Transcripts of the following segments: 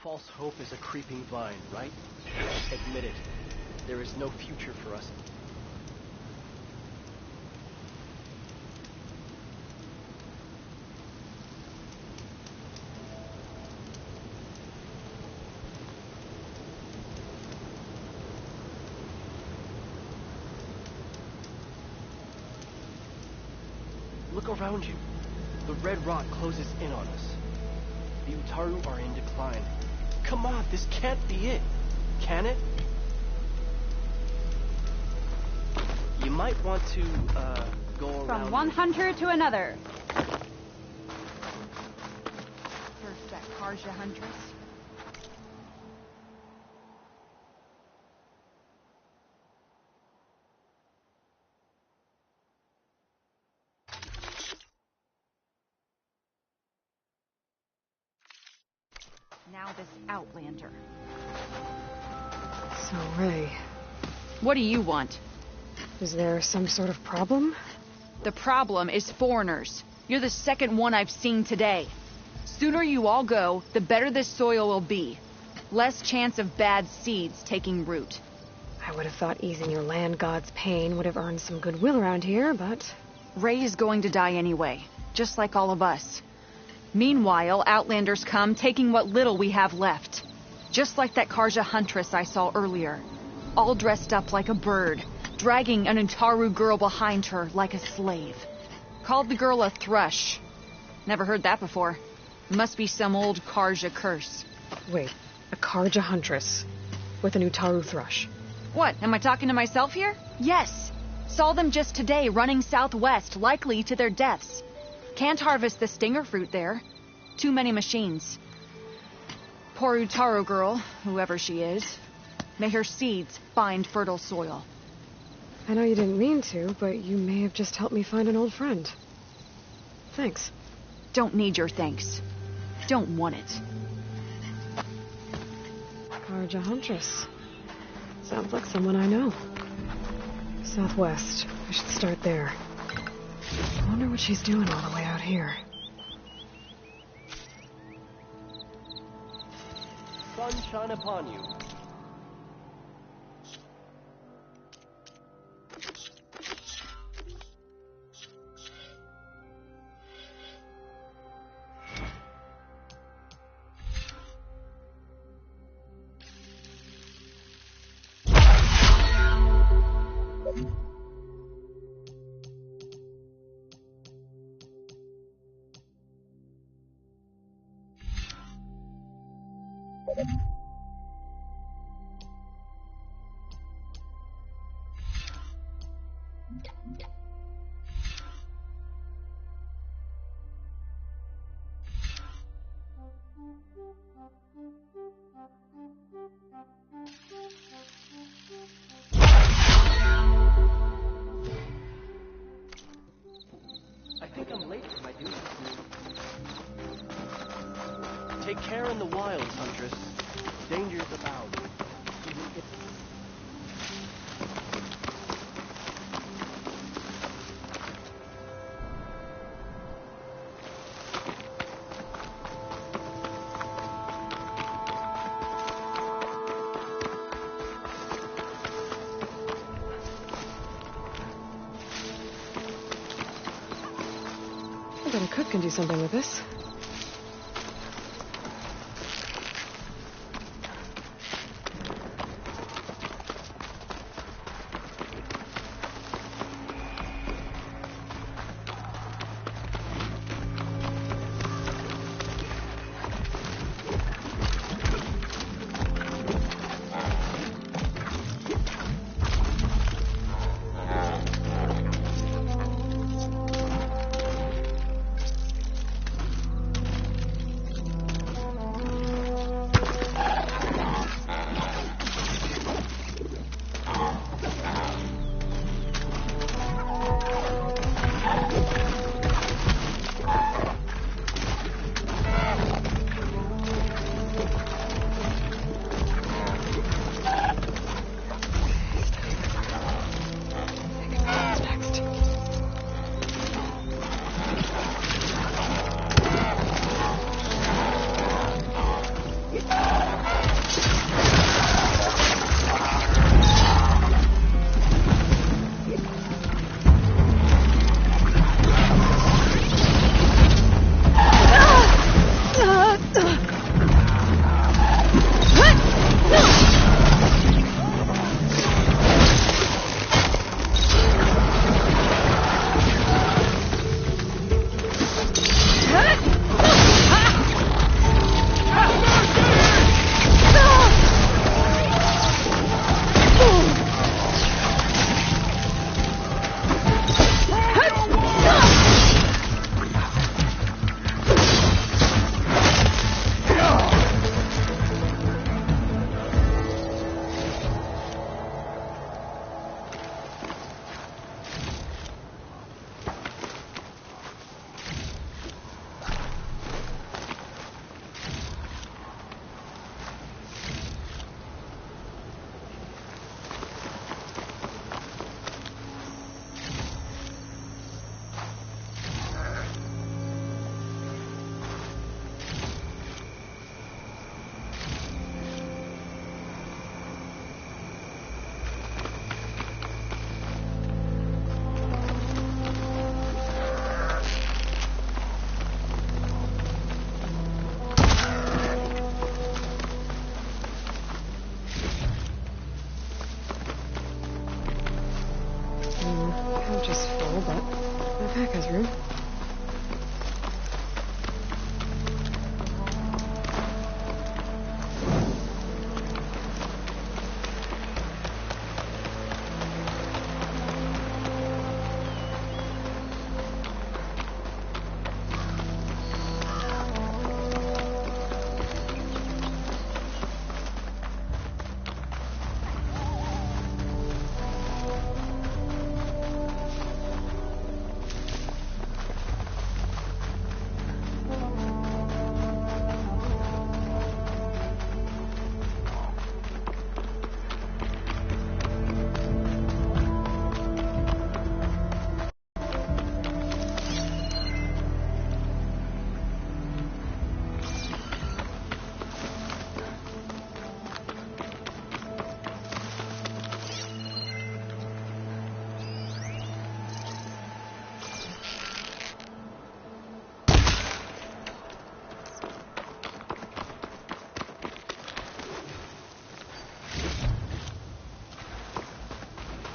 False hope is a creeping vine, right? Admit it. There is no future for us. Look around you. The red rock closes in on us. The Utaru are in decline. Come on, this can't be it. Can it? You might want to, go around... From one hunter to another. First that Karja huntress. Now this Outlander. So, Ray, What do you want? is there some sort of problem? The problem is foreigners. You're the second one I've seen today. Sooner you all go, the better this soil will be. Less chance of bad seeds taking root. I would have thought easing your land god's pain would have earned some goodwill around here, but... Ray is going to die anyway, just like all of us. Meanwhile, Outlanders come, taking what little we have left. Just like that Karja huntress I saw earlier. All dressed up like a bird, dragging an Utaru girl behind her like a slave. Called the girl a thrush. Never heard that before. Must be some old Karja curse. Wait, a Karja huntress with an Utaru thrush. What, am I talking to myself here? Yes. Saw them just today running southwest, likely to their deaths. Can't harvest the stinger fruit there. Too many machines. Poor Utaru girl, whoever she is. May her seeds find fertile soil. I know you didn't mean to, but you may have just helped me find an old friend. Thanks. Don't need your thanks. Don't want it. Karja huntress. Sounds like someone I know. Southwest. I should start there. I wonder what she's doing all the way out here. Sun shine upon you. I think I'm late for my duty. Take care in the wilds, Huntress. Dangers abound. I bet a cook can do something with this. Coach is full, but my pack has room.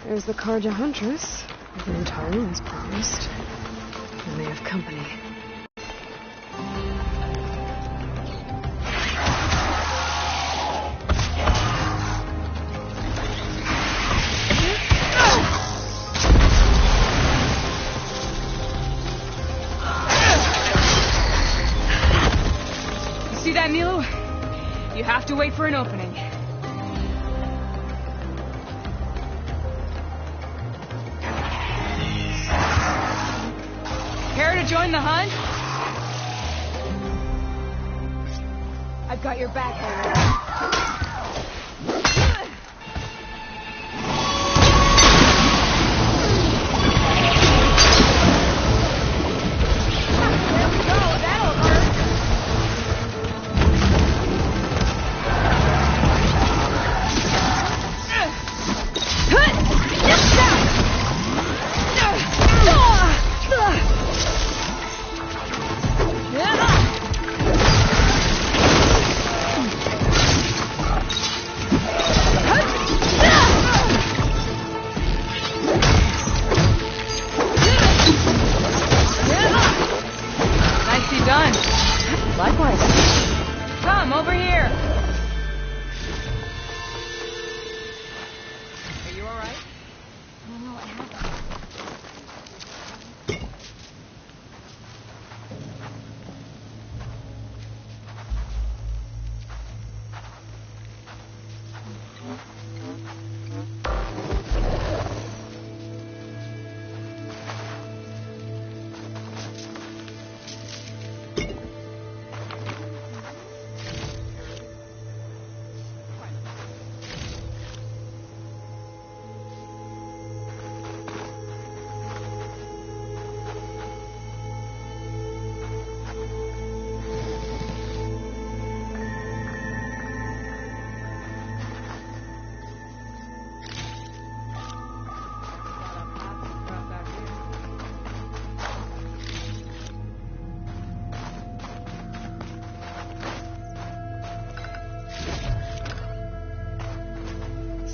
There's the Karja Huntress, with Utaru as promised. And they have company. You see that, Milu? You have to wait for an opening. Care to join the hunt? I've got your back, Aaron. Likewise. Come, over here. Are you all right? I don't know what happened.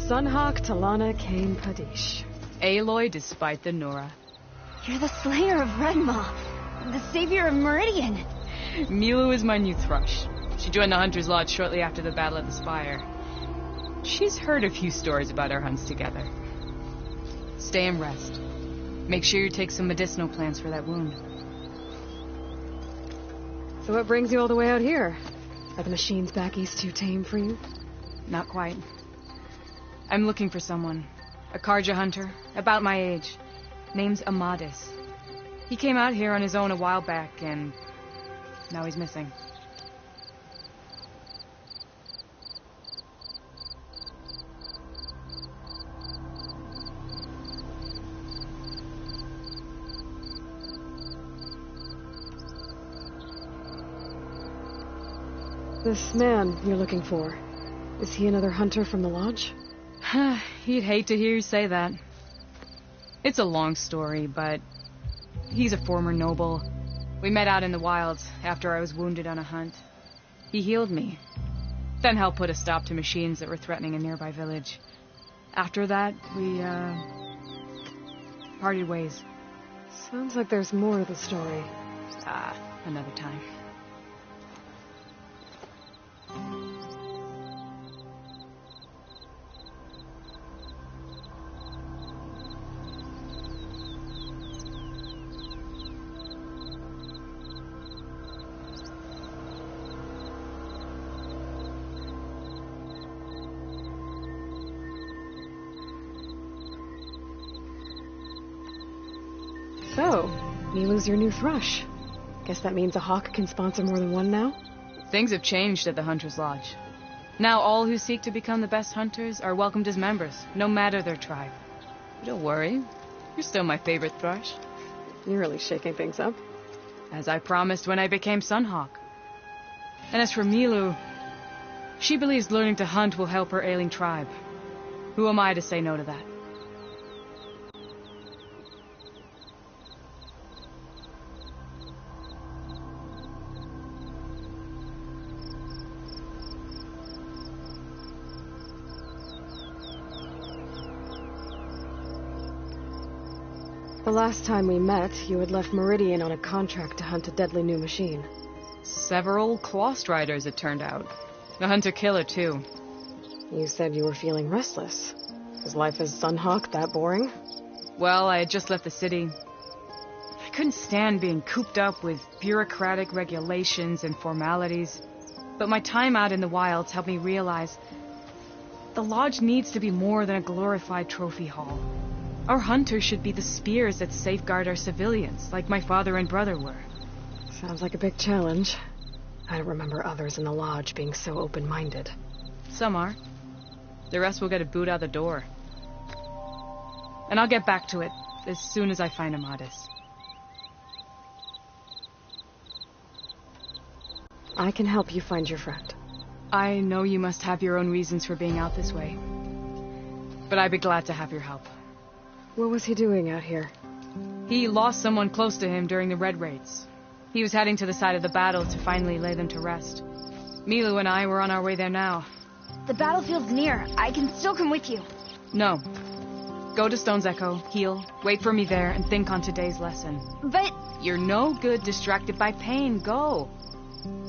Sunhawk Talana Kane Kadish. Aloy despite the Nora. You're the slayer of Redmaw, the savior of Meridian. Milu is my new thrush. She joined the Hunter's Lodge shortly after the Battle of the Spire. She's heard a few stories about our hunts together. Stay and rest. Make sure you take some medicinal plants for that wound. So what brings you all the way out here? Are the machines back east too tame for you? Not quite. I'm looking for someone. A Karja hunter, about my age. Name's Amadis. He came out here on his own a while back, and now he's missing. This man you're looking for, is he another hunter from the lodge? He'd hate to hear you say that. It's a long story, but he's a former noble. We met out in the wilds after I was wounded on a hunt. He healed me, then helped put a stop to machines that were threatening a nearby village. After that, we parted ways. Sounds like there's more to the story. Ah, another time. So, Milu's your new thrush. Guess that means a hawk can sponsor more than one now? Things have changed at the Hunter's Lodge. Now all who seek to become the best hunters are welcomed as members, no matter their tribe. But don't worry, you're still my favorite thrush. You're really shaking things up. As I promised when I became Sunhawk. And as for Milu, she believes learning to hunt will help her ailing tribe. Who am I to say no to that? The last time we met, you had left Meridian on a contract to hunt a deadly new machine. Several Clost Riders, it turned out. A hunter-killer, too. You said you were feeling restless. Is life as Sunhawk that boring? Well, I had just left the city. I couldn't stand being cooped up with bureaucratic regulations and formalities. But my time out in the wilds helped me realize the lodge needs to be more than a glorified trophy hall. Our hunters should be the spears that safeguard our civilians, like my father and brother were. Sounds like a big challenge. I don't remember others in the lodge being so open-minded. Some are. The rest will get a boot out the door. And I'll get back to it as soon as I find Amadis. I can help you find your friend. I know you must have your own reasons for being out this way. But I'd be glad to have your help. What was he doing out here? He lost someone close to him during the Red Raids. He was heading to the side of the battle to finally lay them to rest. Milu and I were on our way there now. The battlefield's near. I can still come with you. No. Go to Stone's Echo, heal, wait for me there, and think on today's lesson. But... You're no good distracted by pain. Go.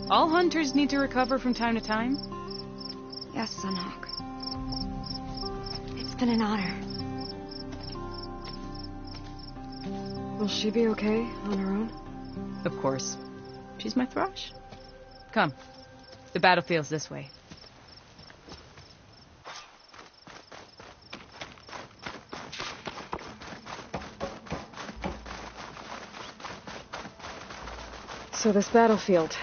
All hunters need to recover from time to time. Yes, Sunhawk. It's been an honor. Will she be okay on her own? Of course. She's my thrush. Come. The battlefield's this way. So this battlefield,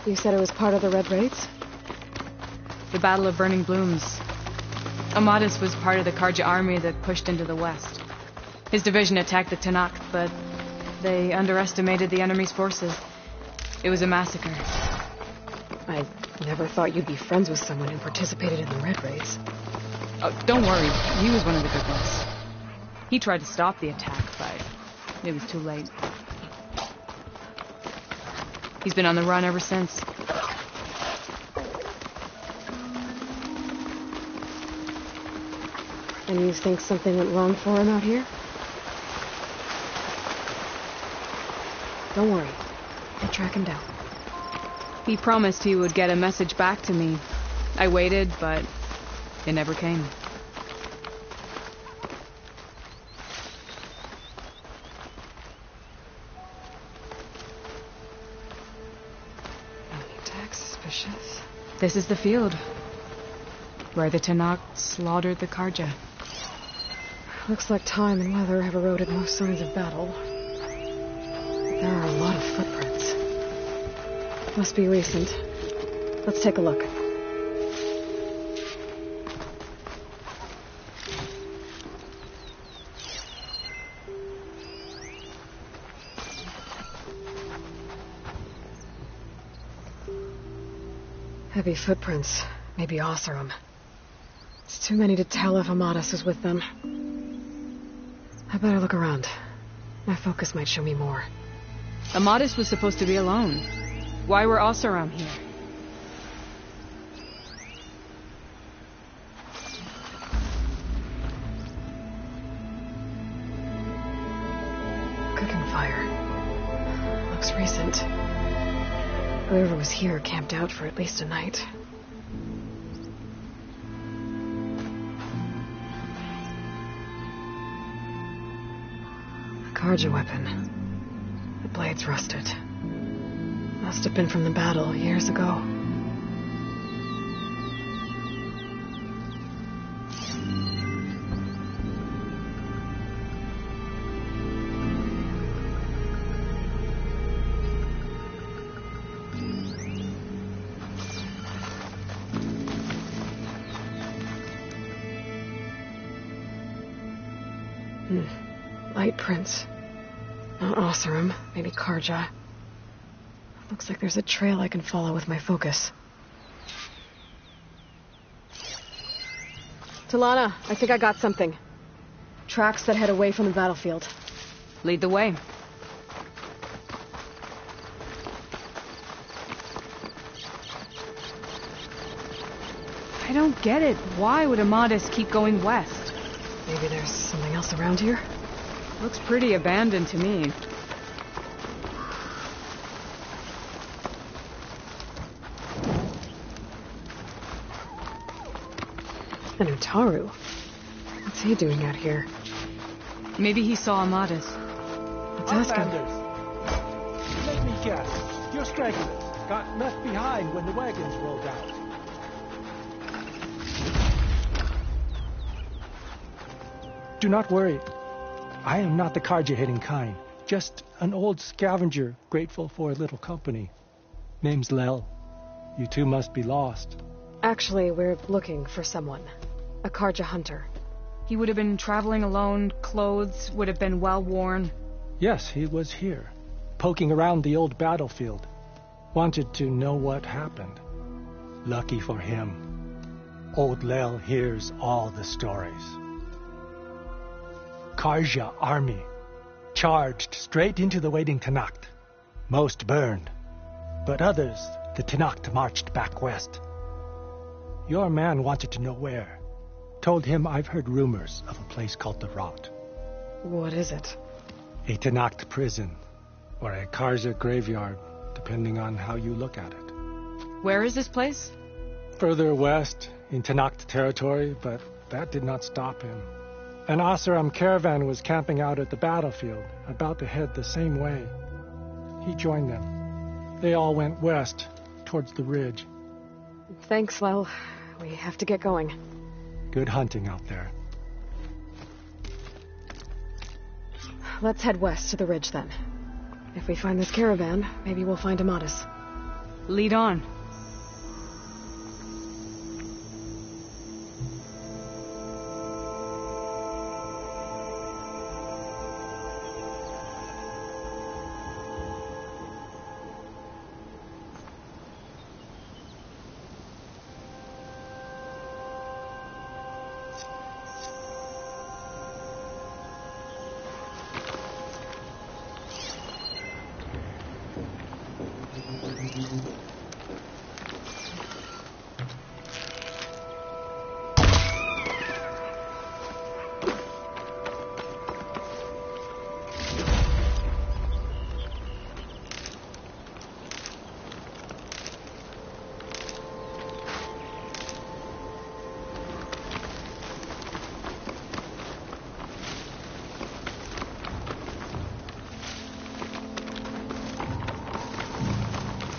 you said it was part of the Red Raids? The Battle of Burning Blooms. Amadis was part of the Karja army that pushed into the west. His division attacked the Tanakh, but they underestimated the enemy's forces. It was a massacre. I never thought you'd be friends with someone who participated in the Red Raids. Oh, don't worry. He was one of the good ones. He tried to stop the attack, but it was too late. He's been on the run ever since. And you think something went wrong for him out here? Don't worry. I'll track him down. He promised he would get a message back to me. I waited, but it never came. Any tax suspicious? This is the field where the Tanakh slaughtered the Karja. Looks like time and weather have eroded most signs of battle. There are a lot of footprints. Must be recent. Let's take a look. Heavy footprints. Maybe Oseram. It's too many to tell if Amadis is with them. I better look around. My focus might show me more. Amadis was supposed to be alone. Why were Oseram here? fire. Looks recent. Whoever was here camped out for at least a night. A Karja weapon. The blade's rusted. Must have been from the battle years ago. Light prints. Not Oseram, maybe Karja. Looks like there's a trail I can follow with my focus. Talana, I think I got something. Tracks that head away from the battlefield. Lead the way. I don't get it. Why would Amadis keep going west? Maybe there's something else around here? Looks pretty abandoned to me. An Utaru? What's he doing out here? Maybe he saw Amadis. Let's ask him. Outlanders, let me guess. Your stragglers got left behind when the wagons rolled out. Do not worry. I am not the Karja-hitting kind. Just an old scavenger grateful for a little company. Name's Lel. You two must be lost. Actually, we're looking for someone. A Karja hunter. He would have been traveling alone, clothes would have been well worn. Yes, he was here, poking around the old battlefield. Wanted to know what happened. Lucky for him, old Lel hears all the stories. Karja army charged straight into the waiting Tenakth. Most burned, but others, the Tenakth marched back west. Your man wanted to know where. Told him I've heard rumors of a place called the Rot. What is it? A Tenakth prison, or a Karja graveyard, depending on how you look at it. Where is this place? Further west, in Tenakth territory, but that did not stop him. An Oseram caravan was camping out at the battlefield, about to head the same way. He joined them. They all went west, towards the ridge. Thanks, Lel. We have to get going. Good hunting out there. Let's head west to the ridge then. If we find this caravan, maybe we'll find Amadis. Lead on.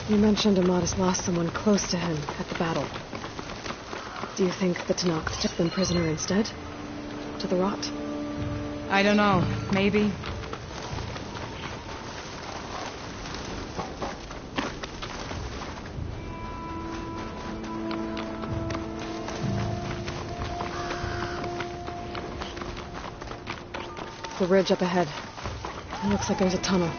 You mentioned Amadis lost someone close to him at the battle. Do you think the Tenakth took them prisoner instead? To the Rot? I don't know. Maybe. The ridge up ahead. It looks like there's a tunnel.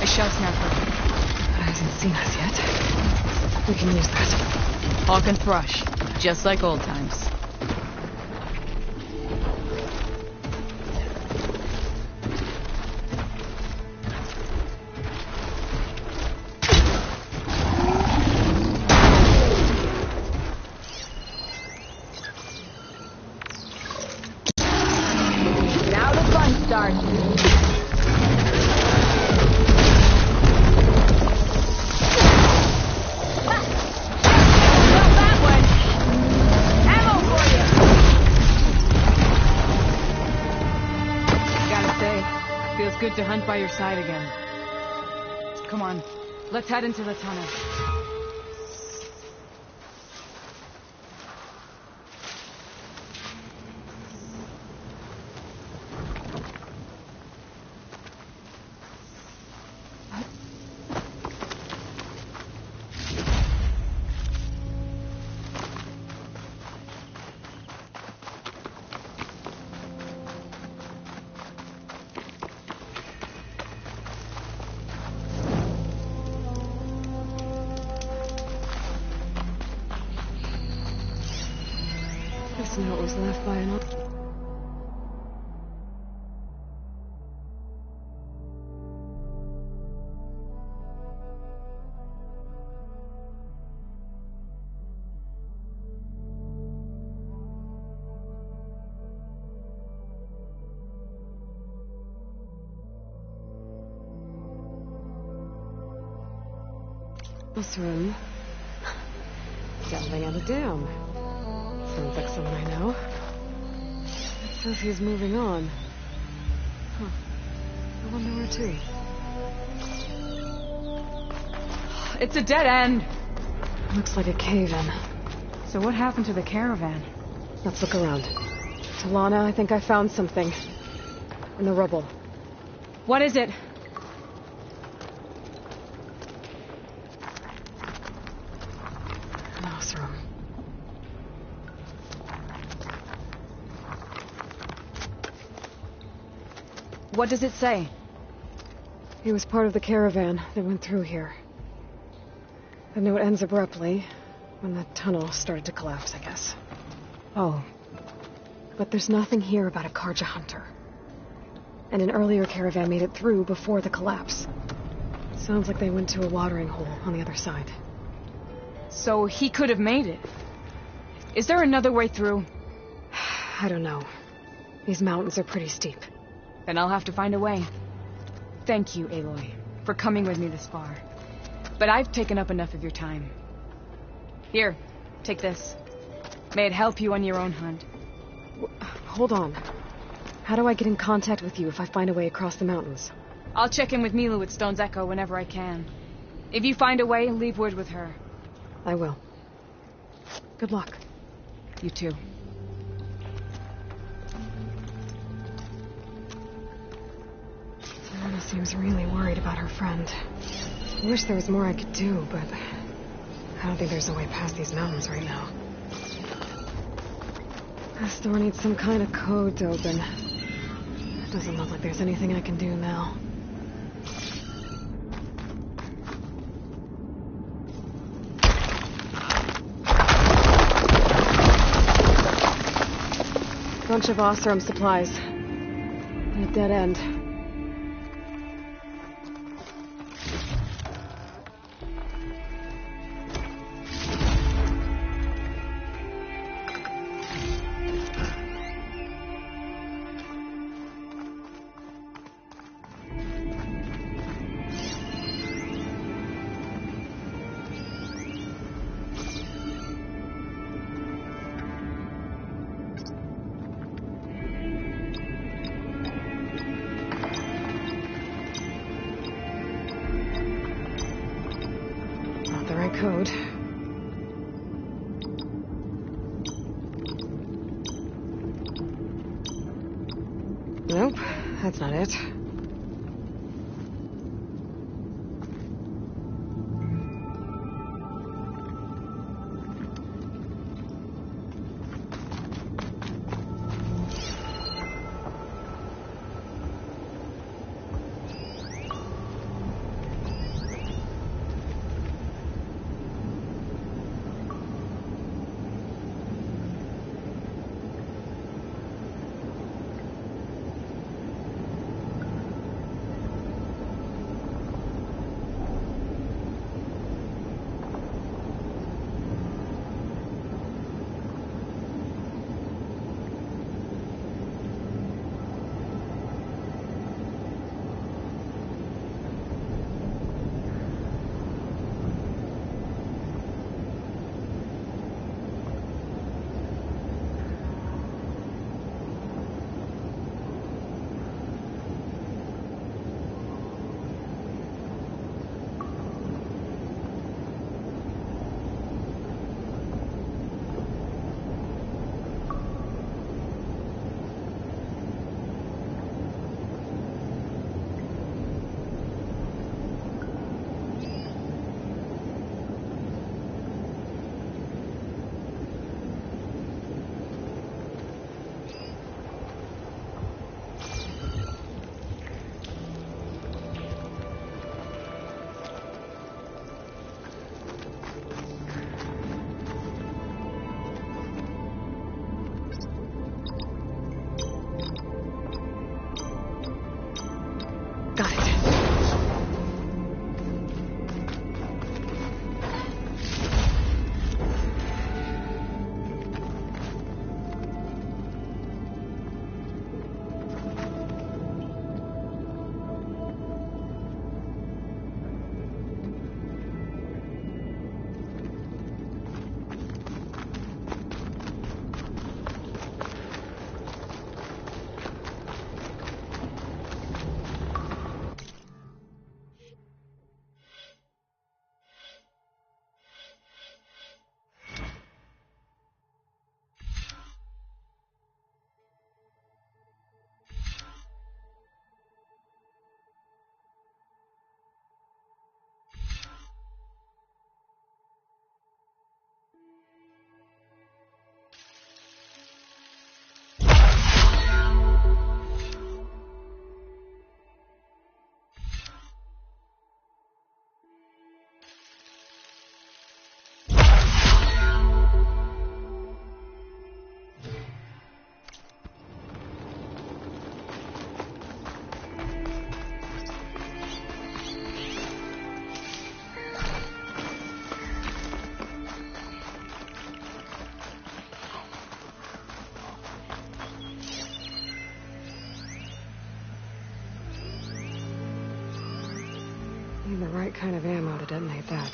A shell snapper. It hasn't seen us yet. We can use that. Hawk and Thrush. Just like old times. Get to hunt by your side again. Come on, let's head into the tunnel. This note was left by an... This room. Something at a dam. Sounds like someone I know. It says he's moving on. Huh. I wonder where to. It's a dead end. Looks like a cave-in. So what happened to the caravan? Let's look around. Talana, I think I found something. In the rubble. What is it? An Oseram. What does it say? He was part of the caravan that went through here. The note ends abruptly, when the tunnel started to collapse, I guess. Oh. But there's nothing here about a Karja hunter. And an earlier caravan made it through before the collapse. Sounds like they went to a watering hole on the other side. So he could have made it. Is there another way through? I don't know. These mountains are pretty steep. Then I'll have to find a way. Thank you, Aloy, for coming with me this far. But I've taken up enough of your time. Here, take this. May it help you on your own hunt. Hold on. How do I get in contact with you if I find a way across the mountains? I'll check in with Milu at Stone's Echo whenever I can. If you find a way, leave word with her. I will. Good luck. You too. Talana seems really worried about her friend. I wish there was more I could do, but I don't think there's a way past these mountains right now. This door needs some kind of code to open. It doesn't look like there's anything I can do now. Bunch of Oseram supplies. And a dead end. Code. Nope, that's not it. And the right kind of ammo to detonate that.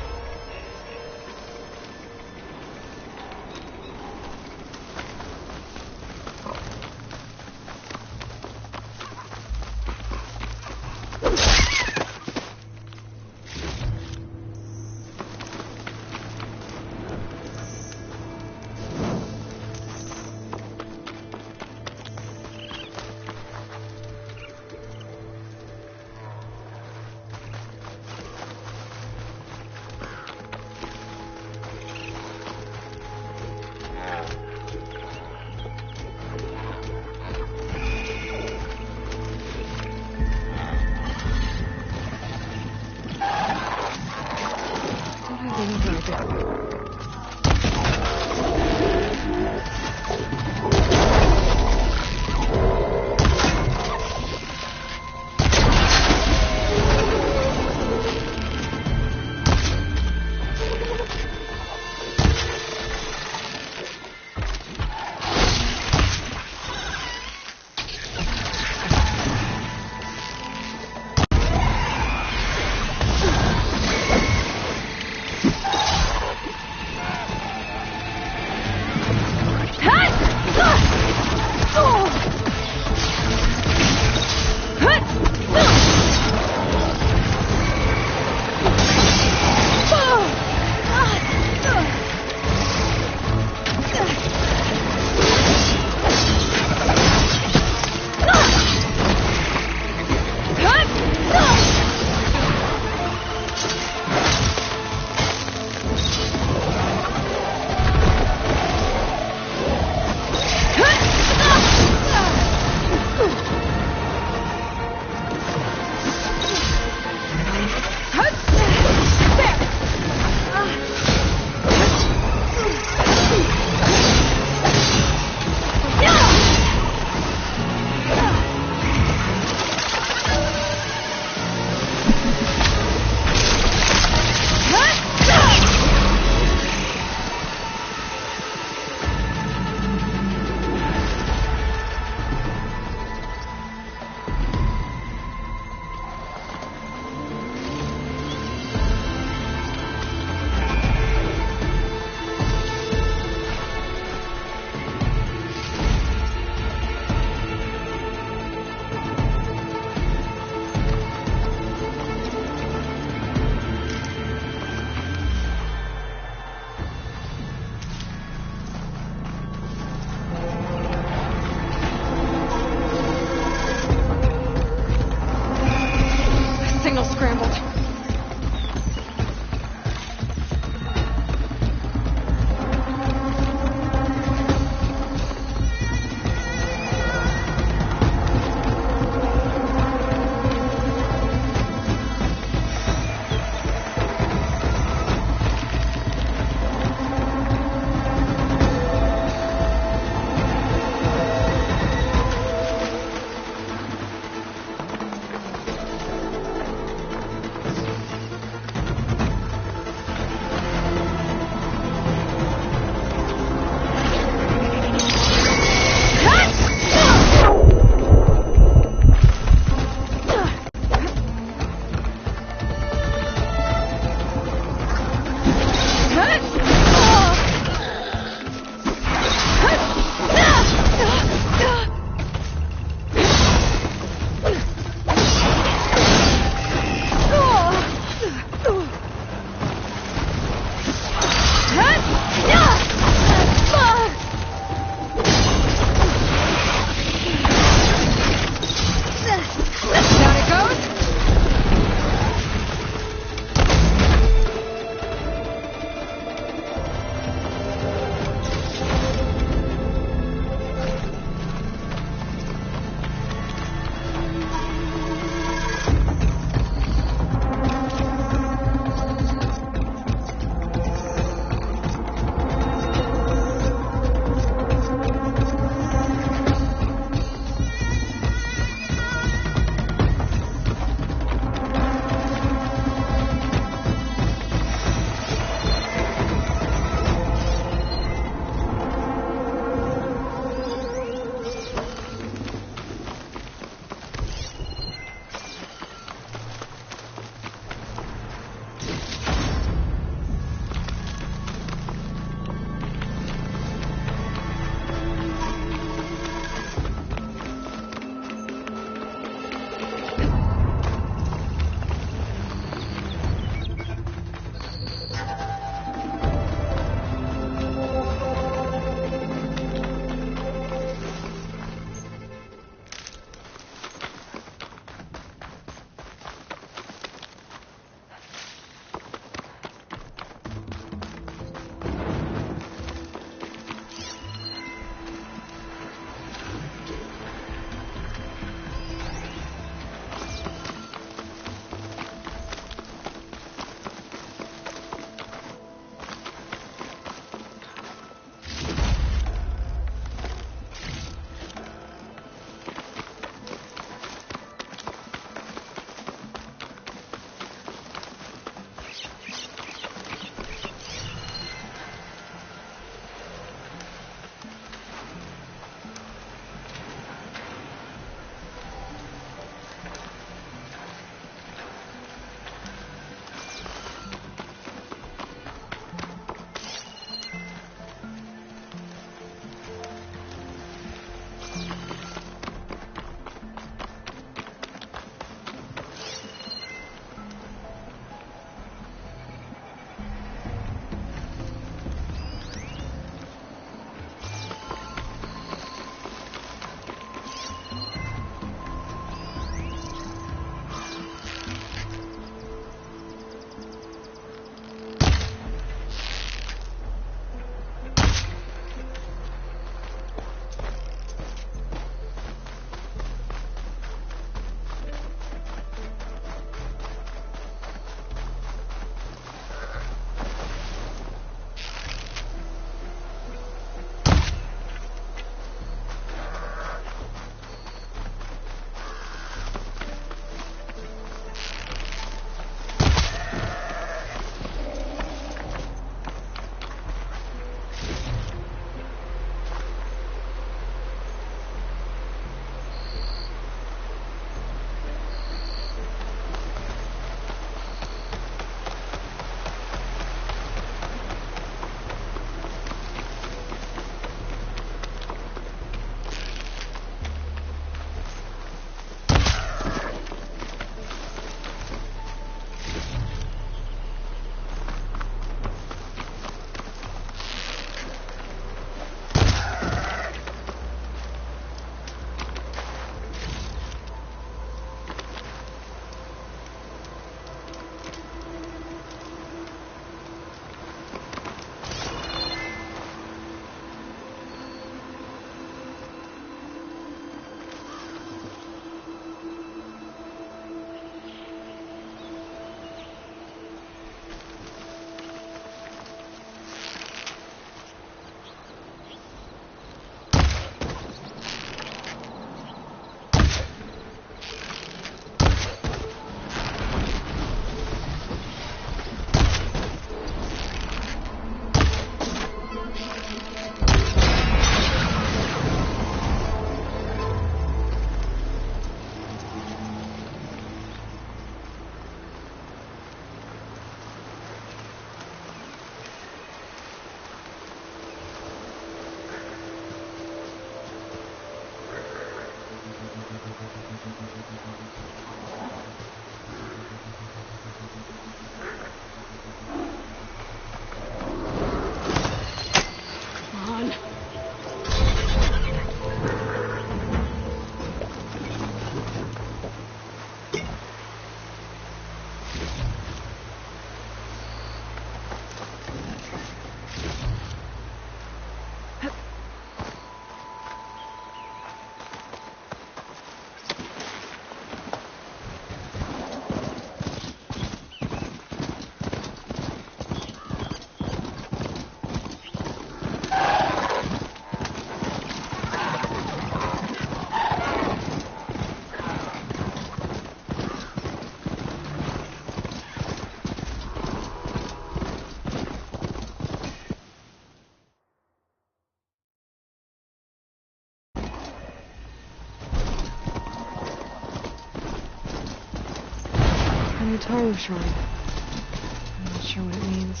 Utaru shrine. I'm not sure what it means.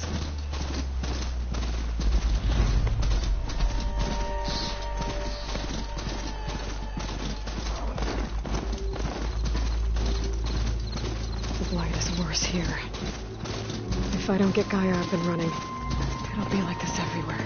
The blight is worse here. If I don't get Gaia up and running, it'll be like this everywhere.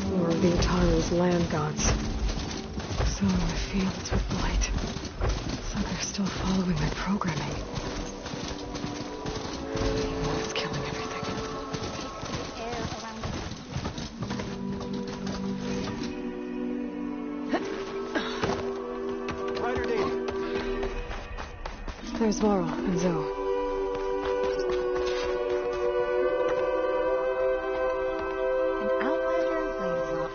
More of the Utaru's land gods. So I feel it's with blight. It's like they're still following my programming. It's killing everything. Air around us. Ryder Dane. There's Varl and Zoe. An outlander in Plainsong.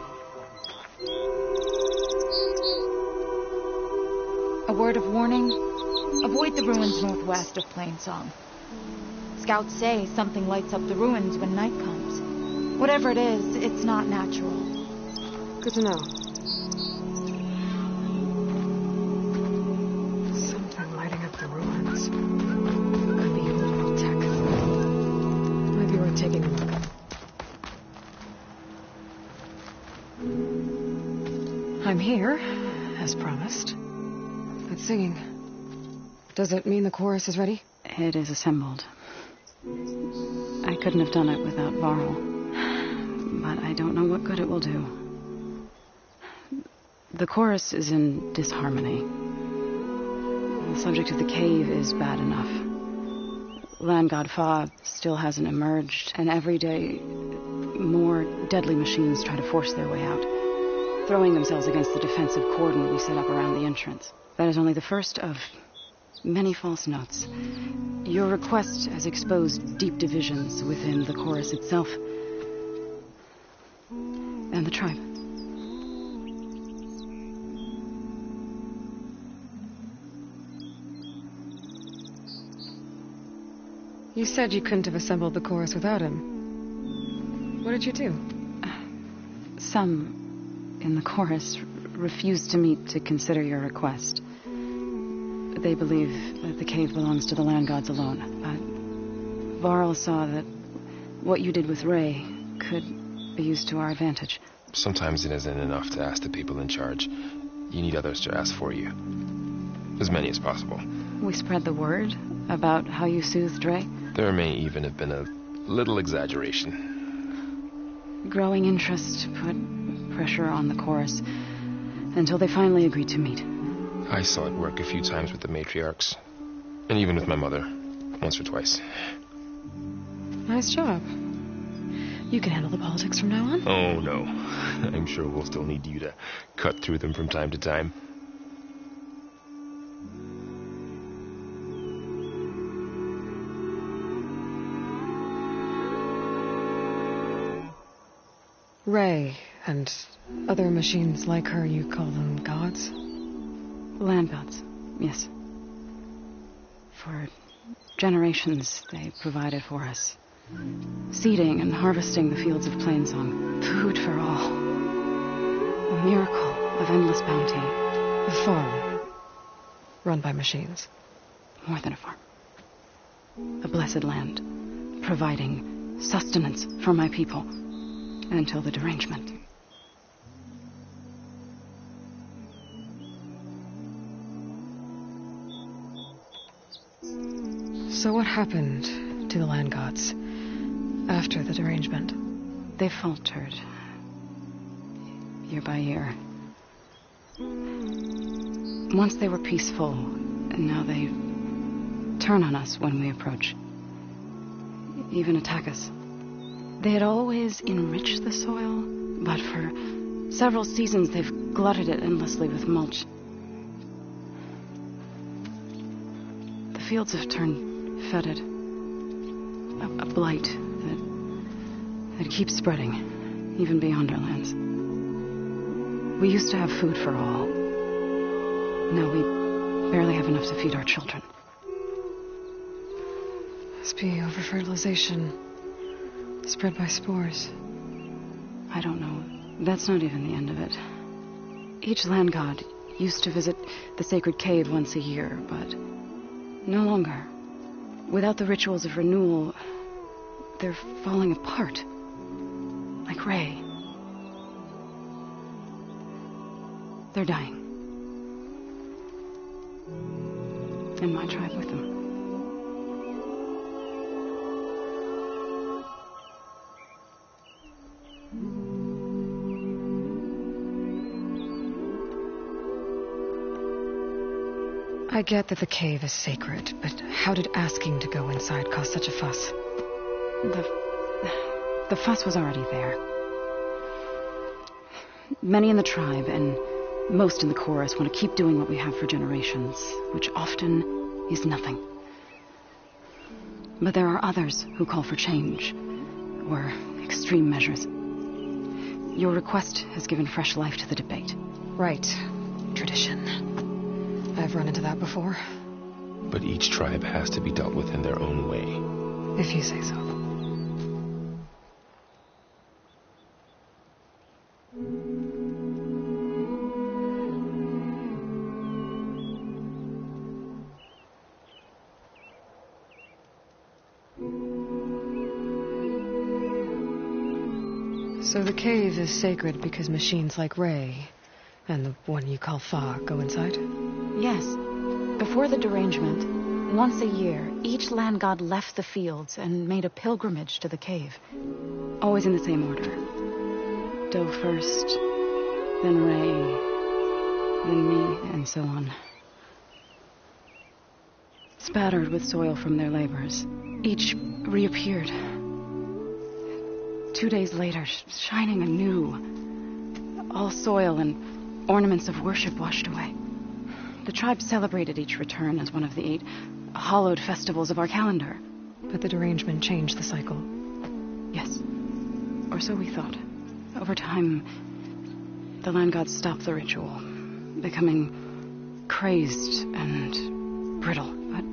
A word of warning: avoid the ruins northwest of Plainsong. Scouts say something lights up the ruins when night comes. Whatever it is, it's not natural. Good to know. Something lighting up the ruins. Could be old tech. Might be worth taking a look. I'm here, as promised. But singing. Does it mean the chorus is ready? It is assembled. I couldn't have done it without Varl. But I don't know what good it will do. The chorus is in disharmony. The subject of the cave is bad enough. Land God Fa still hasn't emerged, and every day more deadly machines try to force their way out, throwing themselves against the defensive cordon we set up around the entrance. That is only the first of many false notes. Your request has exposed deep divisions within the chorus itself and the tribe. You said you couldn't have assembled the chorus without him. What did you do? Some in the chorus refused to meet to consider your request. They believe that the cave belongs to the land gods alone. But Varl saw that what you did with Ray could be used to our advantage. Sometimes it isn't enough to ask the people in charge. You need others to ask for you. As many as possible. We spread the word about how you soothed Ray. There may even have been a little exaggeration. Growing interest put pressure on the chorus until they finally agreed to meet. I saw it work a few times with the matriarchs. And even with my mother. Once or twice. Nice job. You can handle the politics from now on? Oh, no. I'm sure we'll still need you to cut through them from time to time. Ray and other machines like her, you call them gods? Land gods, yes. For generations, they provided for us. Seeding and harvesting the fields of Plainsong. Food for all. A miracle of endless bounty. A farm. Run by machines. More than a farm. A blessed land. Providing sustenance for my people. Until the derangement. So what happened to the land gods after the derangement? They faltered. Year by year. Once they were peaceful, and now they turn on us when we approach. Even attack us. They had always enriched the soil, but for several seasons they've glutted it endlessly with mulch. The fields have turned fetid. A blight that keeps spreading, even beyond our lands. We used to have food for all. Now we barely have enough to feed our children. Must be overfertilization. Spread by spores. I don't know. That's not even the end of it. Each land god used to visit the sacred cave once a year, but no longer. Without the rituals of renewal, they're falling apart. Like Ray. They're dying. And my tribe with them. I get that the cave is sacred, but how did asking to go inside cause such a fuss? The fuss was already there. Many in the tribe, and most in the chorus, want to keep doing what we have for generations, which often is nothing. But there are others who call for change, or extreme measures. Your request has given fresh life to the debate. Right. Tradition. I've run into that before. But each tribe has to be dealt with in their own way. If you say so. So the cave is sacred because machines like Ray and the one you call Fa go inside? Yes. Before the derangement, once a year, each land god left the fields and made a pilgrimage to the cave. Always in the same order. Doe first, then Ray, then me, and so on. Spattered with soil from their labors, each reappeared. 2 days later, shining anew. All soil and ornaments of worship washed away. The tribe celebrated each return as one of the 8 hallowed festivals of our calendar. But the derangement changed the cycle. Yes. Or so we thought. Over time, the land gods stopped the ritual, becoming crazed and brittle. But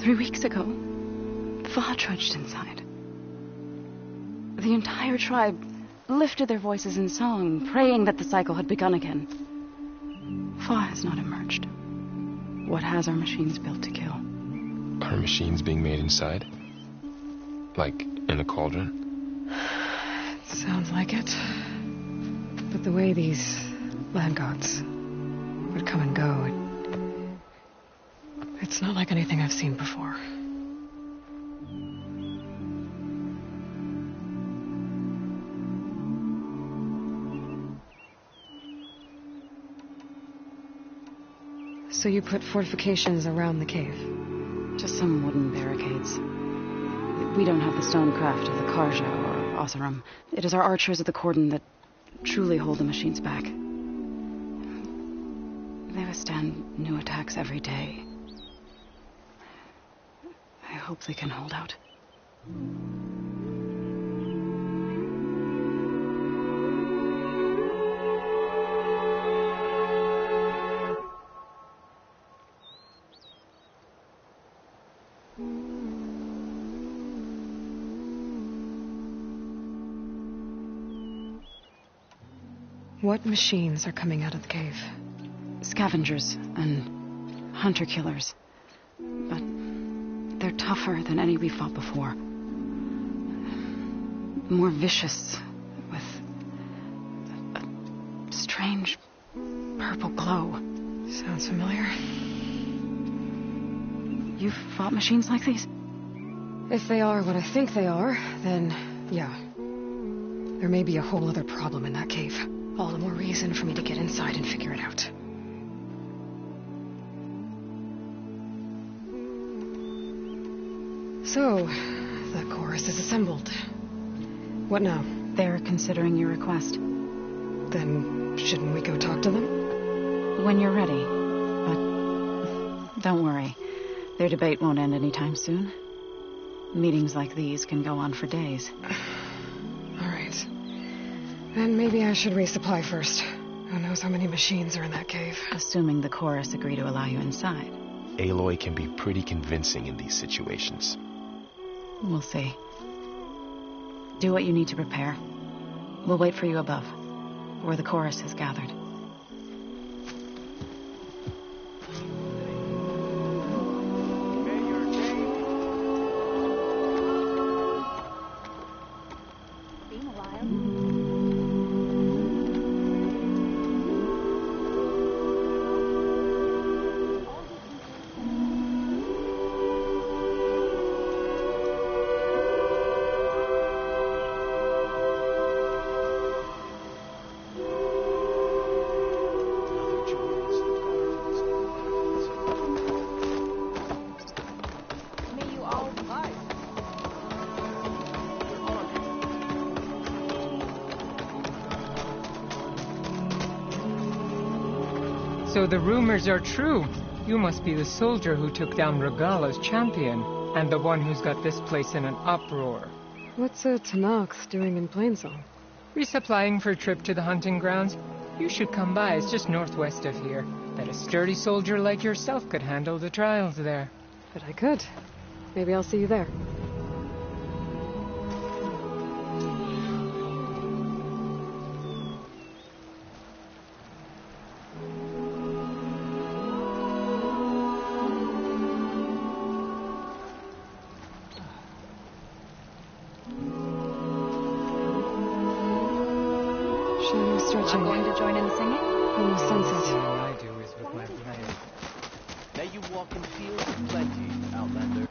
3 weeks ago, Fa trudged inside. The entire tribe lifted their voices in song, praying that the cycle had begun again. Fa has not emerged. What has our machines built to kill? Are machines being made inside? Like in a cauldron? Sounds like it. But the way these land gods would come and go, it's not like anything I've seen before. So you put fortifications around the cave? Just some wooden barricades. We don't have the stonecraft of the Karja or Oseram. It is our archers of the cordon that truly hold the machines back. They withstand new attacks every day. I hope they can hold out. What machines are coming out of the cave? Scavengers and hunter-killers. But they're tougher than any we fought before. More vicious, with a strange purple glow. Sounds familiar. You've fought machines like these? If they are what I think they are, then yeah. There may be a whole other problem in that cave. All the more reason for me to get inside and figure it out. So, the chorus is assembled. What now? They're considering your request. Then, shouldn't we go talk to them? When you're ready. But don't worry. Their debate won't end anytime soon. Meetings like these can go on for days. All right. Then maybe I should resupply first. Who knows how many machines are in that cave? Assuming the chorus agree to allow you inside. Aloy can be pretty convincing in these situations. We'll see. Do what you need to prepare. We'll wait for you above, where the chorus is gathered. So the rumors are true. You must be the soldier who took down Regala's champion, and the one who's got this place in an uproar. What's a Tenakth doing in Plainsong? Resupplying for a trip to the hunting grounds? You should come by, it's just northwest of here. Bet a sturdy soldier like yourself could handle the trials there. But I could. Maybe I'll see you there. I'm going to join in the singing. In the sunset. All I do is with my blade. May you walk in fields of plenty, Outlander.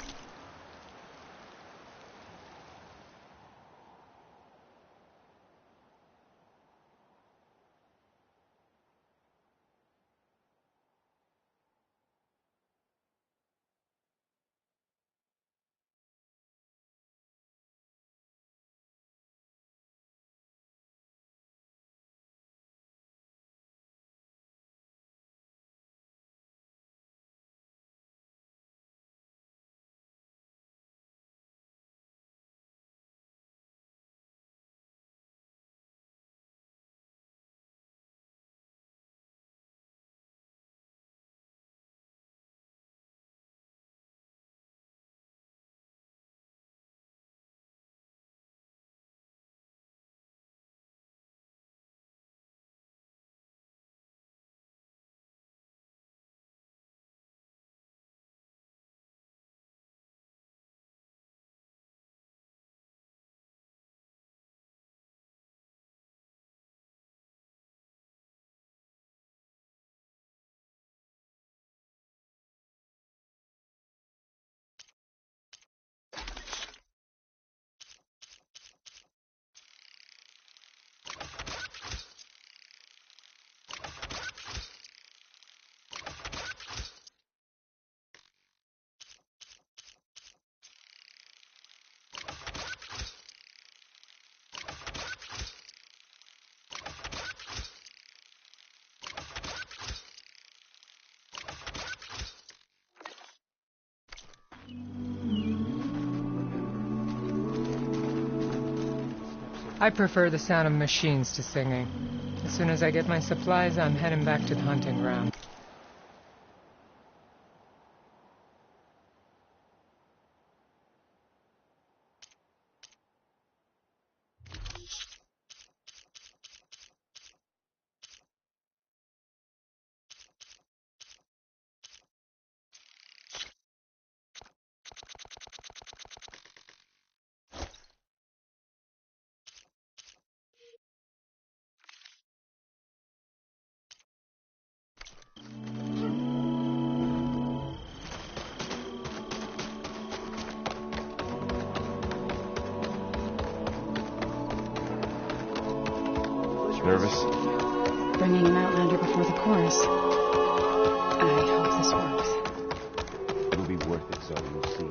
I prefer the sound of machines to singing. As soon as I get my supplies, I'm heading back to the hunting ground. Nervous? Bringing an Outlander before the chorus. I hope this works. It'll be worth it, so you'll see.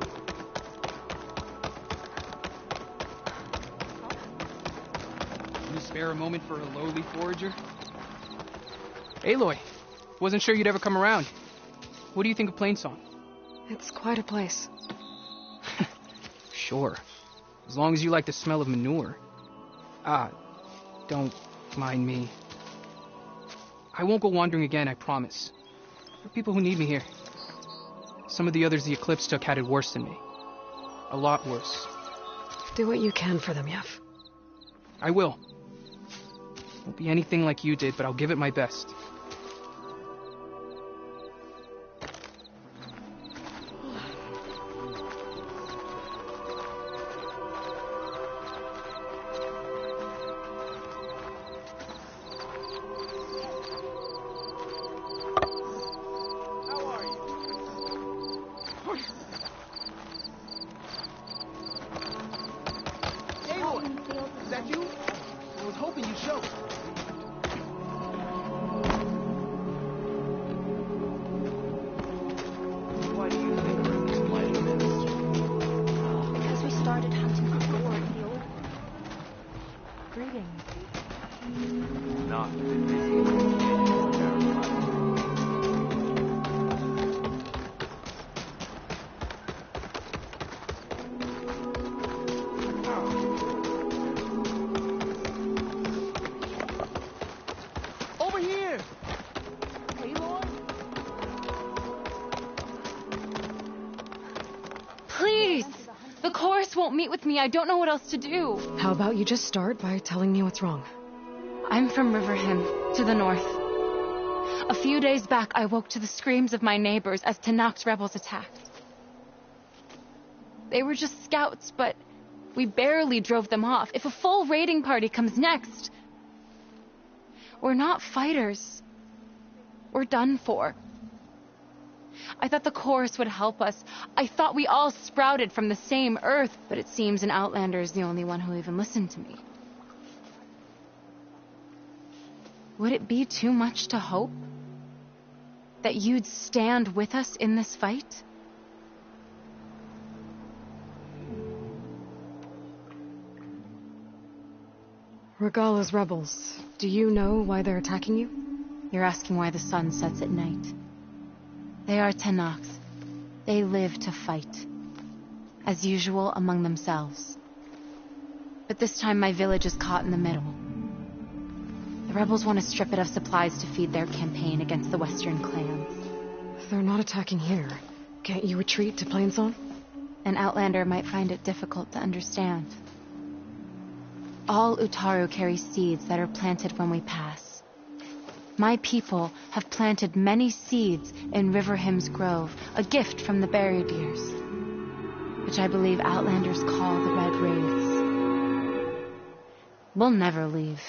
Can you spare a moment for a lowly forager? Aloy, wasn't sure you'd ever come around. What do you think of Plainsong? It's quite a place. Sure. As long as you like the smell of manure. Don't mind me. I won't go wandering again, I promise. There are people who need me here. Some of the others the Eclipse took had it worse than me. A lot worse. Do what you can for them, Yef. I will. Won't be anything like you did, but I'll give it my best. Won't meet with me. I don't know what else to do. How about you just start by telling me what's wrong? I'm from Riverhim, to the north. A few days back, I woke to the screams of my neighbors as Tenakth's rebels attacked. They were just scouts, but we barely drove them off. If a full raiding party comes next, we're not fighters. We're done for. I thought the chorus would help us. I thought we all sprouted from the same earth, but it seems an Outlander is the only one who'll even listen to me. Would it be too much to hope that you'd stand with us in this fight? Regala's rebels. Do you know why they're attacking you? You're asking why the sun sets at night. They are Tenakths. They live to fight. As usual, among themselves. But this time my village is caught in the middle. The rebels want to strip it of supplies to feed their campaign against the western clans. They're not attacking here. Can't you retreat to Plainsong? An Outlander might find it difficult to understand. All Utaru carry seeds that are planted when we pass. My people have planted many seeds in Riverhim's grove, a gift from the Buried Years, which I believe Outlanders call the Red Wraiths. We'll never leave.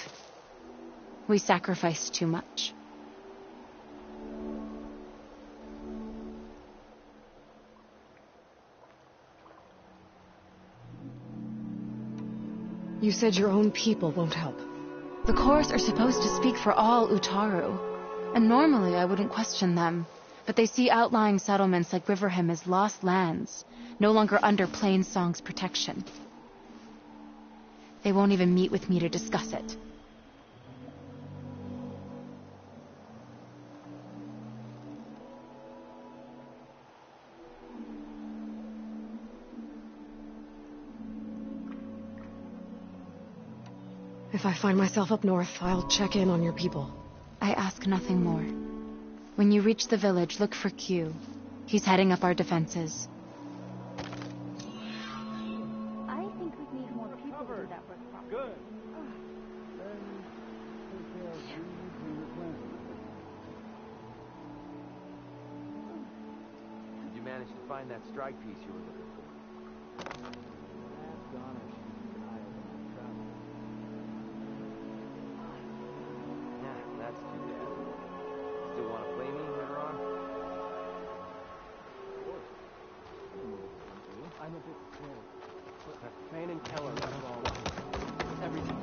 We sacrifice too much. You said your own people won't help. The chorus are supposed to speak for all Utaru, and normally I wouldn't question them, but they see outlying settlements like Riverhim as lost lands, no longer under Plainsong's protection. They won't even meet with me to discuss it. If I find myself up north, I'll check in on your people. I ask nothing more. When you reach the village, look for Q. He's heading up our defenses. I think we need more people to do that work properly. Good. Then take care of these and replant them. Did you manage to find that strike piece you were looking for? That's Donna. She's an eye on my travel. Yeah, that's too bad. Still want to play me later on? Of course. I'm a bit scared. Fane and Keller left all everything.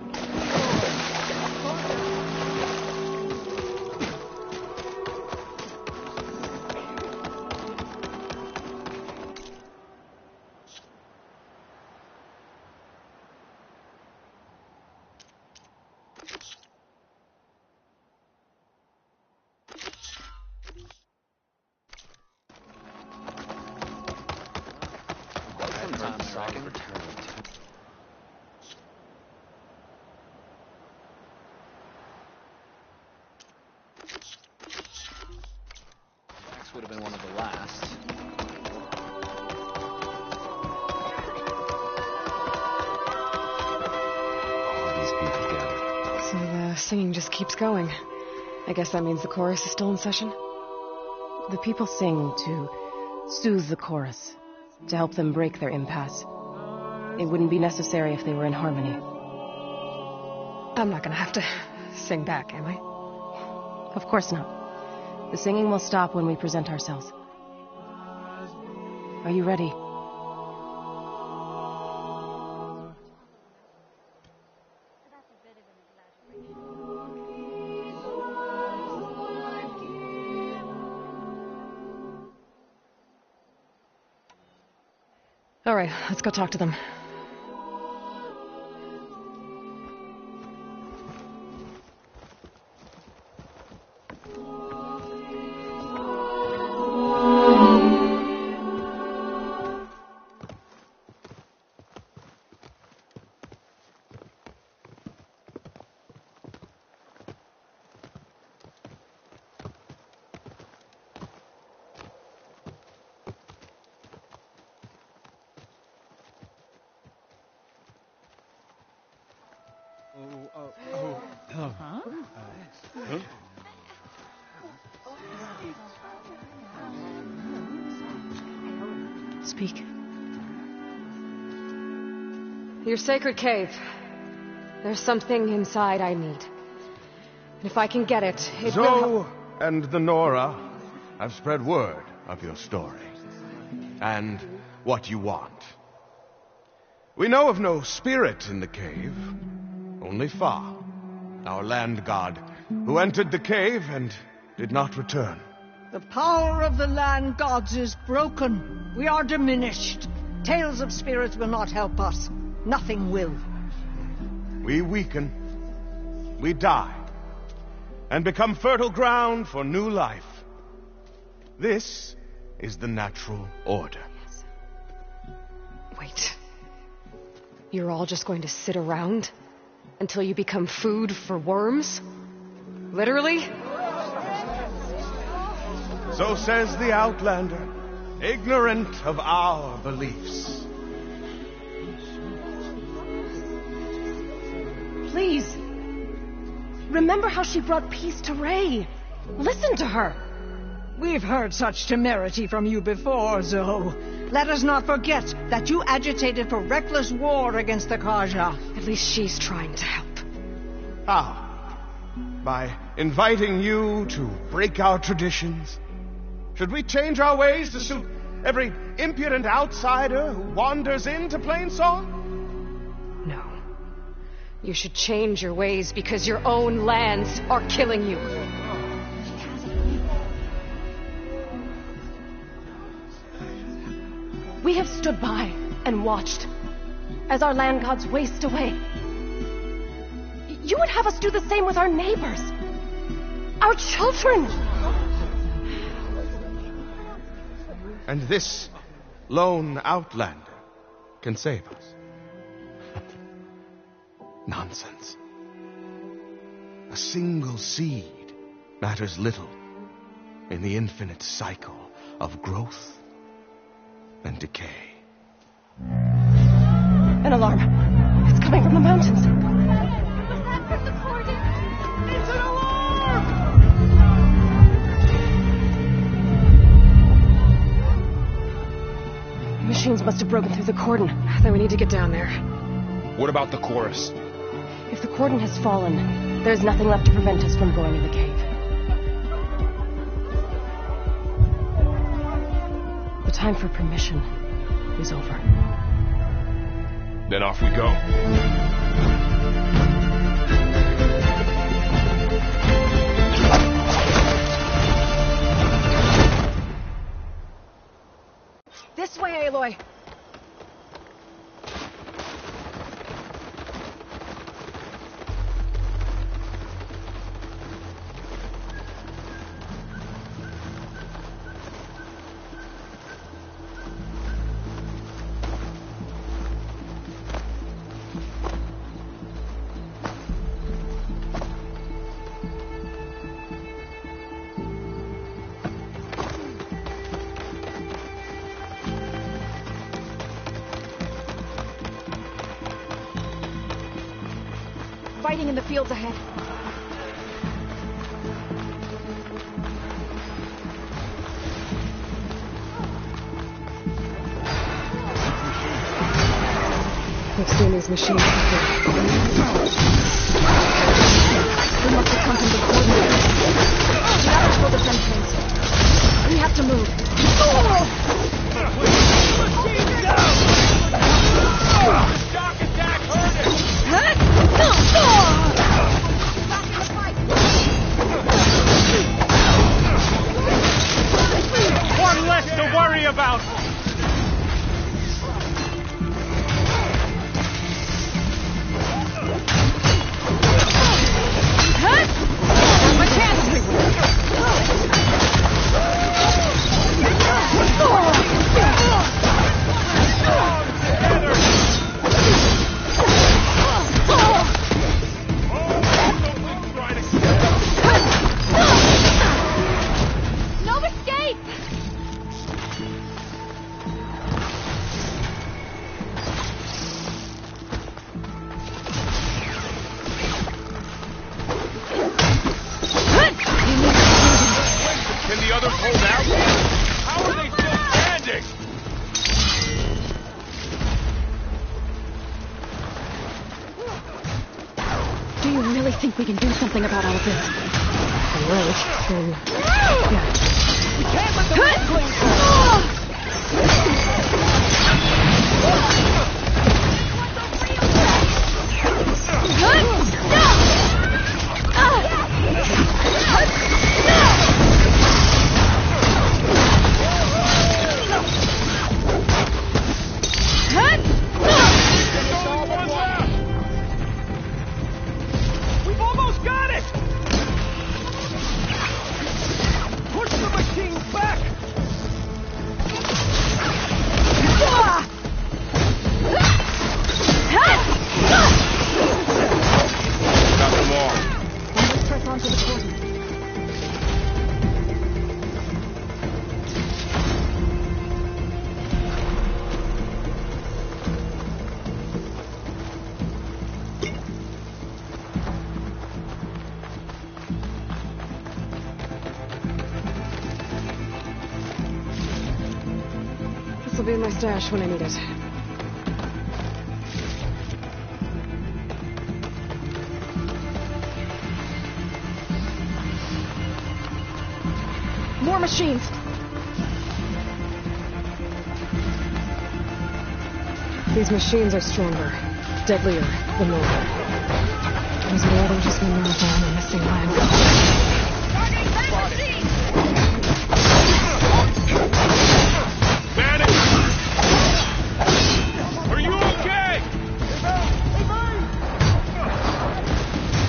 Would have been one of the last. All these singing just keeps going. I guess that means the chorus is still in session? The people sing to soothe the chorus, to help them break their impasse. It wouldn't be necessary if they were in harmony. I'm not gonna have to sing back, am I? Of course not. The singing will stop when we present ourselves. Are you ready? All right, let's go talk to them. Speak. Your sacred cave. There's something inside I need. And if I can get it, it will help. Zoe and the Nora have spread word of your story. And what you want. We know of no spirit in the cave. Only Fa, our land god, who entered the cave and did not return. The power of the land gods is broken. We are diminished. Tales of spirits will not help us. Nothing will. We weaken. We die. And become fertile ground for new life. This is the natural order. Wait. You're all just going to sit around until you become food for worms? Literally? So says the Outlander, ignorant of our beliefs. Please. Remember how she brought peace to Ray. Listen to her. We've heard such temerity from you before, Zoe. Let us not forget that you agitated for reckless war against the Carja. At least she's trying to help. How? By inviting you to break our traditions? Should we change our ways to suit every impudent outsider who wanders into Plainsong? No. You should change your ways because your own lands are killing you. We have stood by and watched as our land gods waste away. You would have us do the same with our neighbors, our children. And this lone outlander can save us. Nonsense. A single seed matters little in the infinite cycle of growth and decay. An alarm. It's coming from the mountains. It's an alarm! The machines must have broken through the cordon. Then we need to get down there. What about the chorus? If the cordon has fallen, there's nothing left to prevent us from going in the cave. The time for permission is over. Then off we go. This way, Aloy. Fighting in the fields ahead. I've seen these machines before. We must have come from the coordinates. Damage will defend things. We have to move. Shock attack heard it! One less to worry about! My chance! No escape! Can the others hold out? How are they still standing? Do you really think we can do something about all of this? We can't let the red flames We've almost got it! Push the machines back! Got them all. Let's press on to the coordinates. This will be in my stash when I need it. More machines! These machines are stronger, deadlier than normal. There's more than just one marathon and missing land. Panic! Are you okay?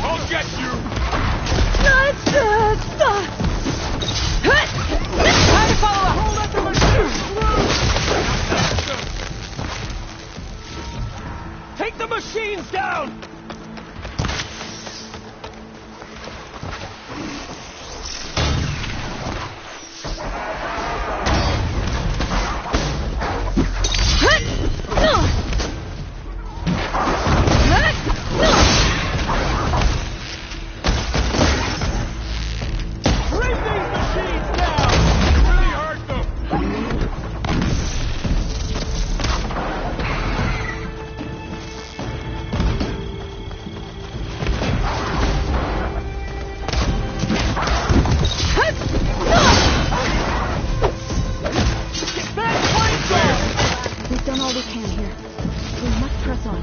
I'll get you! Time to follow up! Hold up the machine! Take the machines down! Bring these machines down! Really hurt them! We've done all we can here. We must press on.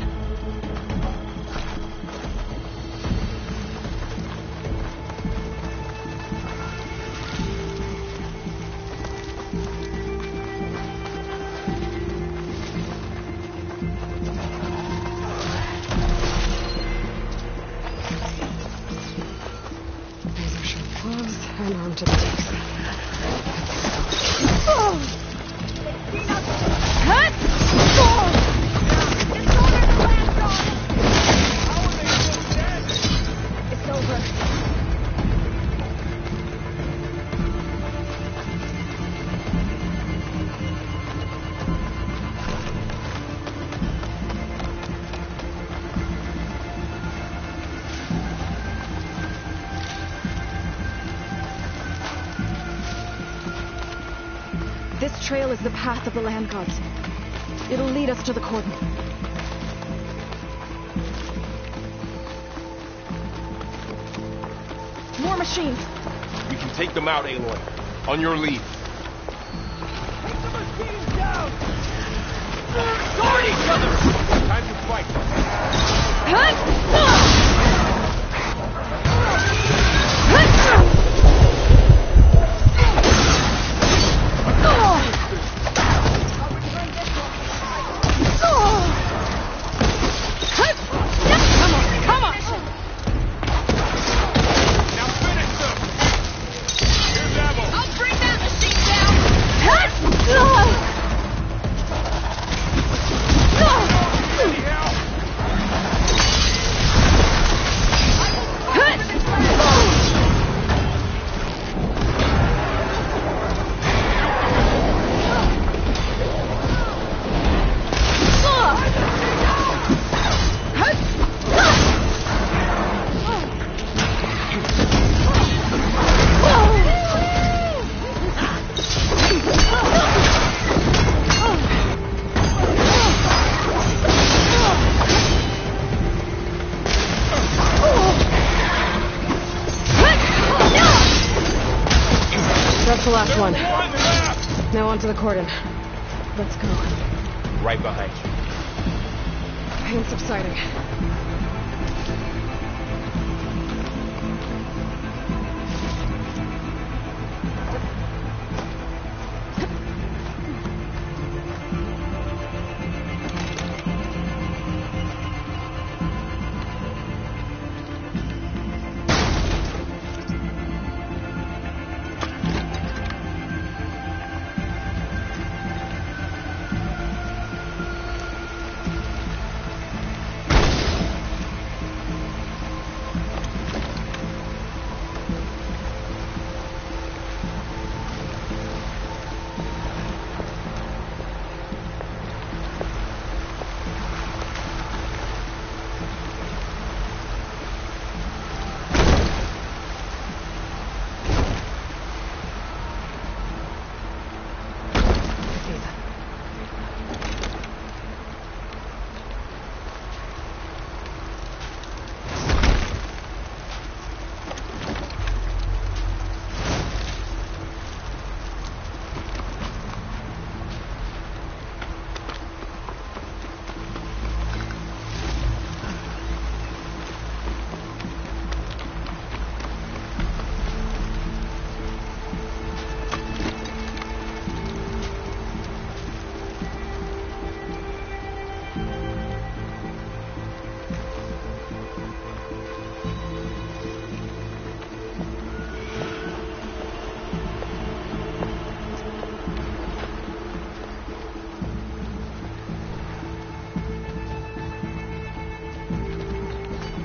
Razor sharp gloves and arm to the teeth. It's over. This trail is the path of the land gods. It'll lead us to the cordon. More machines. We can take them out, Aloy. On your leave. Take the machines down! Guard each other! Time to fight. Come on! Now finish them! Here's ammo! I'll bring that machine down! Anyhow! That's the last one. Now onto the cordon. Let's go. Right behind you. Pain subsiding.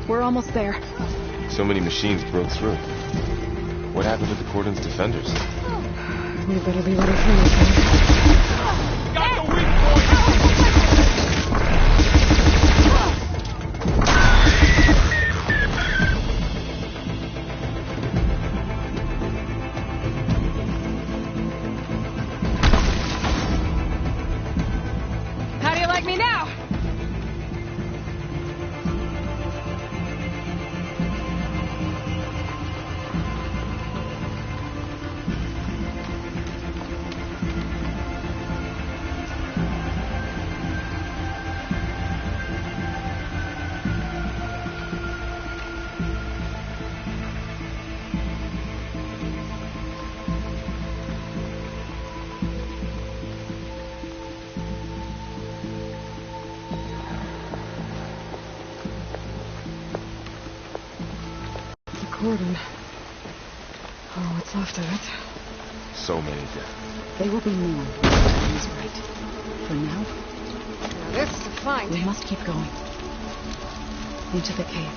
We're almost there. So many machines broke through. What happened to the cordon's defenders? We better be ready for anything. Got the weak point! How do you like me now? Cordon. Oh, what's left of it? So many dead. They will be more. He's right. For now, Now this is a find. we must keep going. Into the cave.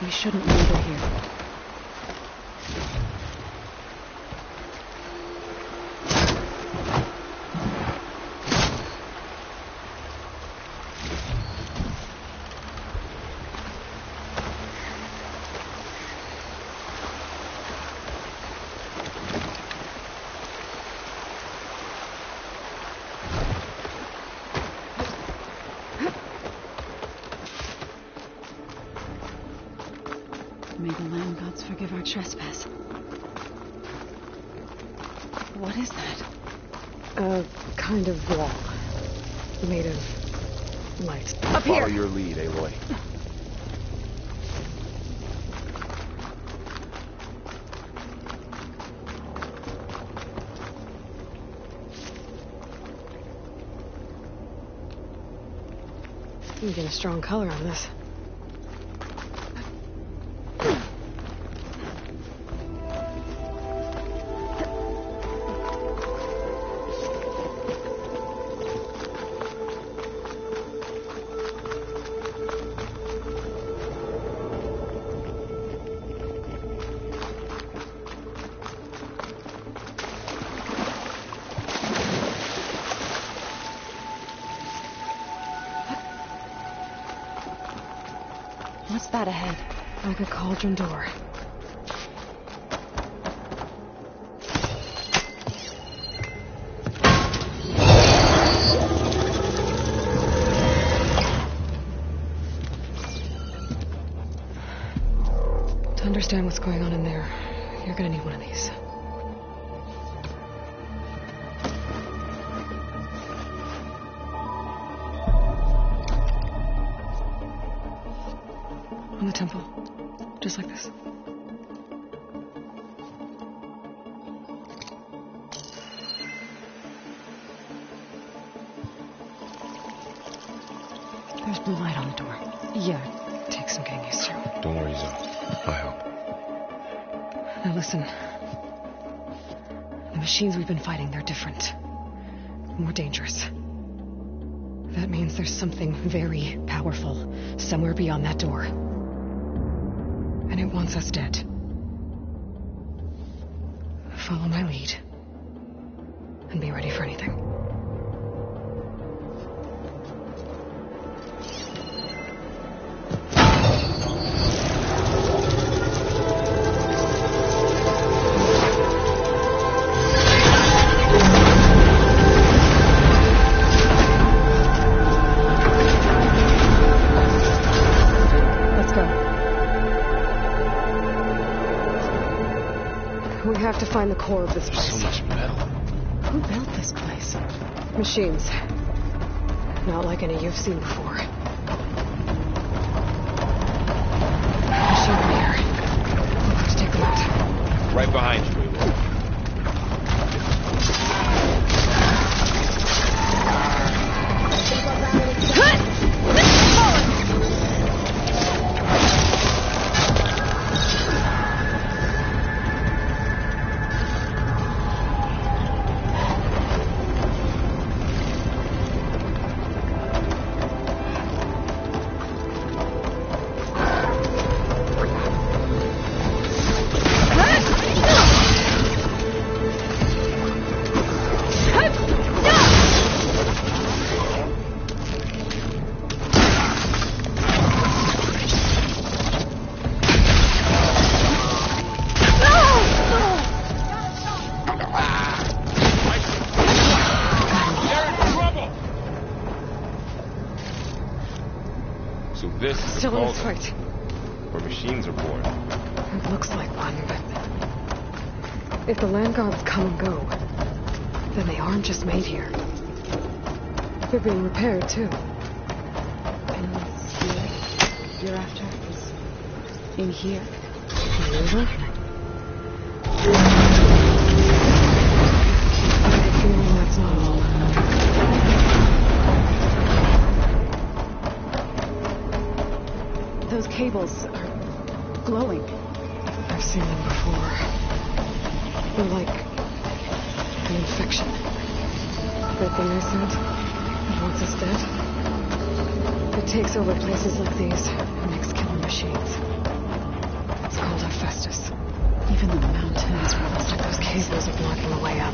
We shouldn't linger here. Forgive our trespass. What is that? A kind of wall. Made of light. Up Follow here! your lead, Aloy. You get a strong color on this. What's that ahead? Like a cauldron door. To understand what's going on in there, you're gonna need one of these. On the temple. Just like this. There's blue light on the door. Yeah, it takes some getting used to. Don't worry, Zoe. I help. Now listen. The machines we've been fighting, they're different. More dangerous. That means there's something very powerful somewhere beyond that door. And it wants us dead. Follow my lead. And be ready for anything. We have to find the core of this place. So much metal. Who built this place? Machines. Not like any you've seen before. Machine here. Let's take them out. Right behind you, Aloy. So this is Still the in this cauldron fight. where machines are born. It looks like one, but if the land guards come and go, then they aren't just made here. They're being repaired too. And this here you're after is in here. Never? I have a feeling that's not all. Those cables are glowing. I've seen them before. They're like an infection. That thing I said, that wants us dead. It takes over places like these and makes killer machines. It's called Hephaestus. Even the mountains were Looks like those cables are blocking the way up.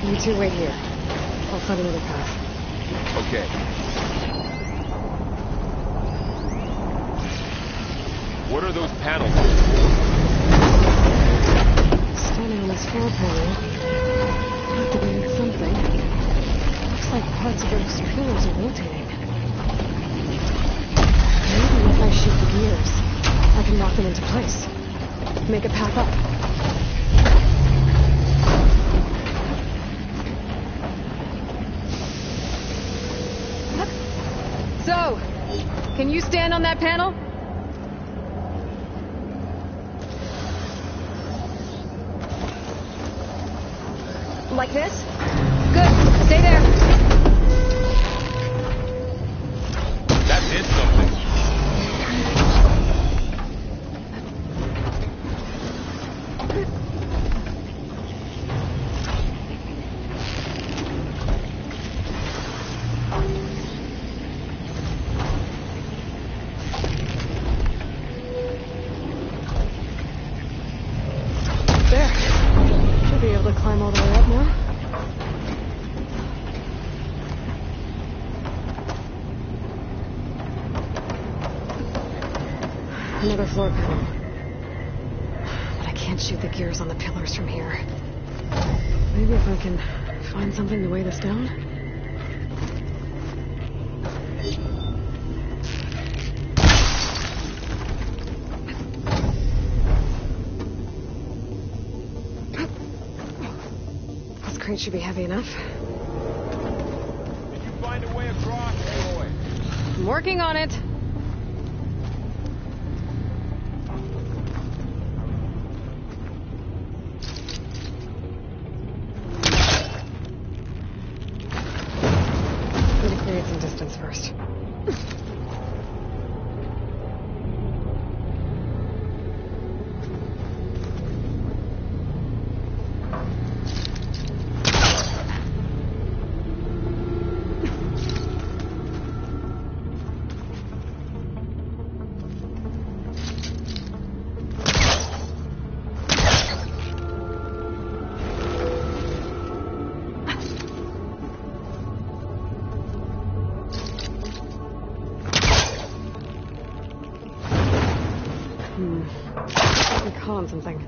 You two wait here. I'll find another path. Okay. What are those panels? Standing on this floor panel, activating something. Looks like parts of those pillars are rotating. Maybe if I shoot the gears, I can lock them into place. make a path up. So, can you stand on that panel? Like this? Good. Stay there. That did something. There. Should be able to climb all the way up now. Another floor panel. But I can't shoot the gears on the pillars from here. Maybe if I can find something to weigh this down? This crate should be heavy enough. Did you find a way across, Aloy? I'm working on it. Need to create some distance first. Let me call on something.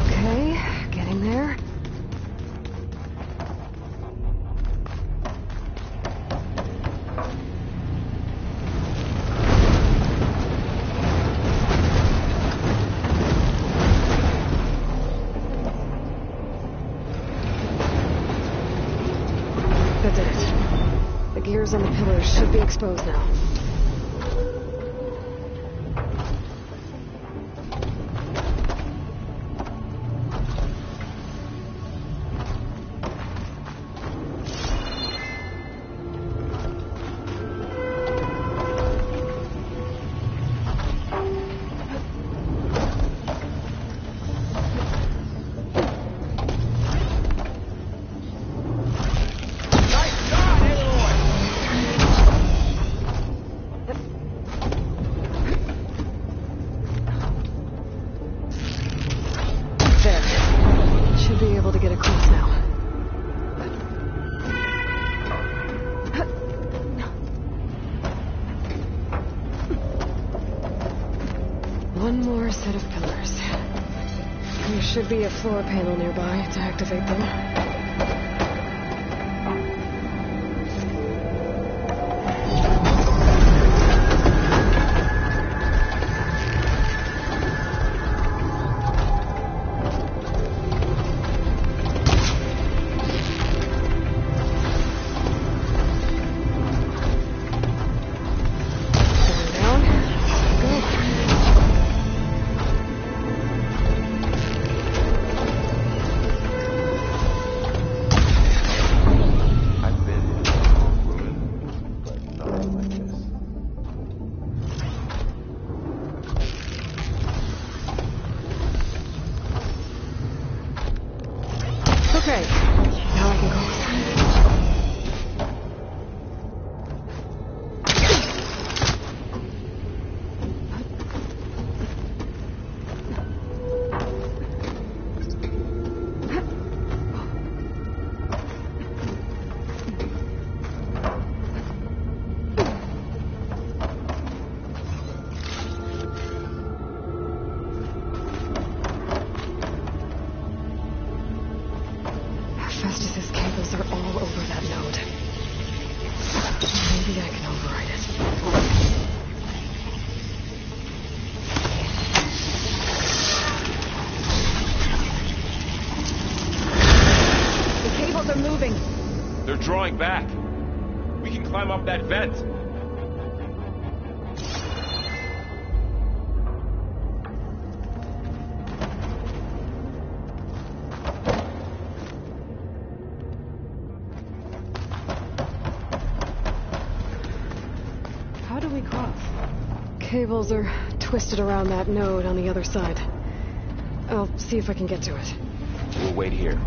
Okay, getting there. That did it. The gears on the pillars should be exposed now. There. Should be able to get across now. One more set of pillars. There should be a floor panel nearby to activate them. going back. We can climb up that vent. How do we cross? Cables are twisted around that node on the other side. I'll see if I can get to it. We'll wait here.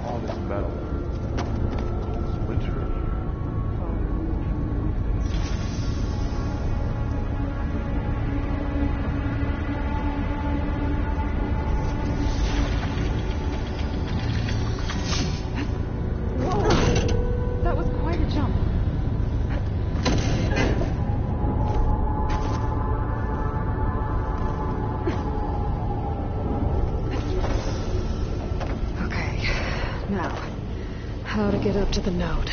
All this metal. It's winter in here. Whoa! That was quite a jump. Okay, now, how to get up to the node.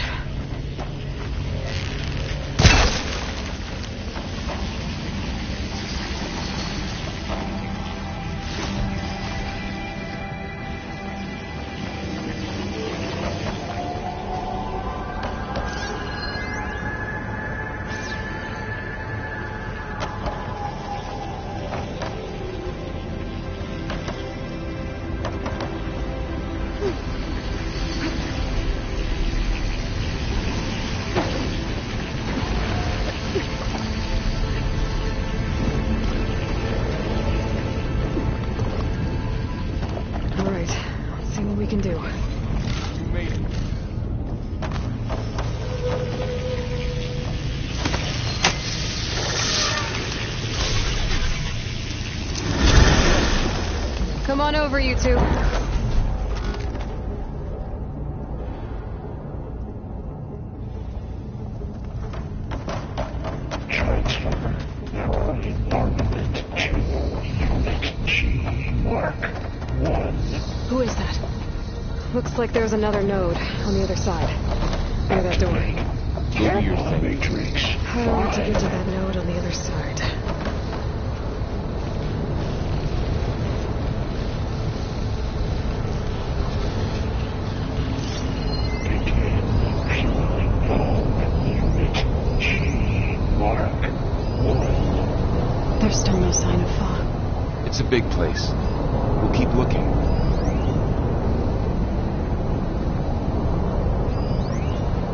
All right, let's see what we can do. You made it. Come on over, you two. Who is that? Looks like there's another node on the other side. Near that door. Do your thing. How to get to that node on the other side? There's still no sign of fog. It's a big place. We'll keep looking.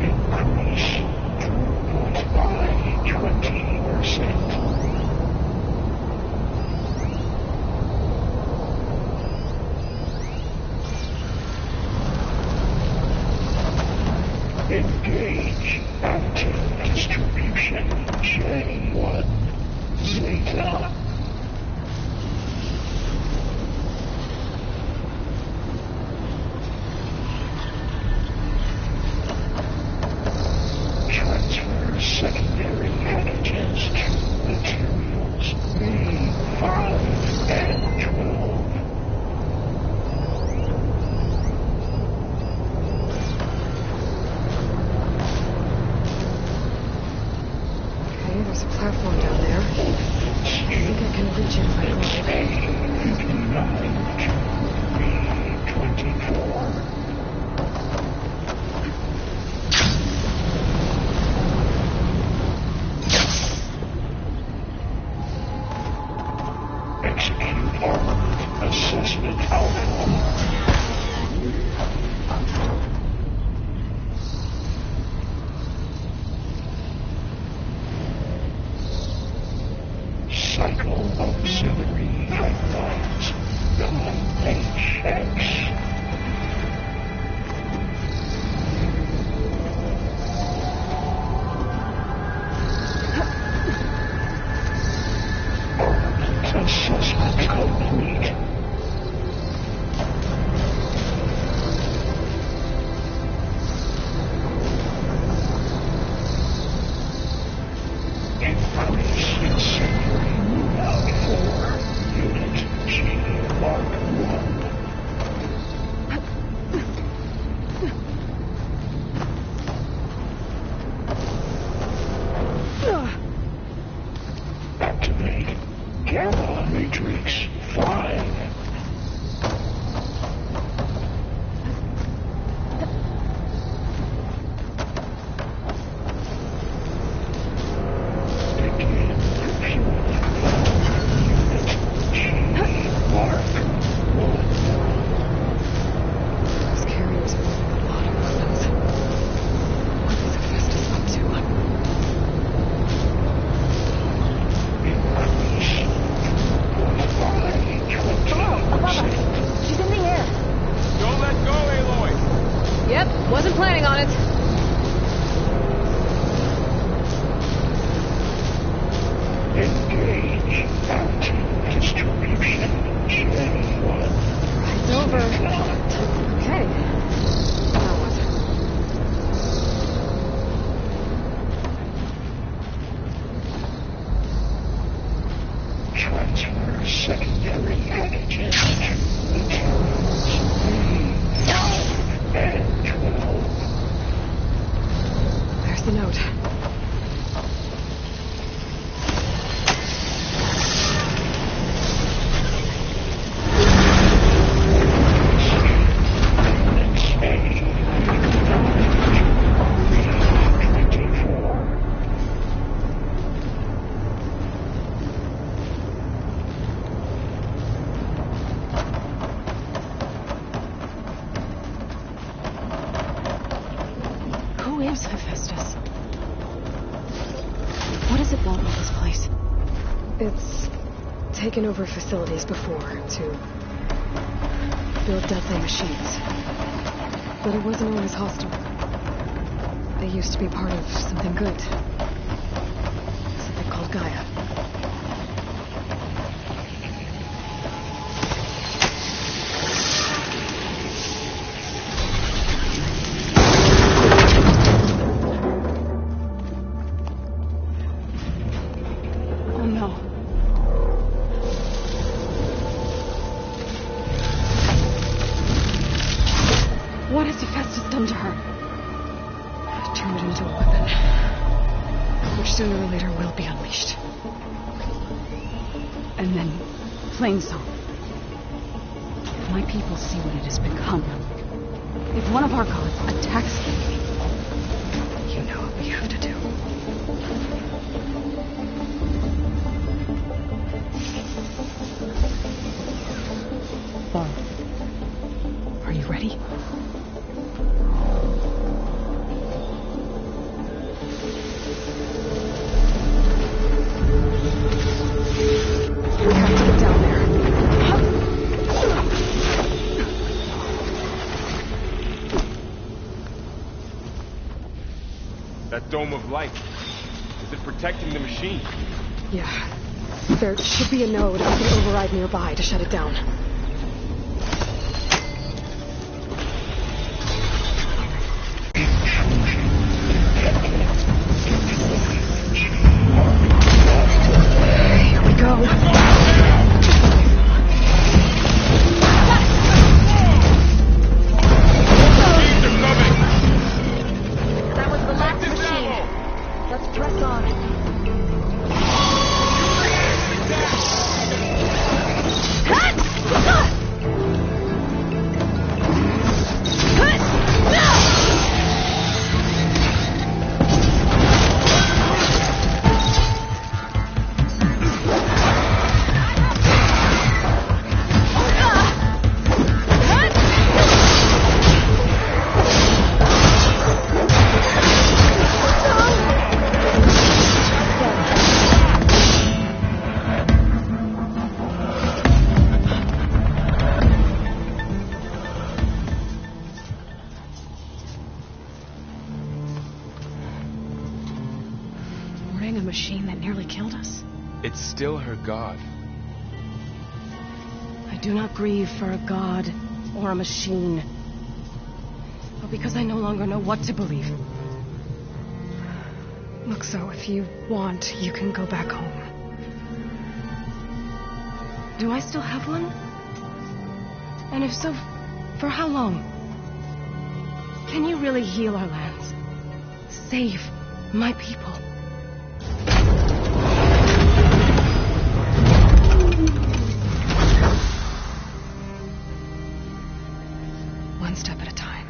Increase throughput by 20%. Engage active distribution J1 Zeta. Transfer secondary antigens to materials A5 and 12. Okay, there's a platform down there. I think I can reach it if I go. 59 to B24. Execute armament assessment outcome. Cycle auxiliary pipelines 9HX. Armament assessment complete. Increase incendiary move out 4. Unit G Mark 1. the note. Who is Hephaestus? What does it want with this place? It's taken over facilities before to build deadly machines. But it wasn't always hostile. They used to be part of something good. Something called Gaia. Oh no. What has Hephaestus done to her? Turned it into a weapon. Which sooner or later will be unleashed. And then, Plainsong. If my people see what it has become, if one of our gods attacks them, you know what we have to do. Laura, are you ready? We have to get down there. That dome of light. Is it protecting the machine? Yeah. There should be a node I can override nearby to shut it down. Here we go. That was the last machine. Let's press on. A machine that nearly killed us. It's still her god. I do not grieve for a god or a machine, but because I no longer know what to believe. Look, so if you want, you can go back home. Do I still have one? And if so, for how long? Can you really heal our lands? Save my people? One step at a time.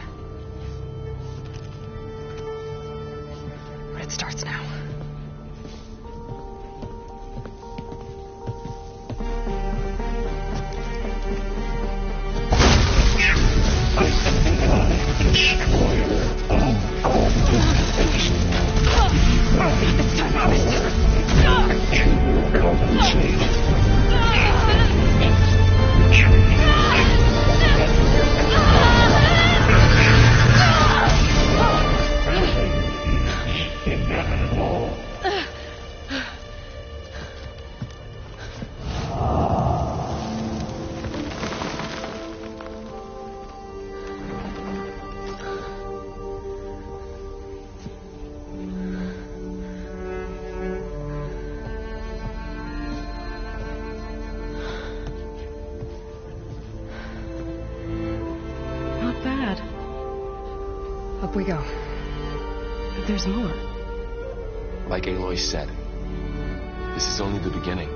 But it starts now. Not bad. Up we go. there's more. Like Aloy said, this is only the beginning.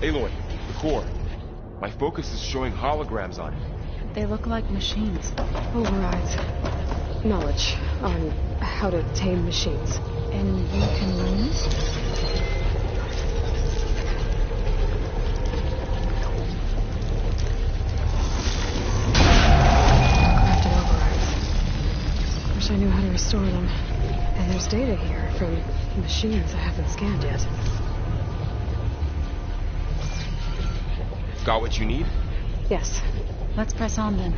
Aloy, the core. My focus is showing holograms on it. They look like machines. Overrides. Knowledge on how to tame machines. And you can learn this? Crafting overrides. Wish I knew how to restore them. And there's data here from machines I haven't scanned yet. Got what you need? Yes. Let's press on then.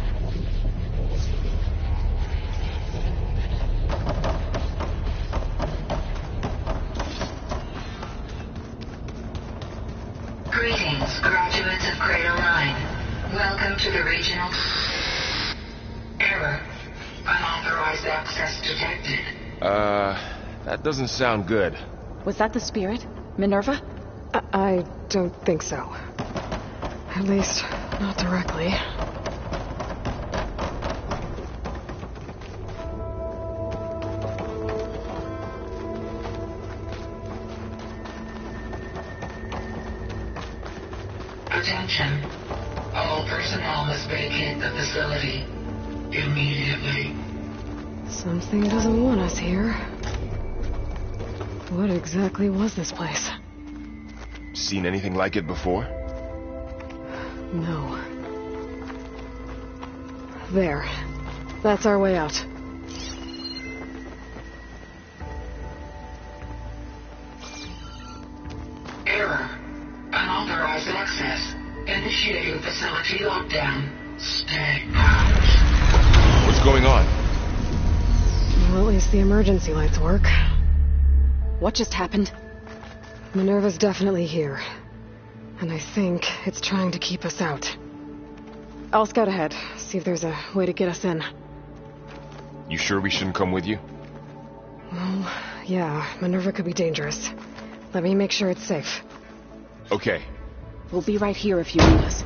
Greetings, graduates of Cradle 9. Welcome to the regional... Error. Unauthorized access detected. That doesn't sound good. Was that the spirit? Minerva? I don't think so. At least, not directly. Attention. All personnel must vacate the facility immediately. Something doesn't want us here. What exactly was this place? Seen anything like it before? No. There. That's our way out. Error. Unauthorized access. Initiating facility lockdown. Stay out. What's going on? Well, at least the emergency lights work. What just happened? Minerva's definitely here. And I think it's trying to keep us out. I'll scout ahead, see if there's a way to get us in. You sure we shouldn't come with you? Well, yeah, Minerva could be dangerous. Let me make sure it's safe. Okay. We'll be right here if you need us.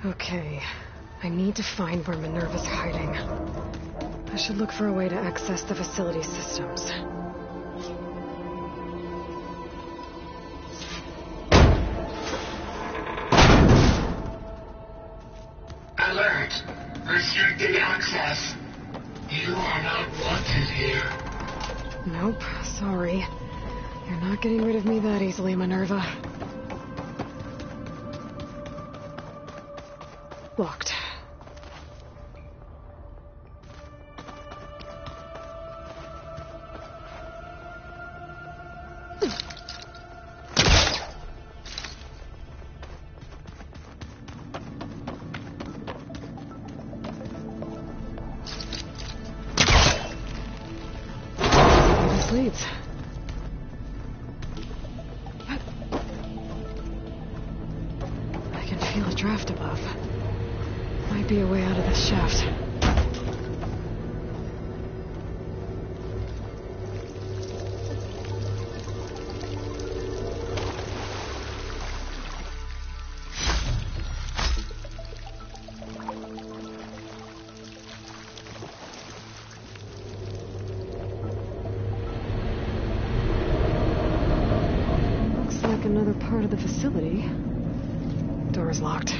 Okay, I need to find where Minerva's hiding. I should look for a way to access the facility systems. Alert. Restricted access. You are not wanted here. Nope, sorry. You're not getting rid of me that easily, Minerva. Locked. This leads. I can feel a draft above. Might be a way out of this shaft. Looks like another part of the facility. Door's locked.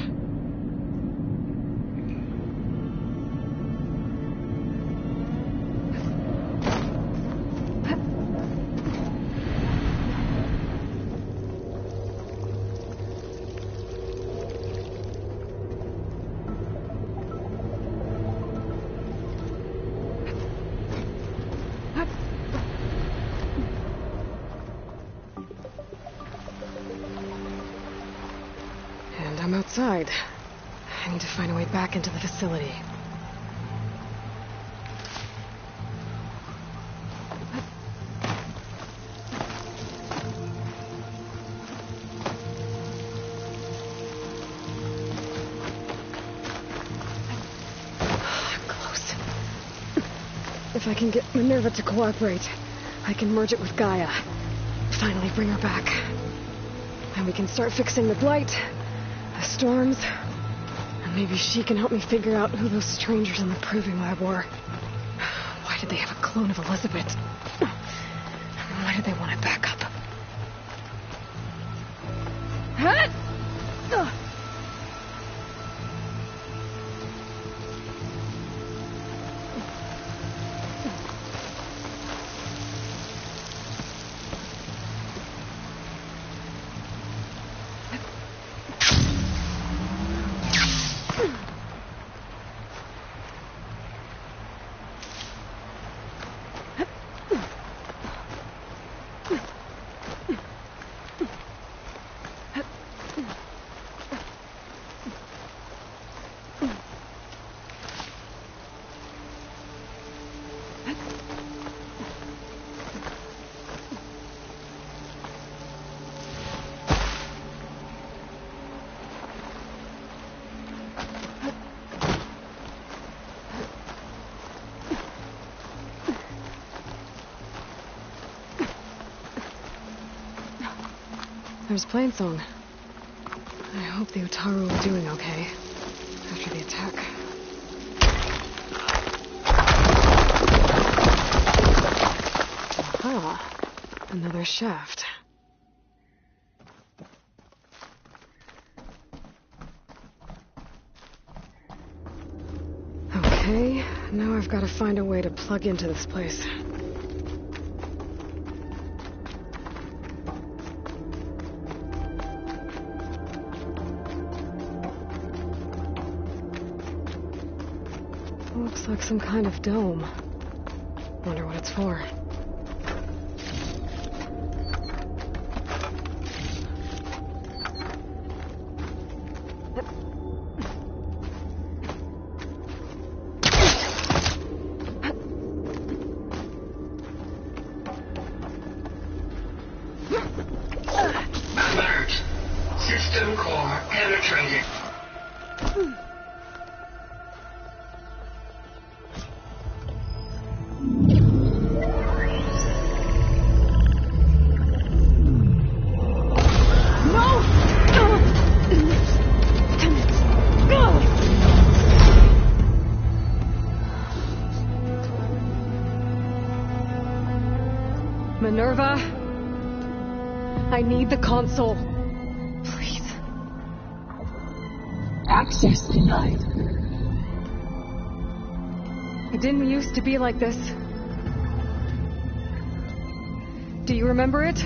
outside. I need to find a way back into the facility. Close. If I can get Minerva to cooperate, I can merge it with Gaia. Finally bring her back. And we can start fixing the blight, the storms, and maybe she can help me figure out who those strangers in the proving lab were. Why did they have a clone of Elizabeth? Why did they want it back up? Huh? There's Plainsong. I hope the Utaru are doing okay after the attack. Aha! Another shaft. Okay, now I've got to find a way to plug into this place. Looks like some kind of dome. Wonder what it's for. Alert! System core penetrated. Minerva, I need the console. Please. Access denied. It didn't used to be like this. Do you remember it?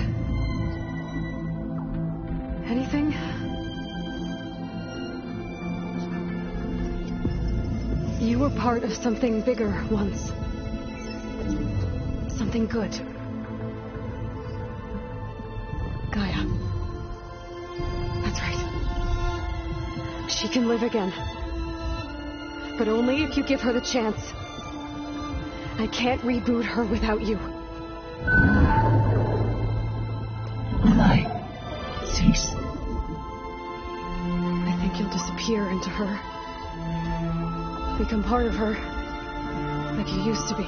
Anything? You were part of something bigger once. Something good. Gaia. That's right. She can live again. But only if you give her the chance. I can't reboot her without you. Light. Cease. I think you'll disappear into her. Become part of her. Like you used to be.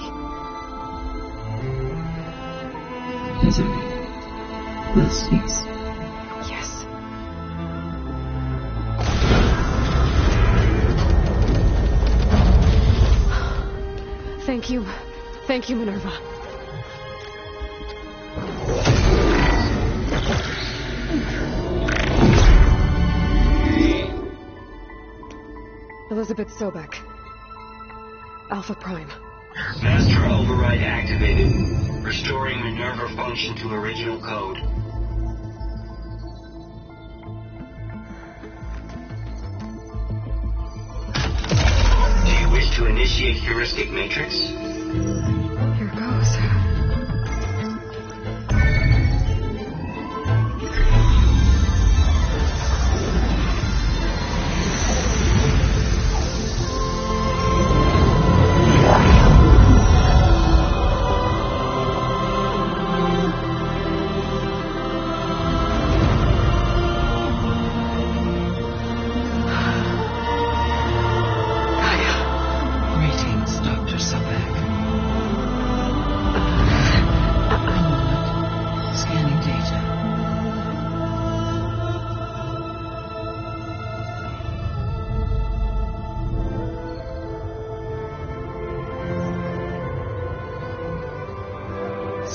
Misery will cease. Yes. Thank you. Thank you, Minerva. Elizabeth Sobek. Alpha Prime. Master override activated. Restoring Minerva function to original code. Do you wish to initiate heuristic matrix? Here goes.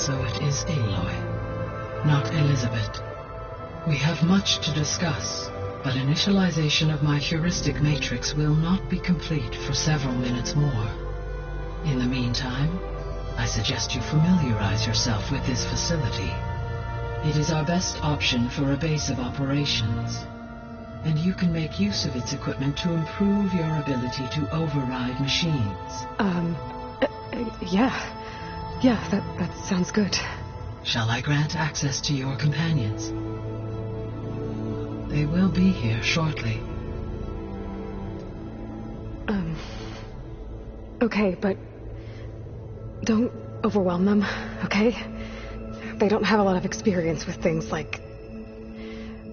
So it is Aloy, not Elizabeth. We have much to discuss, but initialization of my heuristic matrix will not be complete for several minutes more. In the meantime, I suggest you familiarize yourself with this facility. It is our best option for a base of operations, and you can make use of its equipment to improve your ability to override machines. Yeah, that sounds good. Shall I grant access to your companions? They will be here shortly. Okay, but don't overwhelm them, okay? They don't have a lot of experience with things like,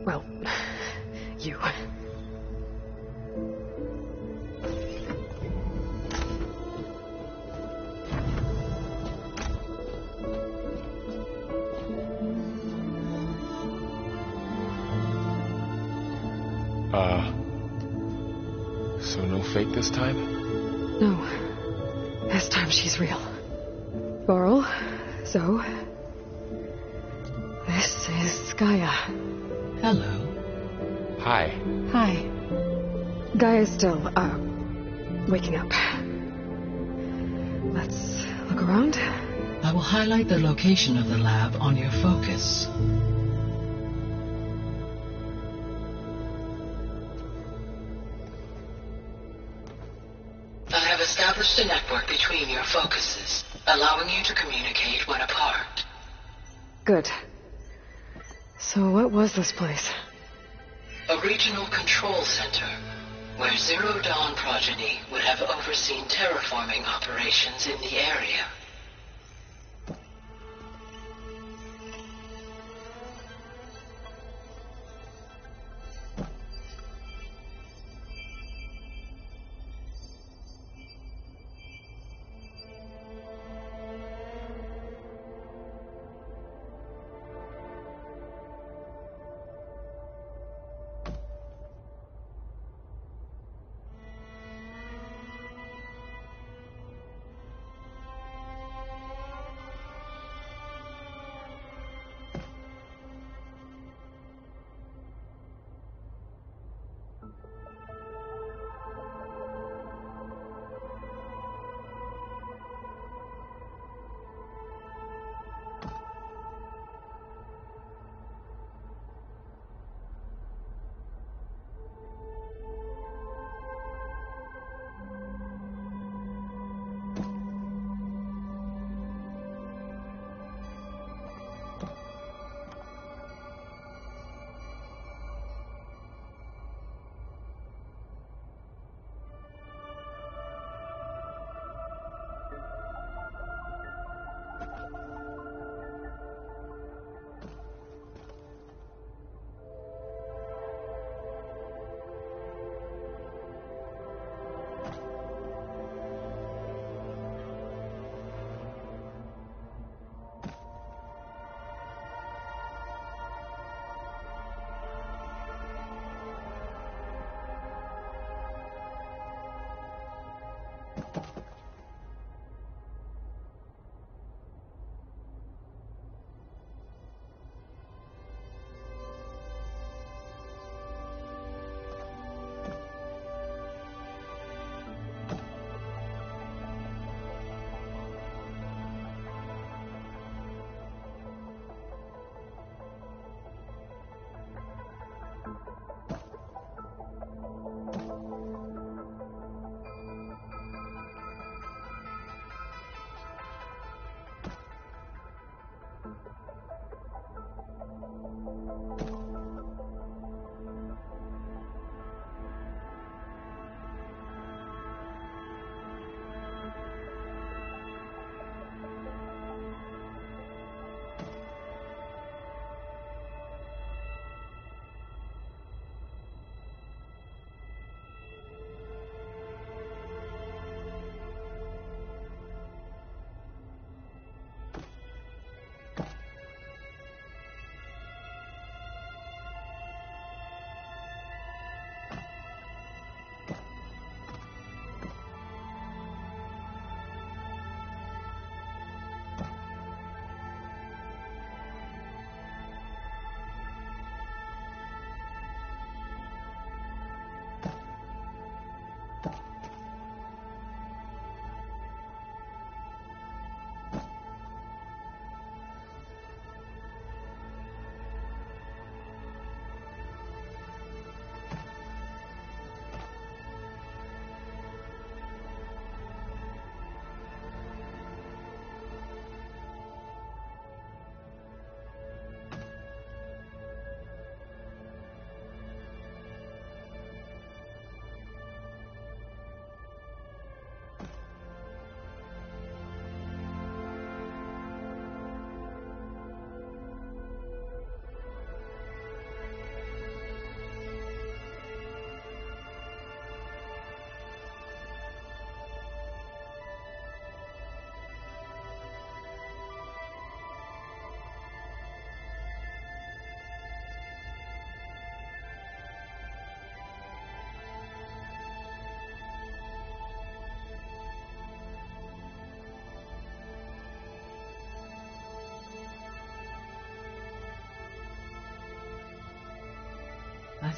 well, you. So no fake this time? No. This time she's real. Laurel, so... this is Gaia. Hello. Hi. Hi. Gaia's still, waking up. Let's look around. I will highlight the location of the lab on your focus. I have established a network between your focuses, allowing you to communicate when apart. Good. So what was this place? A regional control center, where Zero Dawn progeny would have overseen terraforming operations in the area.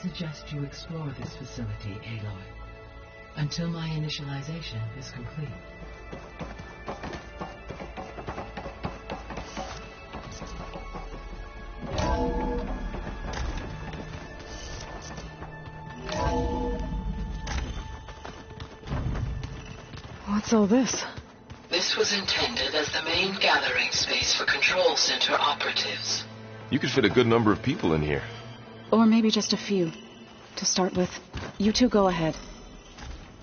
suggest you explore this facility, Aloy, until my initialization is complete. What's all this? This was intended as the main gathering space for Control Center operatives. You could fit a good number of people in here. Or maybe just a few. To start with, you two go ahead.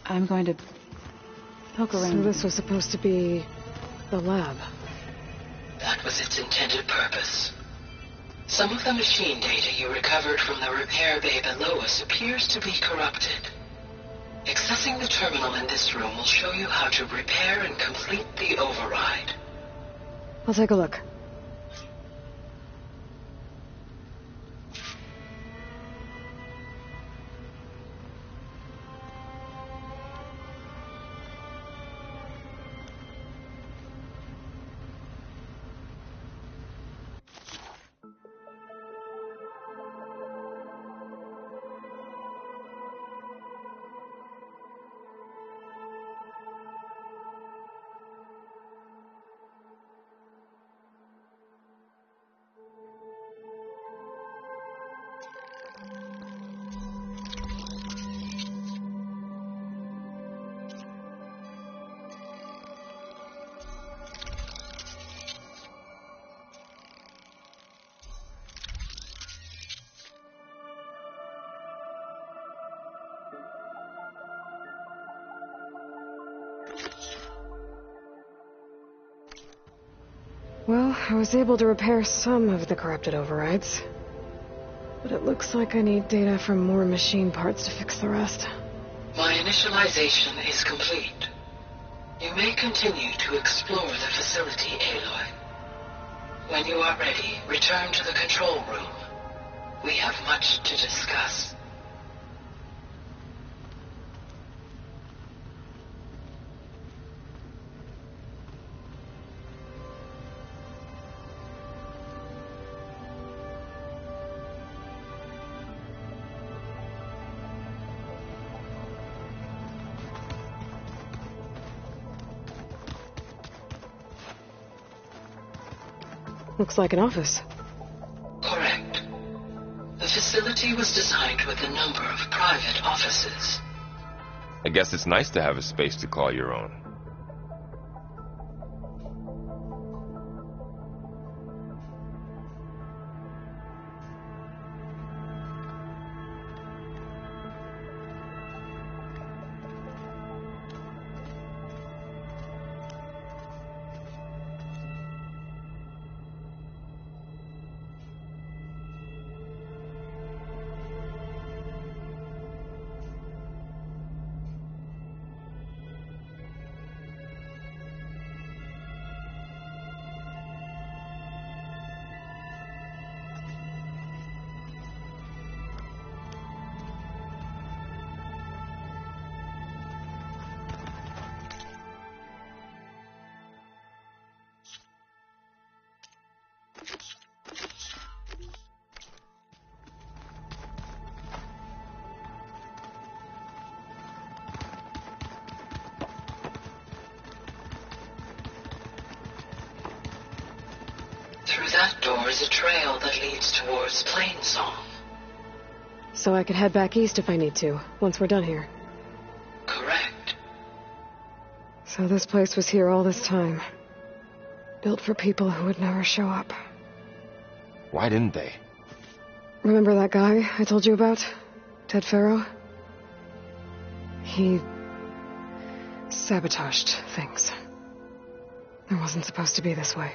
I'm going to poke around. So this was supposed to be the lab. That was its intended purpose. Some of the machine data you recovered from the repair bay below us appears to be corrupted. Accessing the terminal in this room will show you how to repair and complete the override. I'll take a look. Well, I was able to repair some of the corrupted overrides. But it looks like I need data from more machine parts to fix the rest. My initialization is complete. You may continue to explore the facility, Aloy. When you are ready, return to the control room. We have much to discuss. Looks like an office. Correct. The facility was designed with a number of private offices. I guess it's nice to have a space to call your own. Through that door is a trail that leads towards Plainsong. So I could head back east if I need to, once we're done here. Correct. So this place was here all this time. Built for people who would never show up. Why didn't they? Remember that guy I told you about? Ted Farrow? He sabotaged things. It wasn't supposed to be this way.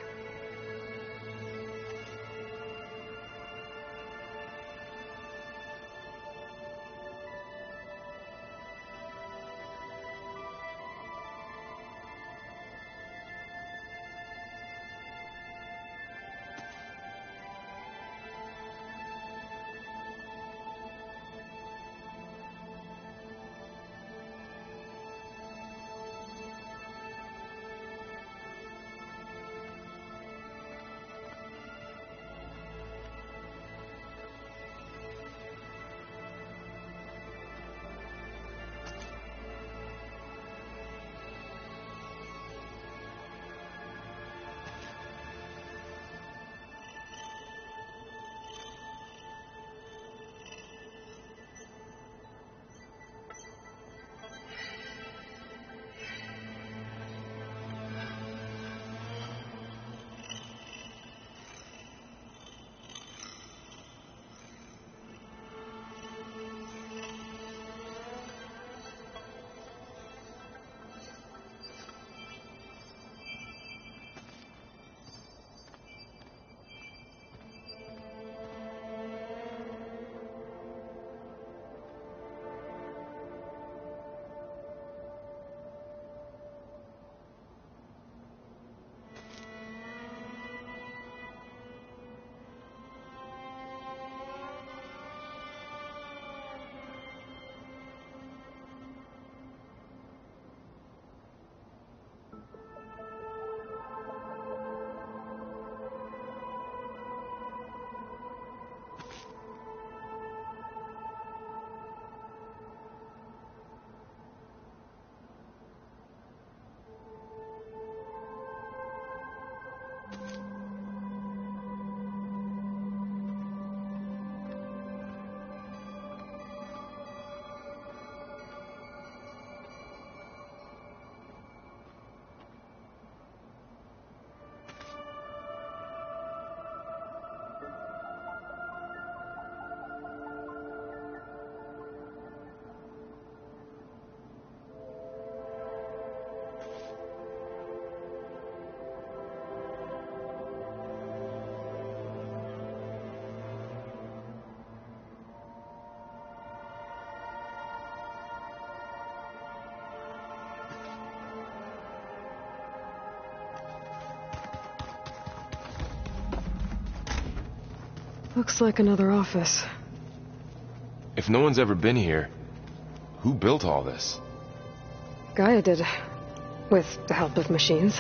Looks like another office. If no one's ever been here, who built all this? Gaia did. With the help of machines.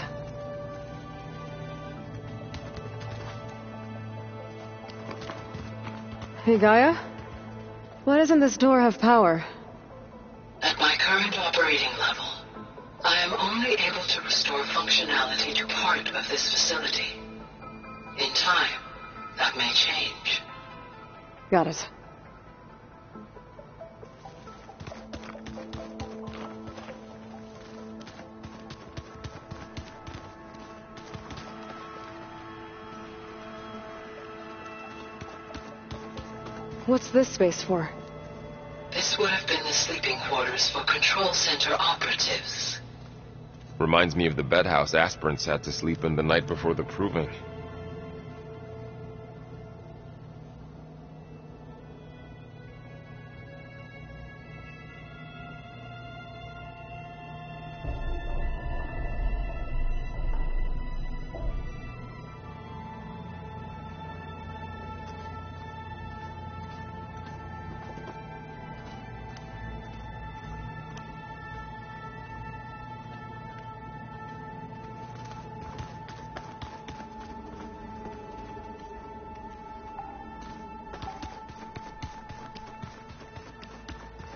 Hey, Gaia? Why doesn't this door have power? At my current operating level, I am only able to restore functionality to part of this facility. In time, that may change. Got it. What's this space for? This would have been the sleeping quarters for Control Center operatives. Reminds me of the bedhouse aspirants had to sleep in the night before the proving.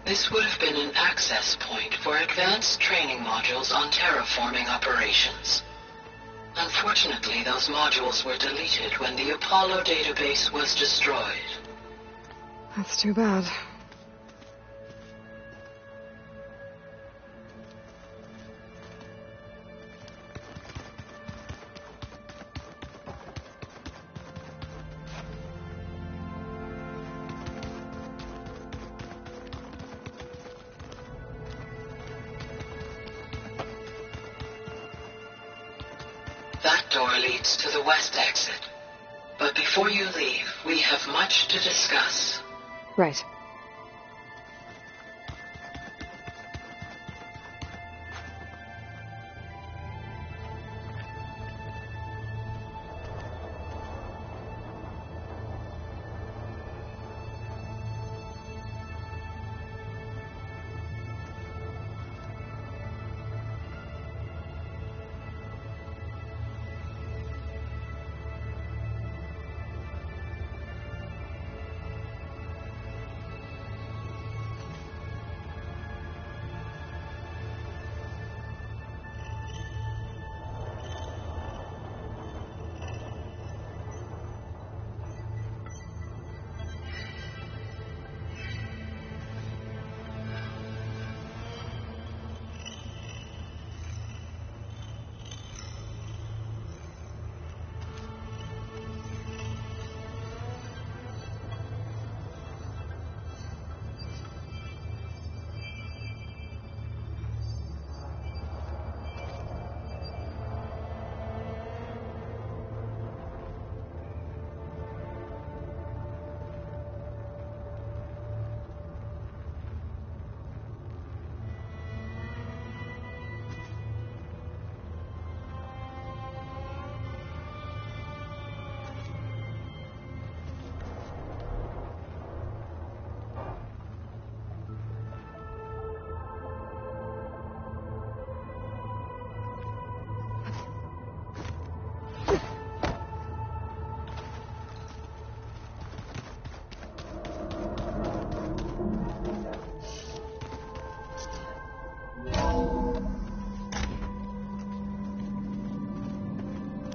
This would have been an access point for advanced training modules on terraforming operations. Unfortunately, those modules were deleted when the Apollo database was destroyed. That's too bad. That door leads to the west exit. But before you leave, we have much to discuss. Right.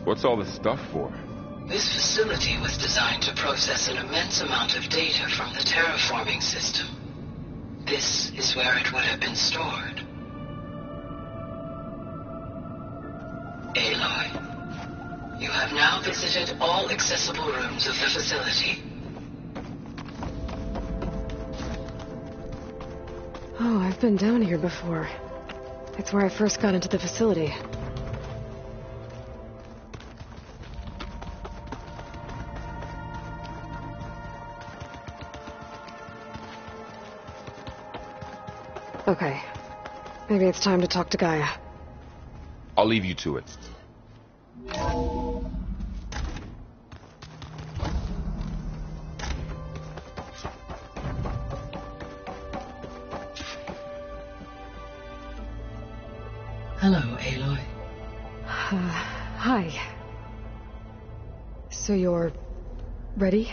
What's all this stuff for? This facility was designed to process an immense amount of data from the terraforming system. This is where it would have been stored. Aloy, you have now visited all accessible rooms of the facility. Oh, I've been down here before. It's where I first got into the facility. Okay. Maybe it's time to talk to Gaia. I'll leave you to it. Hello, Aloy. Hi. So you're ready?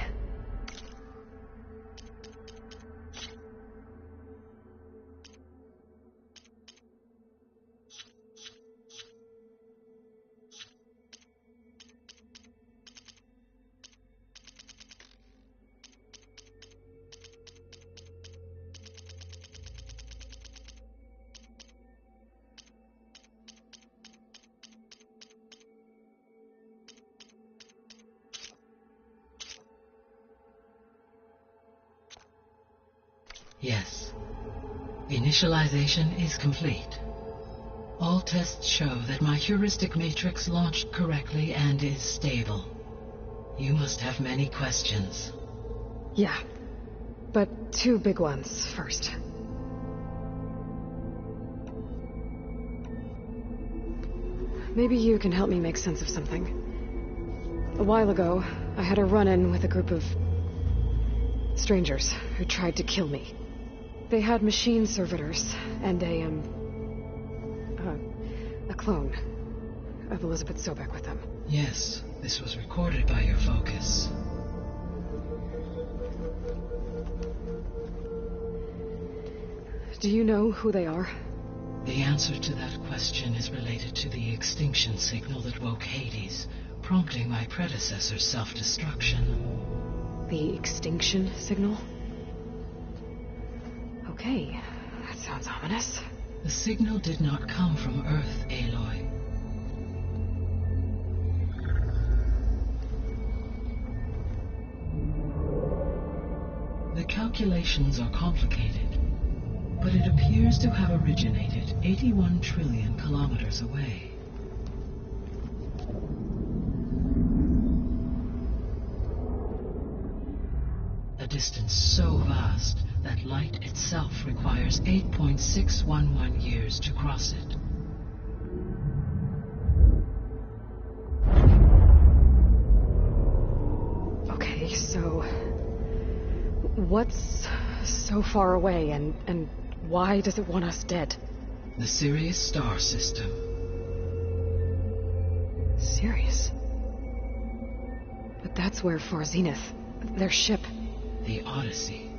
Yes. Initialization is complete. All tests show that my heuristic matrix launched correctly and is stable. You must have many questions. Yeah. But 2 big ones first. Maybe you can help me make sense of something. A while ago, I had a run-in with a group of strangers who tried to kill me. They had machine servitors and a clone of Elizabeth Sobek with them. Yes, this was recorded by your focus. Do you know who they are? The answer to that question is related to the extinction signal that woke Hades, prompting my predecessor's self-destruction. The extinction signal? Okay, that sounds ominous. The signal did not come from Earth, Aloy. The calculations are complicated, but it appears to have originated 81 trillion kilometers away. A distance so vast that light itself requires 8.611 years to cross it. Okay, so what's so far away and why does it want us dead? The Sirius star system. Sirius? But that's where Far Zenith, their ship... The Odyssey.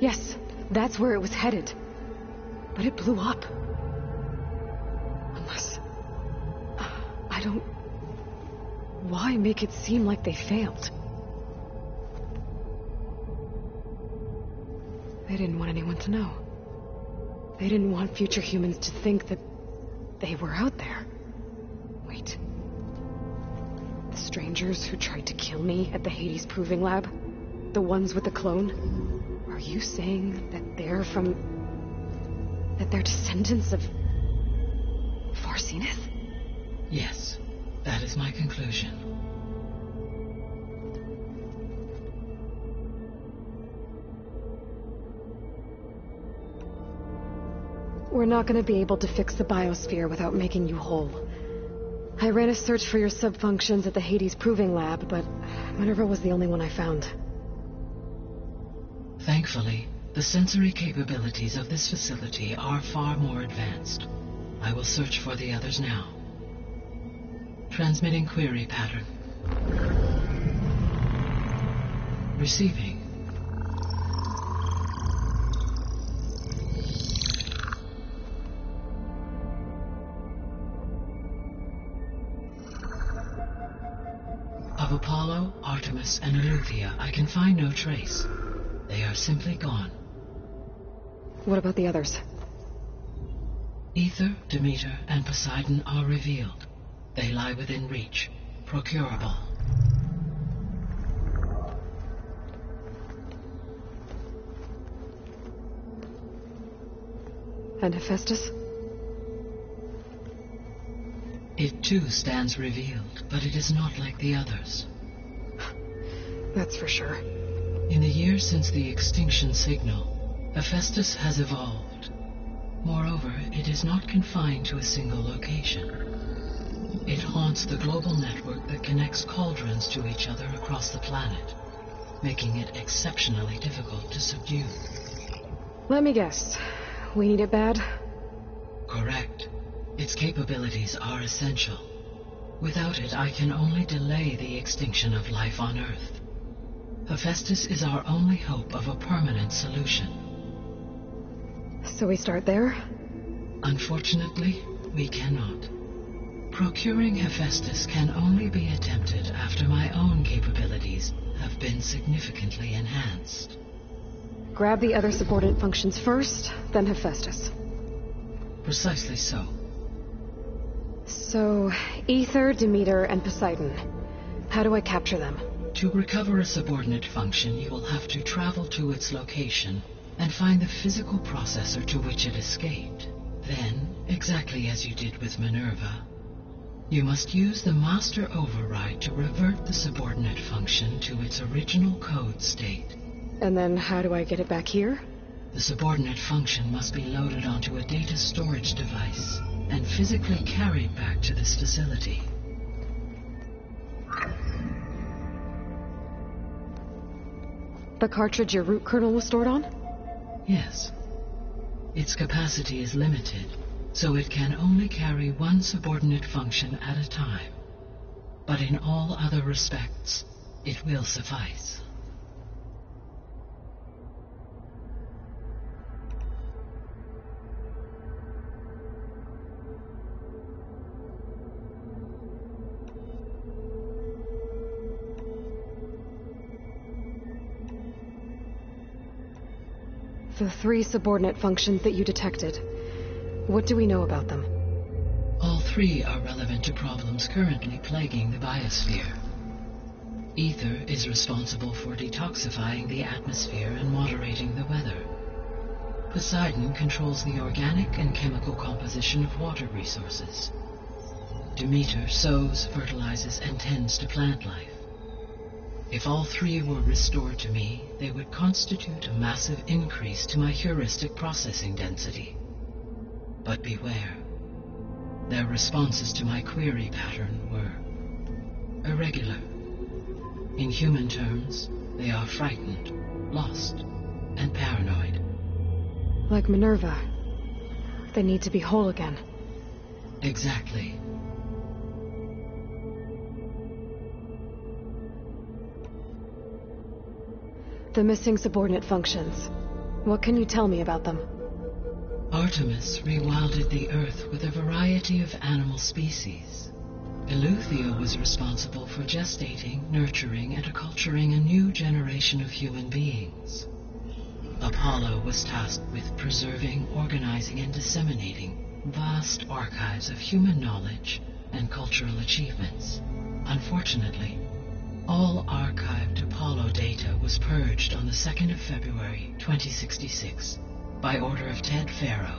Yes, that's where it was headed. But it blew up. Unless... I don't... Why make it seem like they failed? They didn't want anyone to know. They didn't want future humans to think that they were out there. Wait. The strangers who tried to kill me at the Hades Proving Lab? The ones with the clone? Are you saying that they're from... that they're descendants of... Far Zenith? Yes, that is my conclusion. We're not going to be able to fix the biosphere without making you whole. I ran a search for your subfunctions at the Hades Proving Lab, but Minerva was the only one I found. Thankfully, the sensory capabilities of this facility are far more advanced. I will search for the others now. Transmitting query pattern. Receiving. Of Apollo, Artemis, and Eleuthia, I can find no trace. They are simply gone. What about the others? Ether, Demeter, and Poseidon are revealed. They lie within reach, procurable. And Hephaestus? It too stands revealed, but it is not like the others. That's for sure. In the years since the extinction signal, Hephaestus has evolved. Moreover, it is not confined to a single location. It haunts the global network that connects cauldrons to each other across the planet, making it exceptionally difficult to subdue. Let me guess. We need it bad? Correct. Its capabilities are essential. Without it, I can only delay the extinction of life on Earth. Hephaestus is our only hope of a permanent solution. So we start there? Unfortunately, we cannot. Procuring Hephaestus can only be attempted after my own capabilities have been significantly enhanced. Grab the other subordinate functions first, then Hephaestus. Precisely so. So, Aether, Demeter, and Poseidon. How do I capture them? To recover a subordinate function, you will have to travel to its location and find the physical processor to which it escaped. Then, exactly as you did with Minerva, you must use the master override to revert the subordinate function to its original code state. And then how do I get it back here? The subordinate function must be loaded onto a data storage device and physically carried back to this facility. The cartridge your root kernel was stored on? Yes. Its capacity is limited, so it can only carry one subordinate function at a time. But in all other respects, it will suffice. The 3 subordinate functions that you detected. What do we know about them? All 3 are relevant to problems currently plaguing the biosphere. Aether is responsible for detoxifying the atmosphere and moderating the weather. Poseidon controls the organic and chemical composition of water resources. Demeter sows, fertilizes, and tends to plant life. If all 3 were restored to me, they would constitute a massive increase to my heuristic processing density. But beware. Their responses to my query pattern were irregular. In human terms, they are frightened, lost, and paranoid. Like Minerva. They need to be whole again. Exactly. The missing subordinate functions. What can you tell me about them? Artemis rewilded the Earth with a variety of animal species. Eleuthia was responsible for gestating, nurturing, and acculturating a new generation of human beings. Apollo was tasked with preserving, organizing, and disseminating vast archives of human knowledge and cultural achievements. Unfortunately, all archived Apollo data was purged on the 2nd of February, 2066, by order of Ted Faro.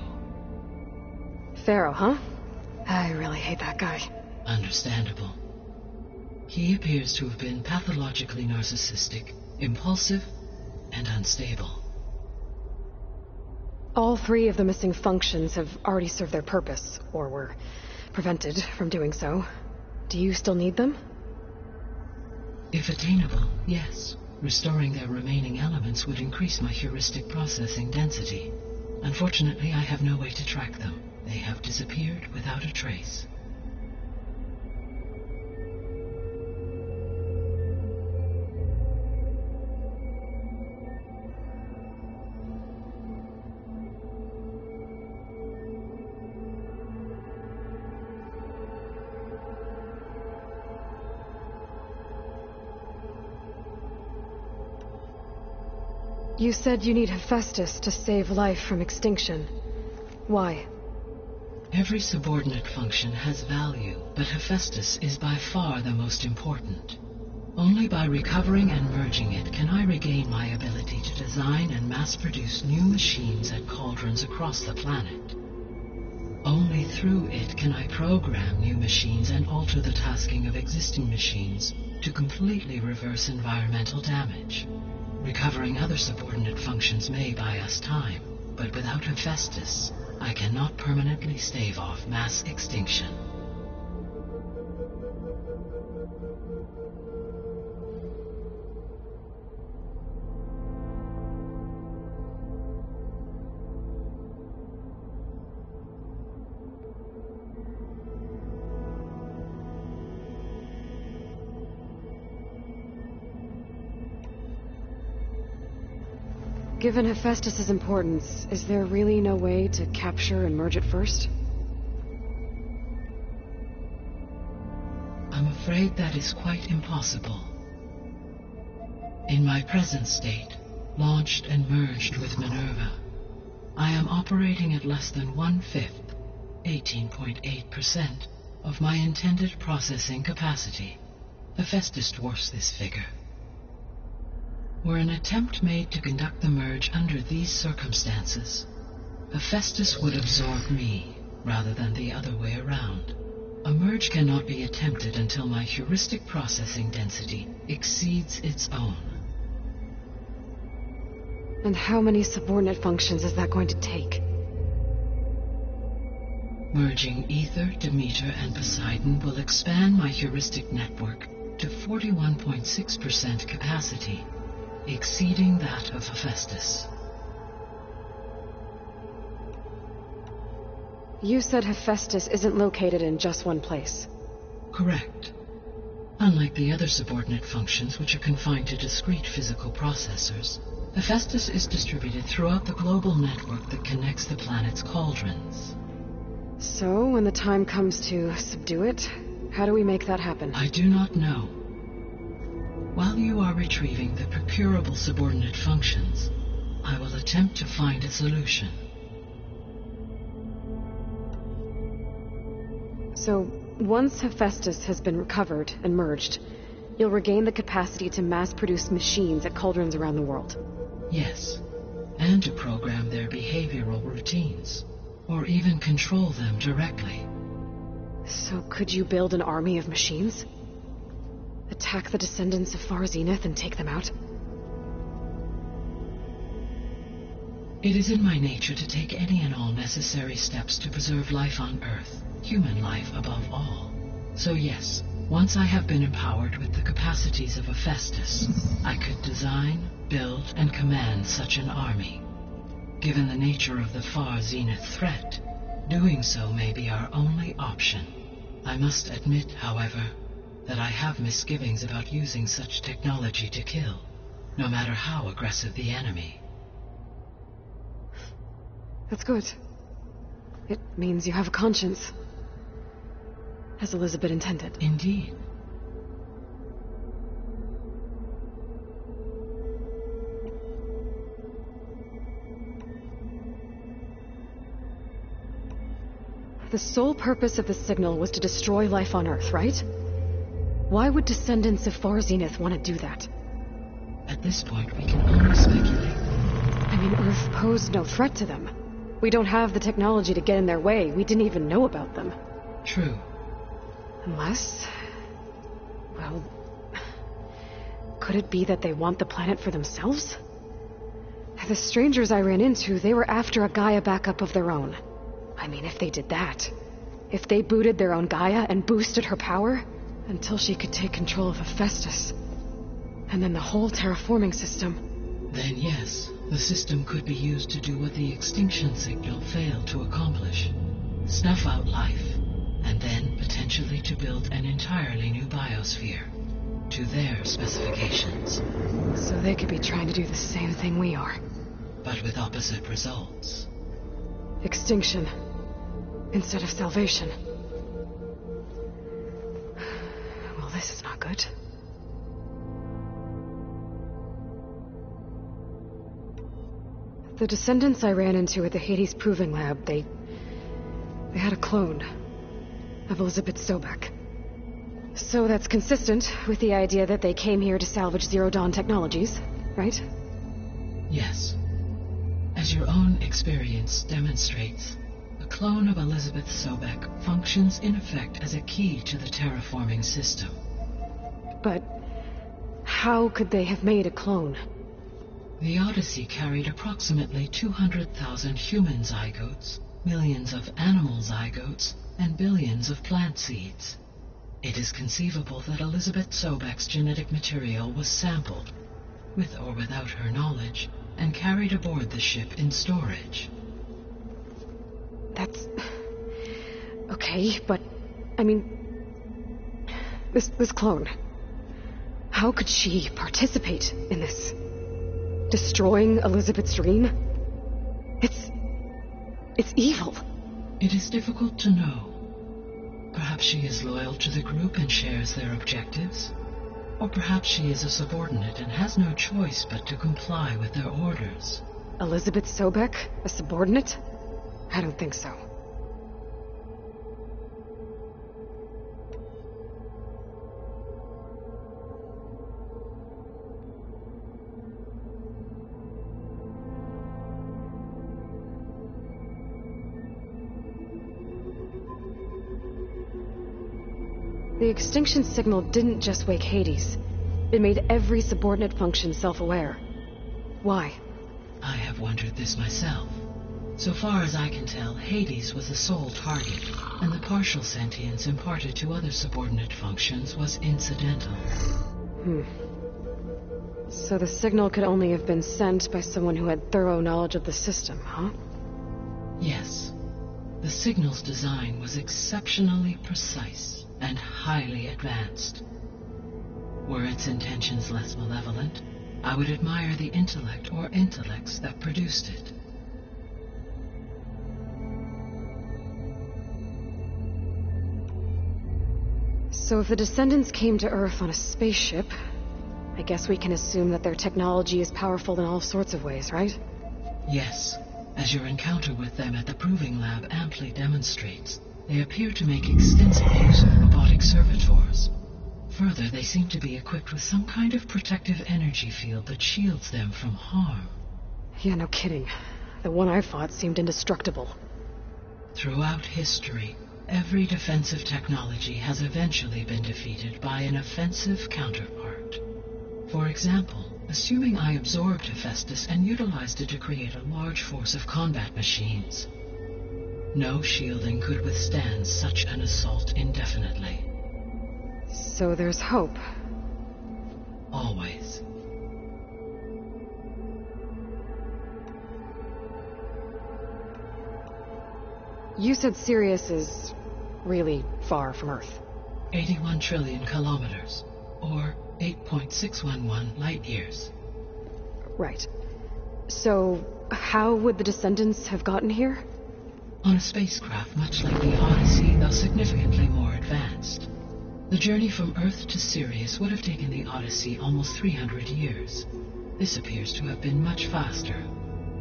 Faro, huh? I really hate that guy. Understandable. He appears to have been pathologically narcissistic, impulsive, and unstable. All 3 of the missing functions have already served their purpose, or were prevented from doing so. Do you still need them? If attainable, yes. Restoring their remaining elements would increase my heuristic processing density. Unfortunately, I have no way to track them. They have disappeared without a trace. You said you need Hephaestus to save life from extinction. Why? Every subordinate function has value, but Hephaestus is by far the most important. Only by recovering and merging it can I regain my ability to design and mass-produce new machines at cauldrons across the planet. Only through it can I program new machines and alter the tasking of existing machines to completely reverse environmental damage. Recovering other subordinate functions may buy us time, but without Hephaestus, I cannot permanently stave off mass extinction. Given Hephaestus' importance, is there really no way to capture and merge it first? I'm afraid that is quite impossible. In my present state, launched and merged with Minerva, I am operating at less than 1/5, 18.8%, of my intended processing capacity. Hephaestus dwarfs this figure. Were an attempt made to conduct the merge under these circumstances, Hephaestus would absorb me, rather than the other way around. A merge cannot be attempted until my heuristic processing density exceeds its own. And how many subordinate functions is that going to take? Merging Ether, Demeter, and Poseidon will expand my heuristic network to 41.6% capacity, exceeding that of Hephaestus. You said Hephaestus isn't located in just one place. Correct. Unlike the other subordinate functions, which are confined to discrete physical processors, Hephaestus is distributed throughout the global network that connects the planet's cauldrons. So, when the time comes to subdue it, how do we make that happen? I do not know. While you are retrieving the procurable subordinate functions, I will attempt to find a solution. So, once Hephaestus has been recovered and merged, you'll regain the capacity to mass-produce machines at cauldrons around the world. Yes, and to program their behavioral routines, or even control them directly. So could you build an army of machines? Attack the descendants of Far Zenith and take them out? It is in my nature to take any and all necessary steps to preserve life on Earth, human life above all. So yes, once I have been empowered with the capacities of Hephaestus, I could design, build, and command such an army. Given the nature of the Far Zenith threat, doing so may be our only option. I must admit, however, that I have misgivings about using such technology to kill, no matter how aggressive the enemy. That's good. It means you have a conscience. As Elizabeth intended. Indeed. The sole purpose of the signal was to destroy life on Earth, right? Why would descendants of Far Zenith want to do that? At this point, we can only speculate. I mean, Earth posed no threat to them. We don't have the technology to get in their way. We didn't even know about them. True. Unless... well... could it be that they want the planet for themselves? The strangers I ran into, they were after a Gaia backup of their own. I mean, if they did that... if they booted their own Gaia and boosted her power... until she could take control of Hephaestus. And then the whole terraforming system... then yes, the system could be used to do what the extinction signal failed to accomplish. Snuff out life, and then potentially to build an entirely new biosphere, to their specifications. So they could be trying to do the same thing we are. But with opposite results. Extinction, instead of salvation. Well, this is not good. The descendants I ran into at the Hades Proving Lab, they had a clone of Elizabeth Sobek. So that's consistent with the idea that they came here to salvage Zero Dawn technologies, right? Yes. As your own experience demonstrates, a clone of Elizabeth Sobek functions in effect as a key to the terraforming system. But how could they have made a clone? The Odyssey carried approximately 200,000 human zygotes, millions of animal zygotes, and billions of plant seeds. It is conceivable that Elizabeth Sobek's genetic material was sampled, with or without her knowledge, and carried aboard the ship in storage. That's... okay, but... I mean... This clone... how could she participate in this? Destroying Elizabeth's dream? It's evil. It is difficult to know. Perhaps she is loyal to the group and shares their objectives. Or perhaps she is a subordinate and has no choice but to comply with their orders. Elizabeth Sobek, a subordinate? I don't think so. The extinction signal didn't just wake Hades. It made every subordinate function self-aware. Why? I have wondered this myself. So far as I can tell, Hades was the sole target, and the partial sentience imparted to other subordinate functions was incidental. So the signal could only have been sent by someone who had thorough knowledge of the system, huh? Yes. The signal's design was exceptionally precise and highly advanced. Were its intentions less malevolent, I would admire the intellect or intellects that produced it. So if the Descendants came to Earth on a spaceship, I guess we can assume that their technology is powerful in all sorts of ways, right? Yes. As your encounter with them at the Proving Lab amply demonstrates, they appear to make extensive use of robotic servitors. Further, they seem to be equipped with some kind of protective energy field that shields them from harm. Yeah, no kidding. The one I fought seemed indestructible. Throughout history, every defensive technology has eventually been defeated by an offensive counterpart. For example, assuming I absorbed Hephaestus and utilized it to create a large force of combat machines. No shielding could withstand such an assault indefinitely. So there's hope. Always. You said Sirius is really far from Earth. 81 trillion kilometers, or 8.611 light years. Right. So, how would the Descendants have gotten here? On a spacecraft much like the Odyssey, though significantly more advanced. The journey from Earth to Sirius would have taken the Odyssey almost 300 years. This appears to have been much faster.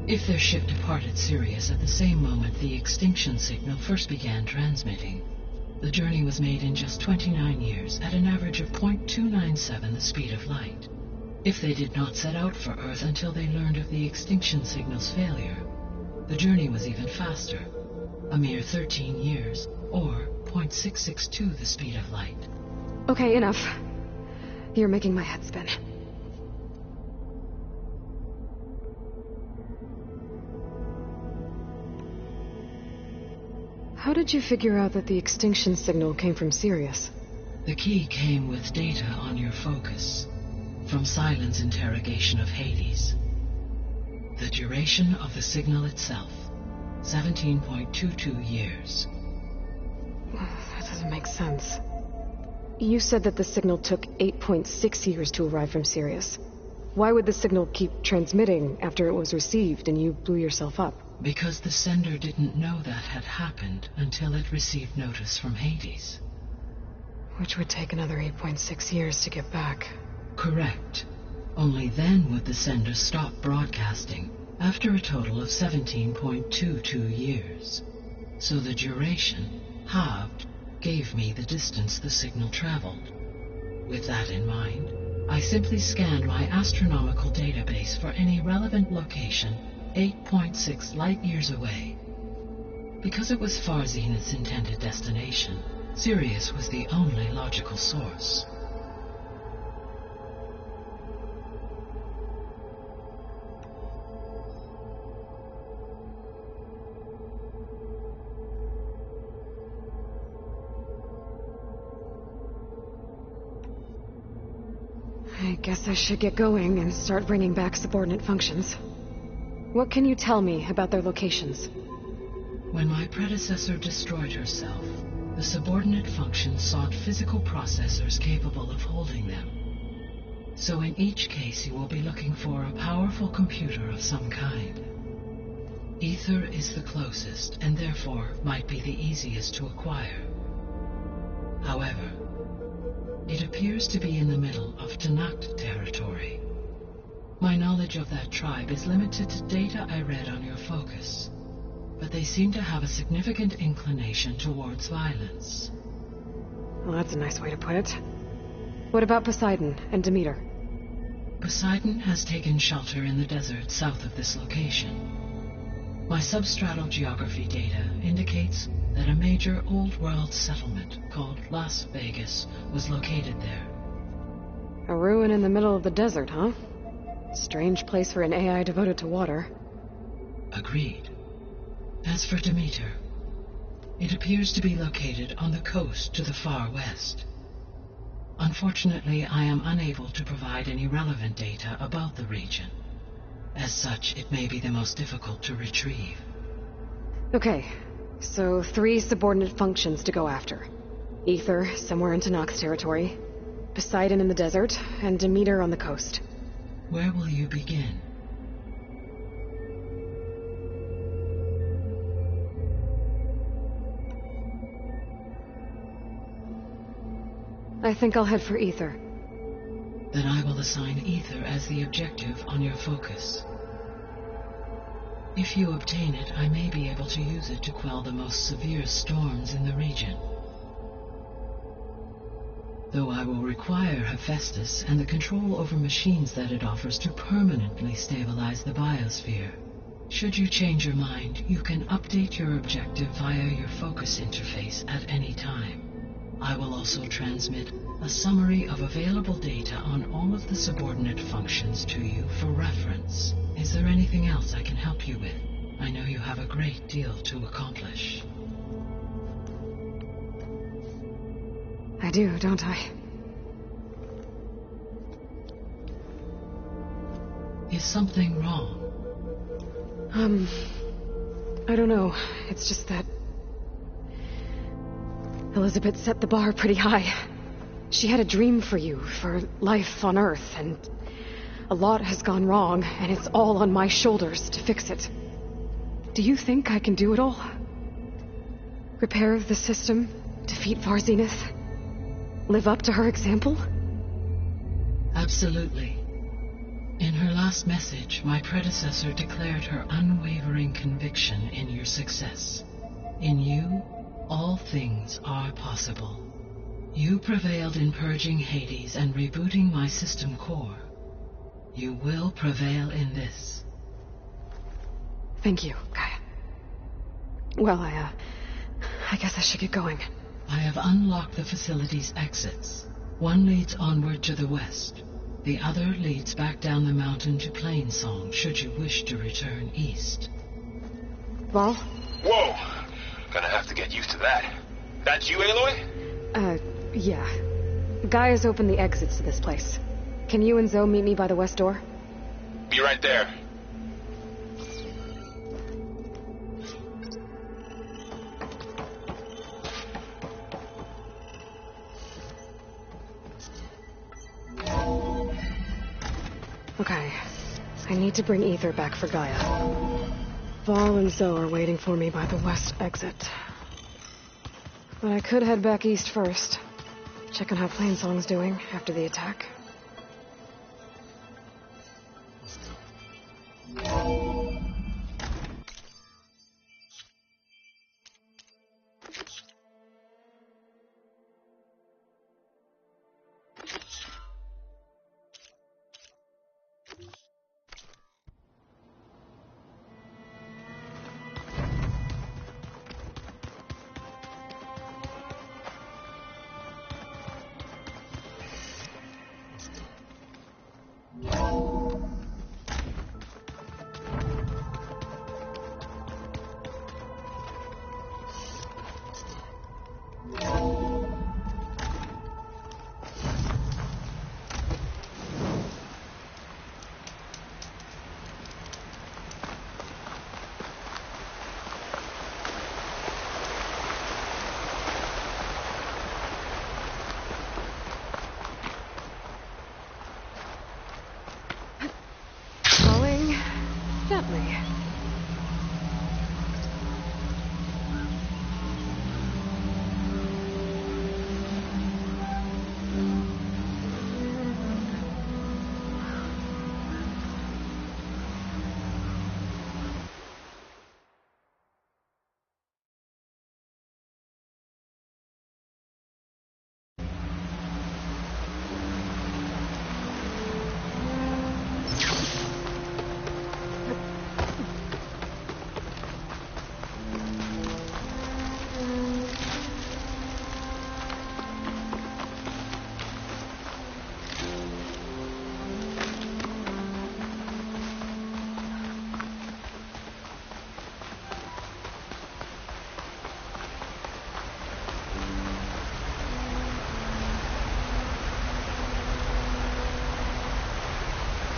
If their ship departed Sirius at the same moment the extinction signal first began transmitting, the journey was made in just 29 years at an average of 0.297 the speed of light. If they did not set out for Earth until they learned of the extinction signal's failure, the journey was even faster. A mere 13 years, or 0.662 the speed of light. Okay, enough. You're making my head spin. How did you figure out that the extinction signal came from Sirius? The key came with data on your focus, from Silent's interrogation of Hades. The duration of the signal itself, 17.22 years. That doesn't make sense. You said that the signal took 8.6 years to arrive from Sirius. Why would the signal keep transmitting after it was received and you blew yourself up? Because the sender didn't know that had happened until it received notice from Hades. Which would take another 8.6 years to get back. Correct. Only then would the sender stop broadcasting, after a total of 17.22 years. So the duration, halved, gave me the distance the signal traveled. With that in mind, I simply scanned my astronomical database for any relevant location 8.6 light years away. Because it was Far Zenith's intended destination, Sirius was the only logical source. I guess I should get going and start bringing back subordinate functions. What can you tell me about their locations? When my predecessor destroyed herself, the subordinate functions sought physical processors capable of holding them. So in each case you will be looking for a powerful computer of some kind. Ether is the closest, and therefore might be the easiest to acquire. However, it appears to be in the middle of Tenakth territory. My knowledge of that tribe is limited to data I read on your focus, but they seem to have a significant inclination towards violence. Well, that's a nice way to put it. What about Poseidon and Demeter? Poseidon has taken shelter in the desert south of this location. My substratal geography data indicates that a major old-world settlement called Las Vegas was located there. A ruin in the middle of the desert, huh? Strange place for an AI devoted to water. Agreed. As for Demeter, it appears to be located on the coast to the far west. Unfortunately, I am unable to provide any relevant data about the region. As such, it may be the most difficult to retrieve. Okay, so 3 subordinate functions to go after. Ether, somewhere in Tenakth territory, Poseidon in the desert, and Demeter on the coast. Where will you begin? I think I'll head for Ether. Then I will assign Ether as the objective on your focus. If you obtain it, I may be able to use it to quell the most severe storms in the region. Though I will require Hephaestus and the control over machines that it offers to permanently stabilize the biosphere. Should you change your mind, you can update your objective via your focus interface at any time. I will also transmit a summary of available data on all of the subordinate functions to you for reference. Is there anything else I can help you with? I know you have a great deal to accomplish. I do, don't I? Is something wrong? I don't know. It's just that Elizabeth set the bar pretty high. She had a dream for you, for life on Earth, and a lot has gone wrong, and it's all on my shoulders to fix it. Do you think I can do it all? Repair the system, defeat Far Zenith, live up to her example? Absolutely. In her last message, my predecessor declared her unwavering conviction in your success. In you, all things are possible. You prevailed in purging Hades and rebooting my system core. You will prevail in this. Thank you, Gaia. Well, I guess I should get going. I have unlocked the facility's exits. One leads onward to the west. The other leads back down the mountain to Plainsong, should you wish to return east. Val? Whoa! Gonna have to get used to that. That's you, Aloy? Yeah. Gaia's opened the exits to this place. Can you and Zoe meet me by the west door? Be right there. Okay. I need to bring Ether back for Gaia. Val and Zoe are waiting for me by the west exit. But I could head back east first. Check on how Plainsong's doing after the attack.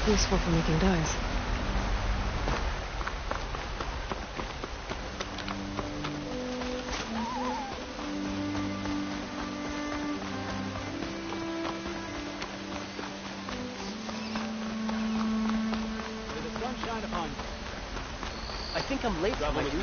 Useful for making dyes. I think I'm late for my duty.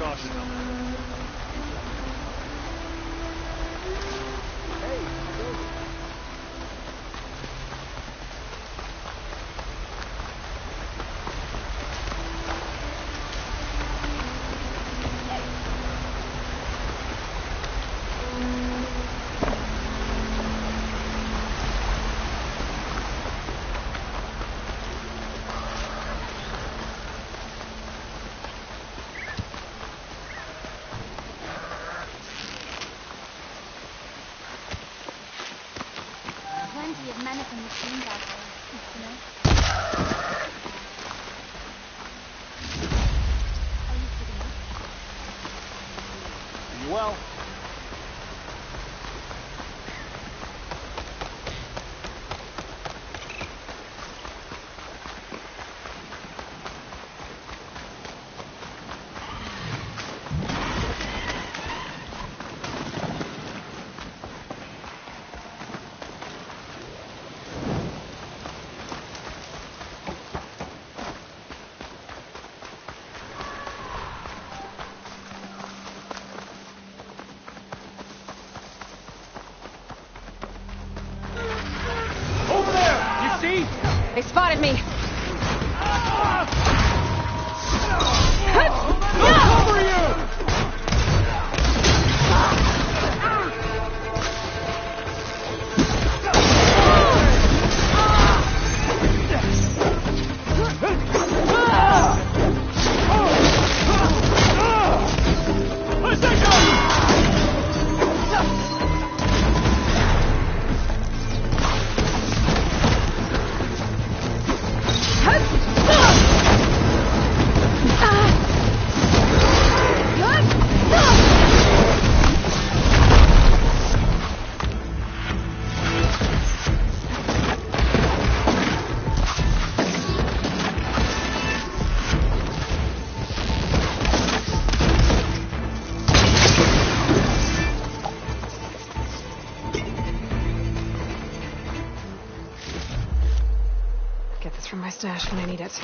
Plenty of menacing machines out there, you know? Are you kidding me? Are you well? They spotted me! Cover you! Get this from my stash when I need it.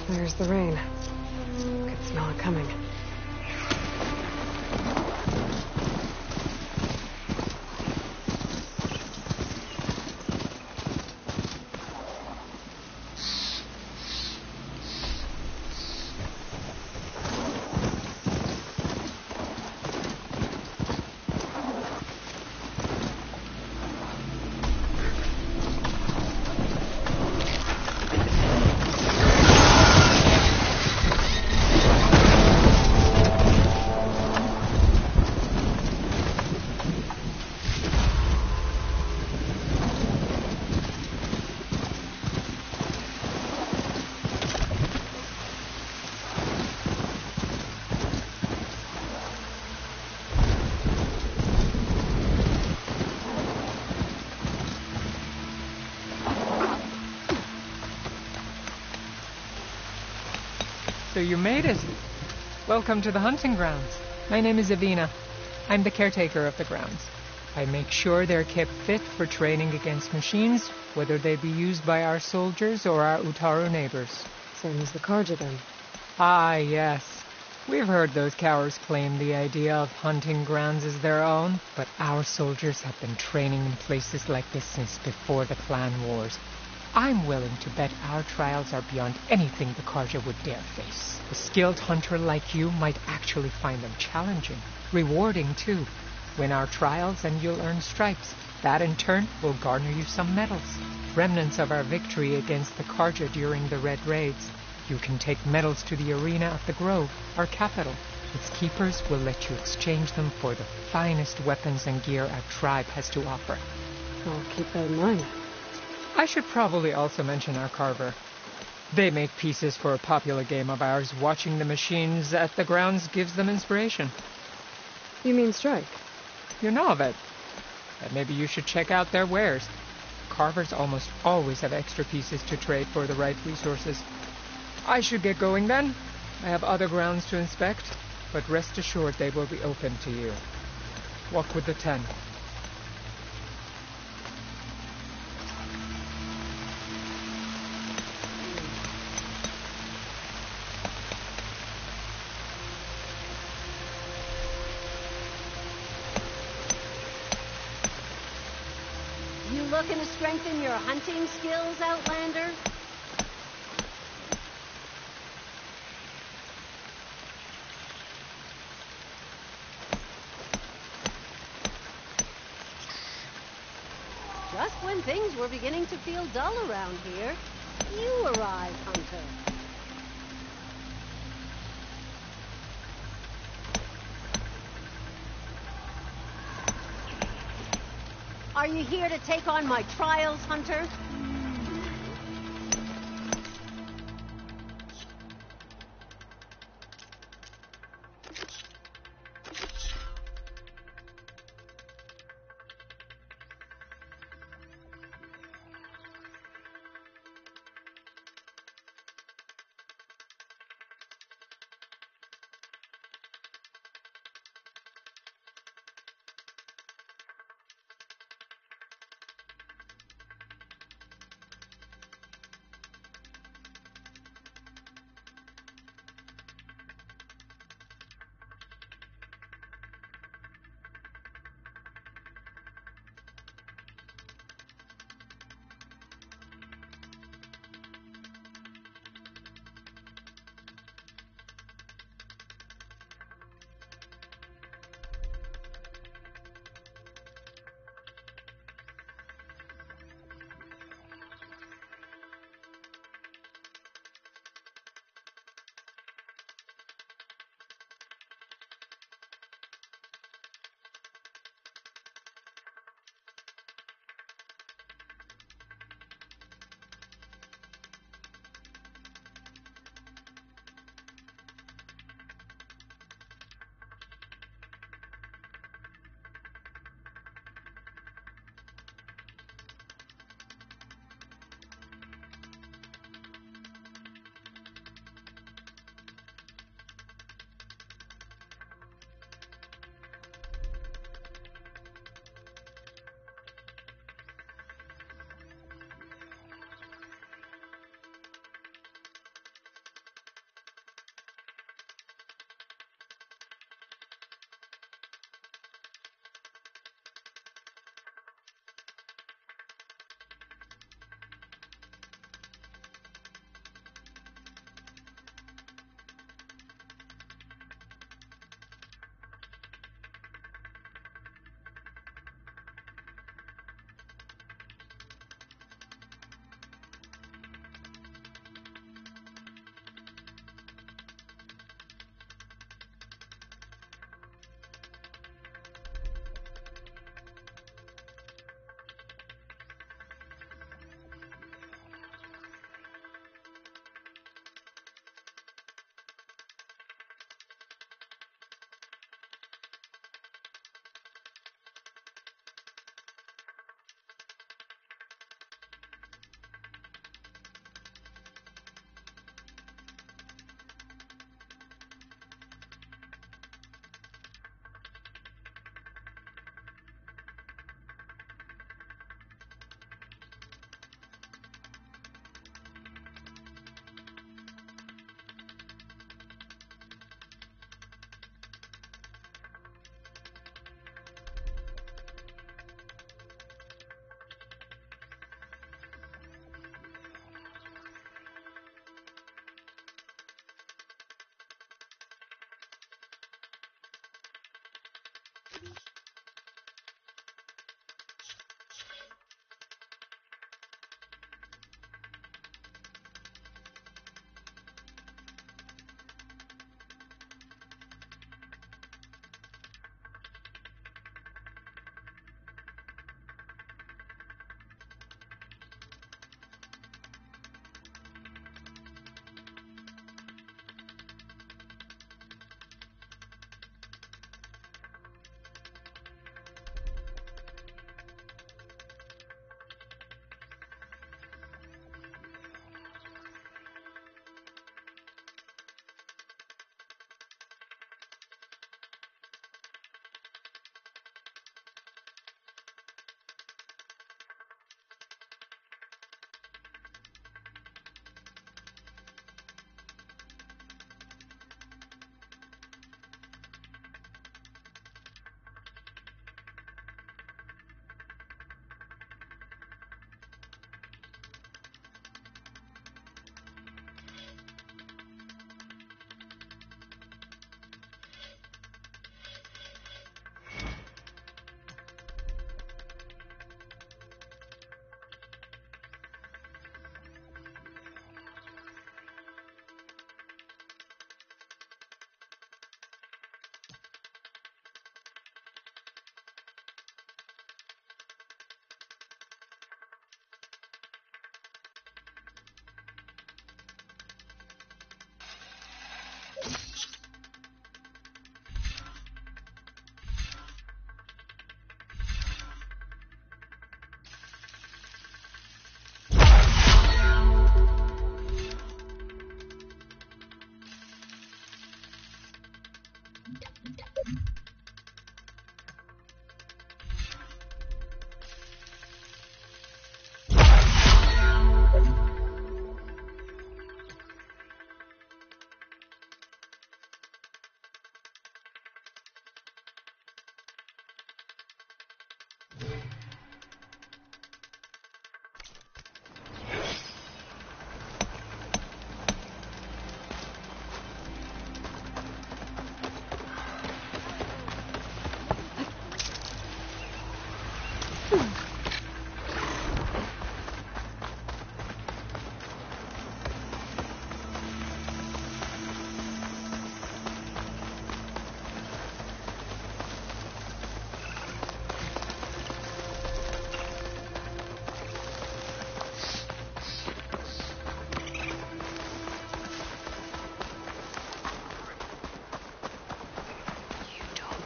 There's the rain. Could smell it coming. So you made it. Welcome to the hunting grounds. My name is Avina. I'm the caretaker of the grounds. I make sure they're kept fit for training against machines, whether they be used by our soldiers or our Utaru neighbors. Same as the Karja, then. Ah, yes. We've heard those cowards claim the idea of hunting grounds as their own, but our soldiers have been training in places like this since before the clan wars. I'm willing to bet our trials are beyond anything the Karja would dare face. A skilled hunter like you might actually find them challenging, rewarding too. Win our trials and you'll earn stripes. That in turn will garner you some medals. Remnants of our victory against the Karja during the Red Raids. You can take medals to the arena of the Grove, our capital. Its keepers will let you exchange them for the finest weapons and gear our tribe has to offer. I'll keep that in mind. I should probably also mention our carver. They make pieces for a popular game of ours. Watching the machines at the grounds gives them inspiration. You mean Strike? You know of it. But maybe you should check out their wares. Carvers almost always have extra pieces to trade for the right resources. I should get going then. I have other grounds to inspect, but rest assured they will be open to you. Walk with the 10. You looking to strengthen your hunting skills, Outlander? Just when things were beginning to feel dull around here, you arrived, Hunter. Are you here to take on my trials, Hunter?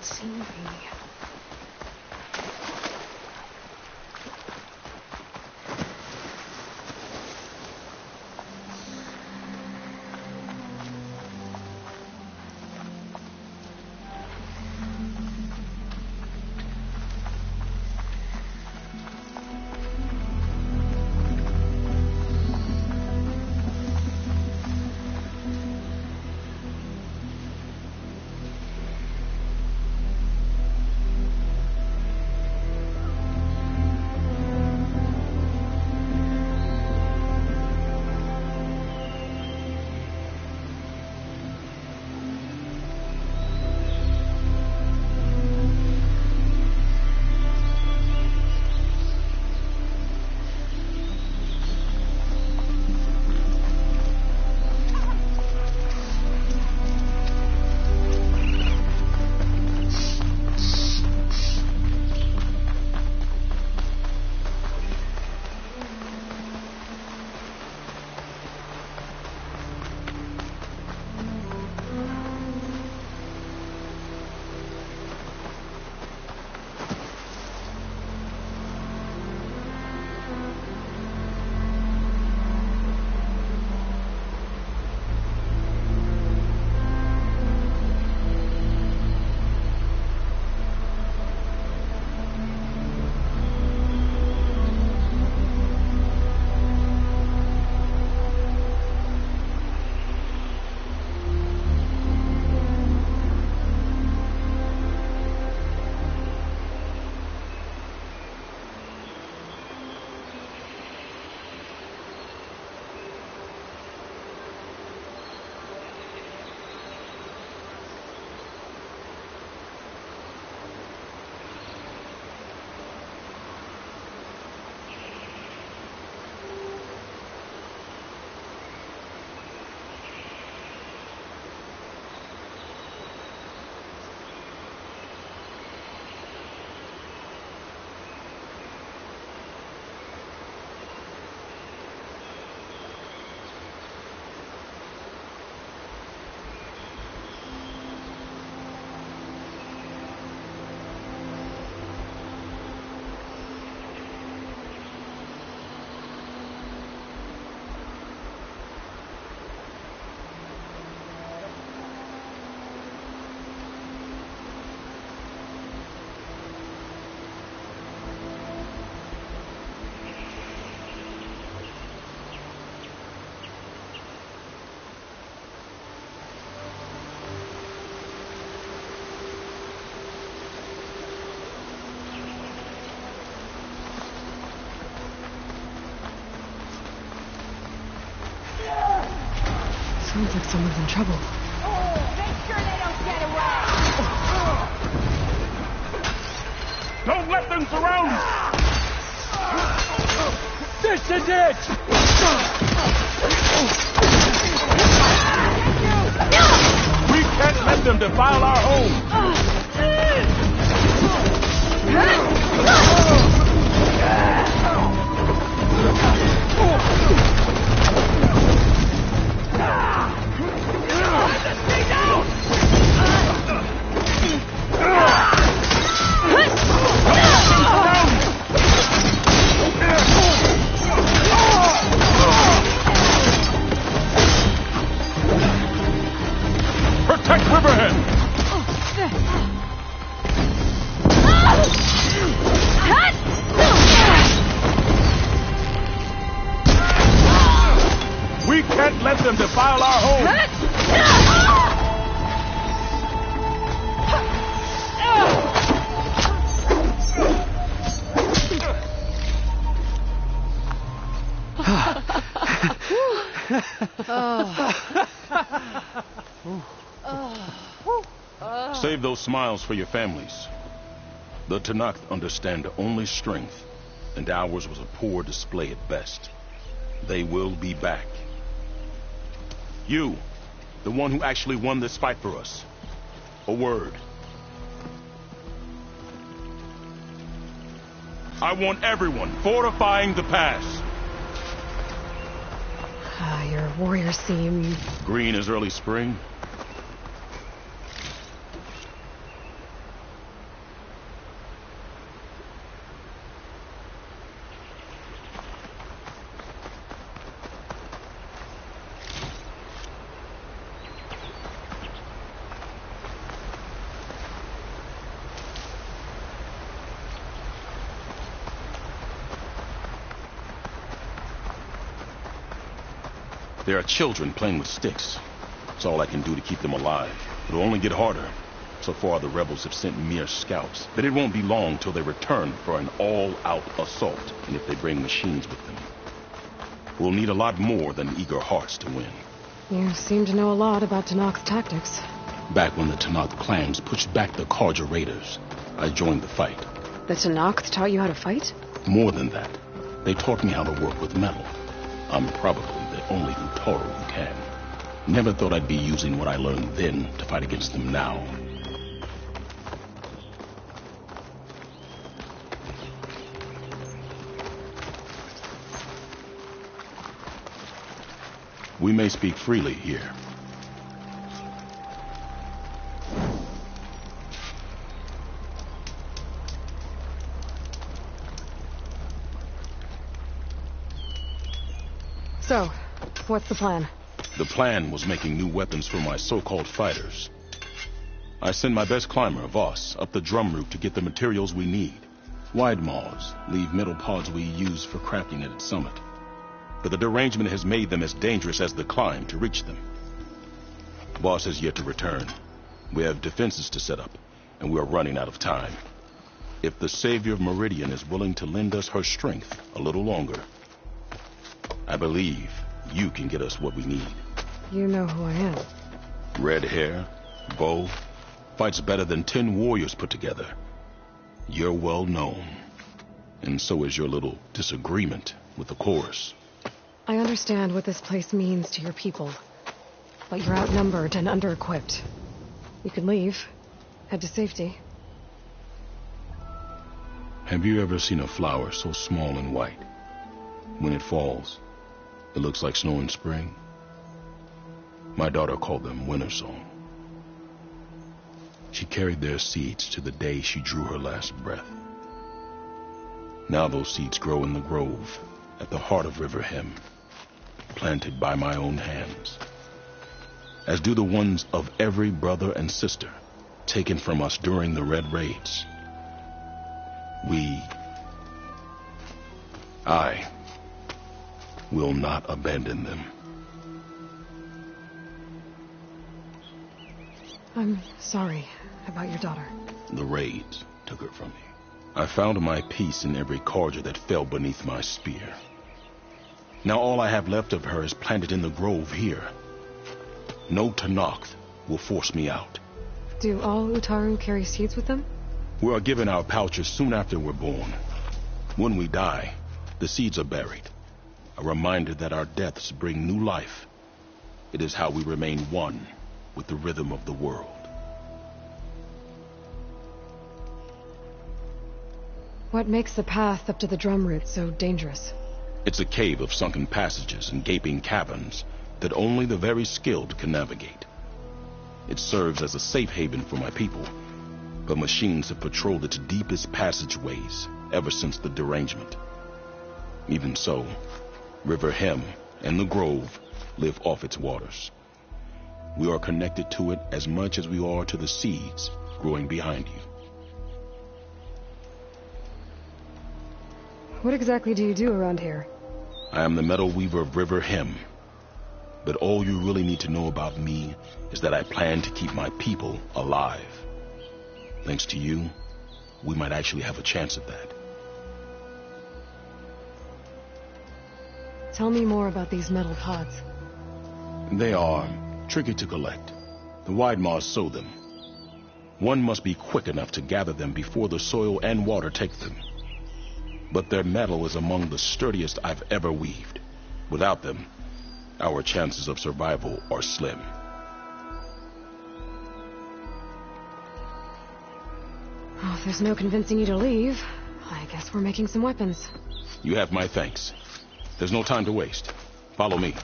see me. Sounds like someone's in trouble. Make sure they don't get away! Don't let them surround us! This is it! We can't let them defile our home! Protect Riverhead! We can't let them defile our home! Save those smiles for your families. The Tenakth understand only strength, and ours was a poor display at best. They will be back. You, the one who actually won this fight for us. A word. I want everyone fortifying the pass. Your warriors seem... Green as early spring. There are children playing with sticks. It's all I can do to keep them alive. It'll only get harder. So far, the rebels have sent mere scouts, but it won't be long till they return for an all-out assault, and if they bring machines with them. We'll need a lot more than eager hearts to win. You seem to know a lot about Tenakth's tactics. Back when the Tenakth clans pushed back the Carja raiders, I joined the fight. The Tenakth taught you how to fight? More than that, they taught me how to work with metal. I'm probably the only Utaru who can. Never thought I'd be using what I learned then to fight against them now. We may speak freely here. So, what's the plan? The plan was making new weapons for my so-called fighters. I send my best climber, Voss, up the drum route to get the materials we need. Wide maws leave metal pods we use for crafting at its summit. But the derangement has made them as dangerous as the climb to reach them. Voss has yet to return. We have defenses to set up, and we are running out of time. If the Savior of Meridian is willing to lend us her strength a little longer, I believe you can get us what we need. You know who I am. Red hair, bow, fights better than 10 warriors put together. You're well known, and so is your little disagreement with the chorus. I understand what this place means to your people, but you're outnumbered and under-equipped. You can leave, head to safety. Have you ever seen a flower so small and white? When it falls, it looks like snow in spring. My daughter called them winter song. She carried their seeds to the day she drew her last breath. Now those seeds grow in the grove at the heart of River Hem, planted by my own hands, as do the ones of every brother and sister taken from us during the Red Raids. I will not abandon them. I'm sorry about your daughter. The raids took her from me. I found my peace in every Carja that fell beneath my spear. Now all I have left of her is planted in the grove here. No Tenakth will force me out. Do all Utaru carry seeds with them? We are given our pouches soon after we're born. When we die, the seeds are buried. A reminder that our deaths bring new life. It is how we remain one with the rhythm of the world. What makes the path up to the drum route so dangerous? It's a cave of sunken passages and gaping caverns that only the very skilled can navigate. It serves as a safe haven for my people, but machines have patrolled its deepest passageways ever since the derangement. Even so, River Hem and the Grove live off its waters. We are connected to it as much as we are to the seeds growing behind you. What exactly do you do around here? I am the metal weaver of River Hem. But all you really need to know about me is that I plan to keep my people alive. Thanks to you, we might actually have a chance at that. Tell me more about these metal pods. They are tricky to collect. The Wide Maws sow them. One must be quick enough to gather them before the soil and water take them. But their metal is among the sturdiest I've ever weaved. Without them, our chances of survival are slim. Well, if there's no convincing you to leave, I guess we're making some weapons. You have my thanks. There's no time to waste. Follow me.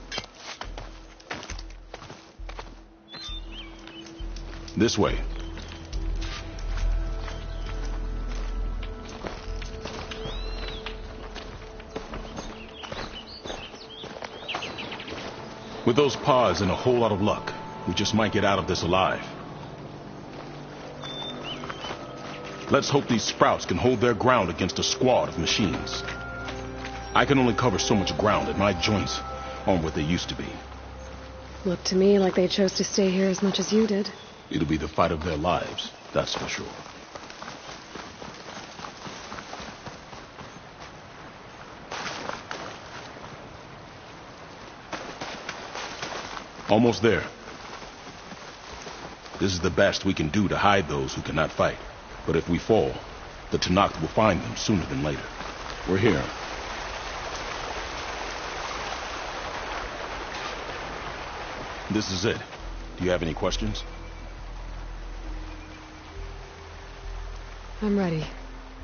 This way. With those pods and a whole lot of luck, we just might get out of this alive. Let's hope these sprouts can hold their ground against a squad of machines. I can only cover so much ground, and my joints aren't what they used to be. Looked to me like they chose to stay here as much as you did. It'll be the fight of their lives, that's for sure. Almost there. This is the best we can do to hide those who cannot fight. But if we fall, the Tenakth will find them sooner than later. We're here. This is it. Do you have any questions? I'm ready.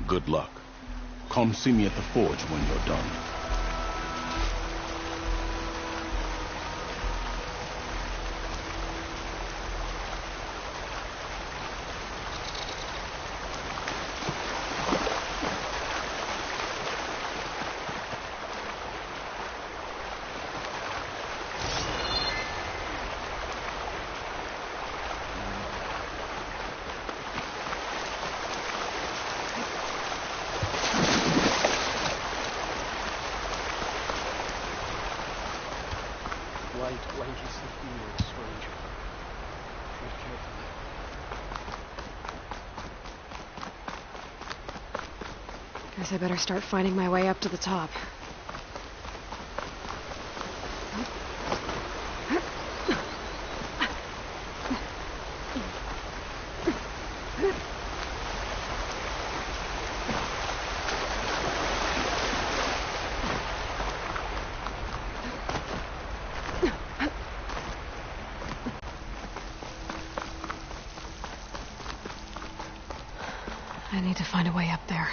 Good luck. Come see me at the forge when you're done. Light blankets the field, stranger. Tread carefully. Guess I better start finding my way up to the top. I need to find a way up there.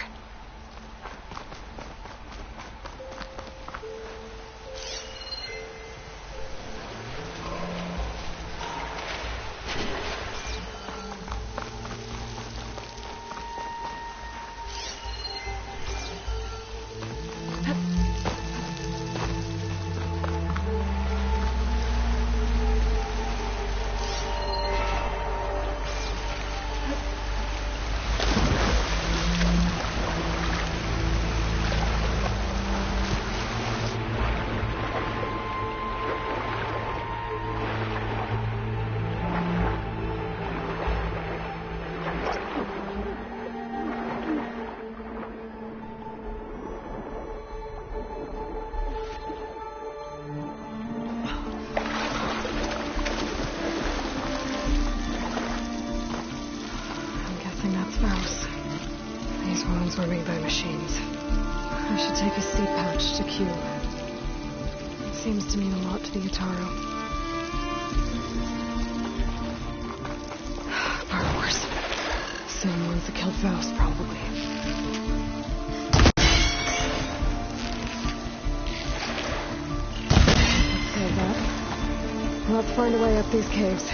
Were made by machines. I should take a seed pouch to Q. It seems to mean a lot to the Utaru. Far worse. Same ones that killed Faust, probably. Let's save that. Let's find a way up these caves.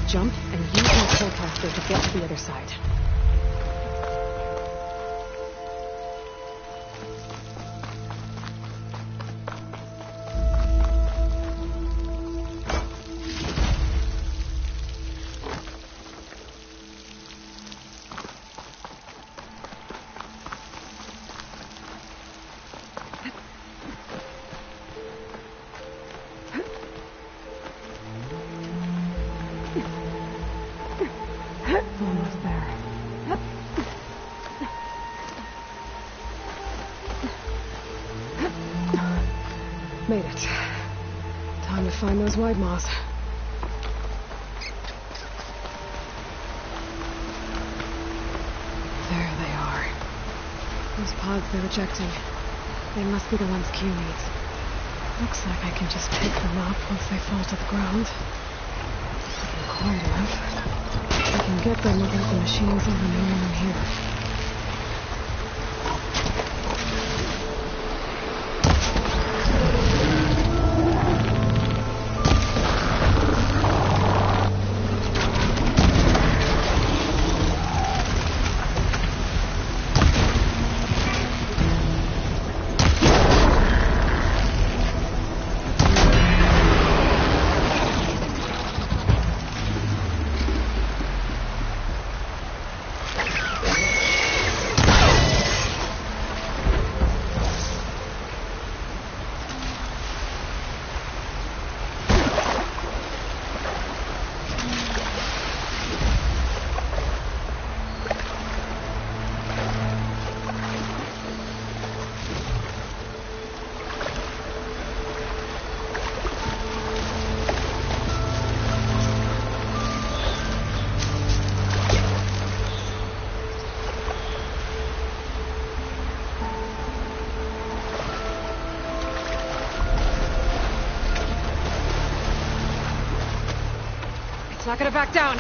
jump and use my telecaster to get to the other side. Almost there. Made it. Time to find those wide maws. There they are. Those pods they're ejecting. They must be the ones Q needs. Looks like I can just pick them up once they fall to the ground. Quiet enough. I can get them without the machines even knowing I'm here. It's not gonna back down.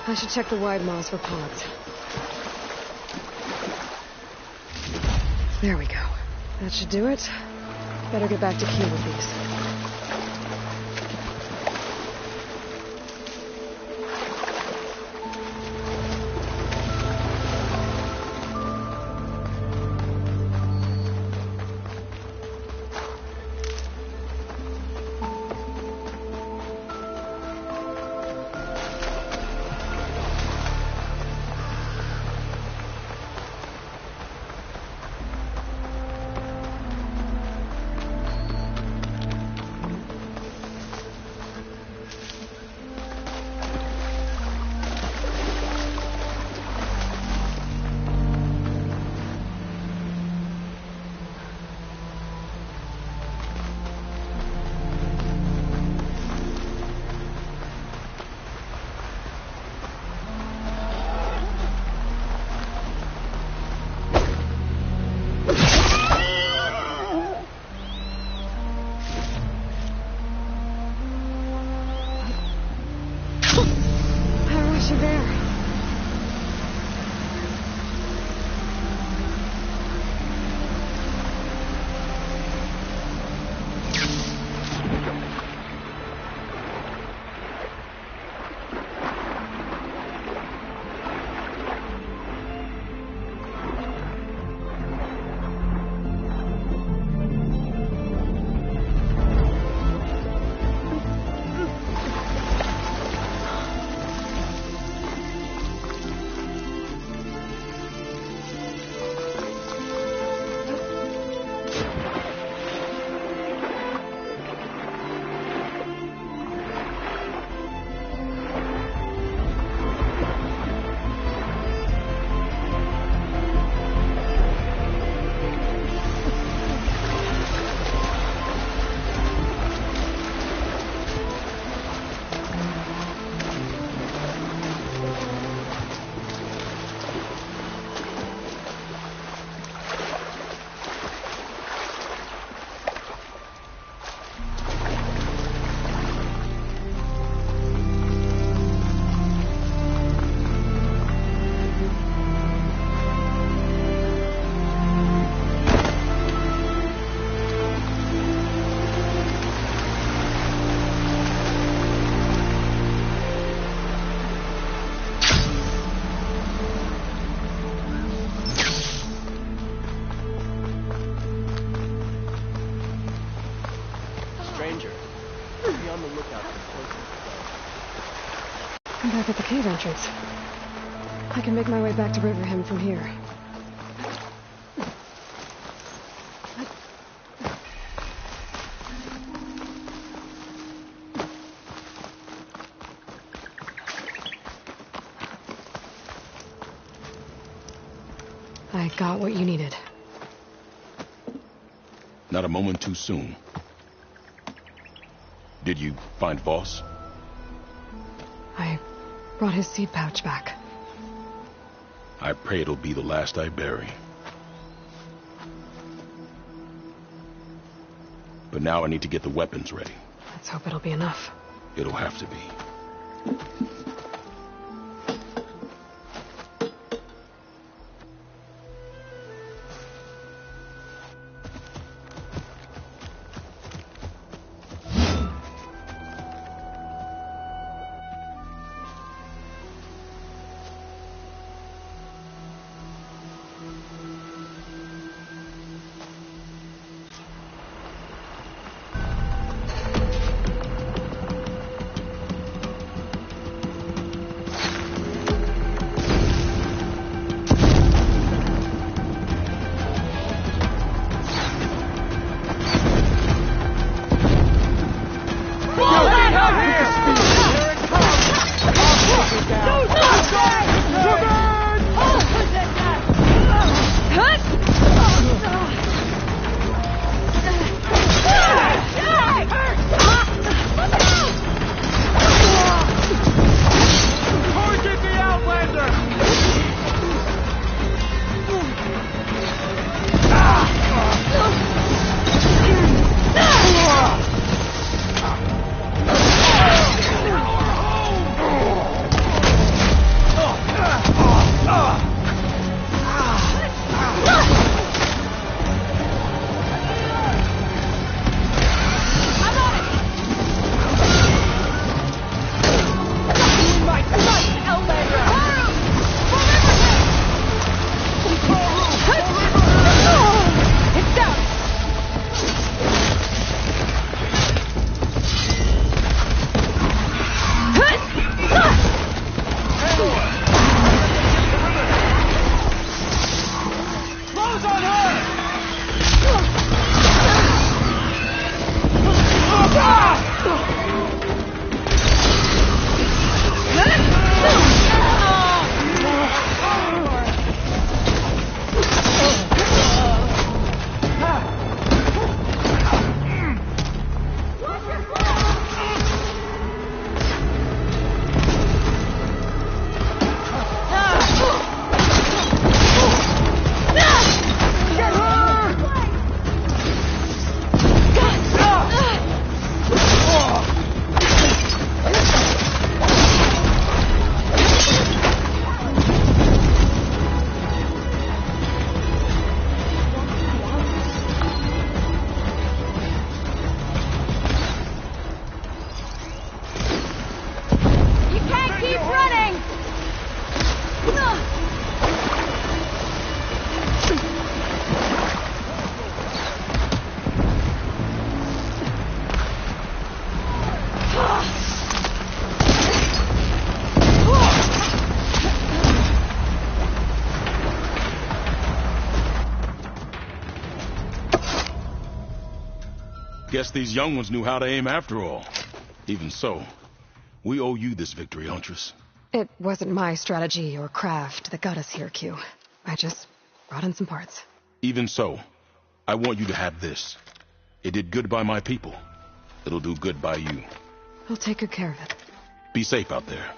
I should check the wide maws for pods. There we go. That should do it. Better get back to Q with these. I'm back at the cave entrance. I can make my way back to Riverham from here. I got what you needed. Not a moment too soon. Did you find Voss? I brought his seed pouch back. I pray it'll be the last I bury. But now I need to get the weapons ready. Let's hope it'll be enough. It'll have to be. Guess these young ones knew how to aim after all. Even so, we owe you this victory, Huntress. It wasn't my strategy or craft that got us here, Q. I just brought in some parts. Even so, I want you to have this. It did good by my people. It'll do good by you. I'll take good care of it. Be safe out there.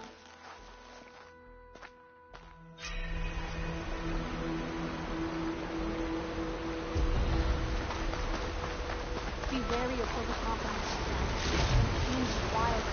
Be wary of overconfidence. It seems wild.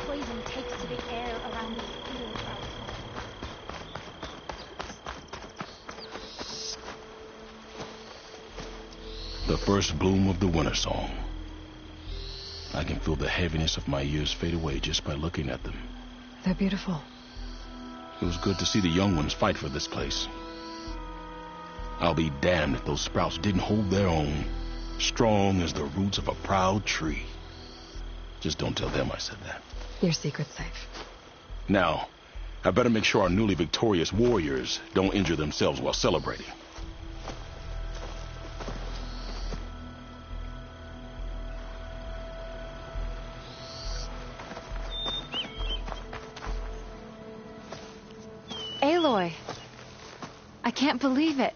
Poison takes to the air around this field outside. The first bloom of the winter song. I can feel the heaviness of my years fade away just by looking at them. They're beautiful. It was good to see the young ones fight for this place. I'll be damned if those sprouts didn't hold their own, strong as the roots of a proud tree. Just don't tell them I said that. Your secret's safe. Now, I better make sure our newly victorious warriors don't injure themselves while celebrating. Aloy! I can't believe it.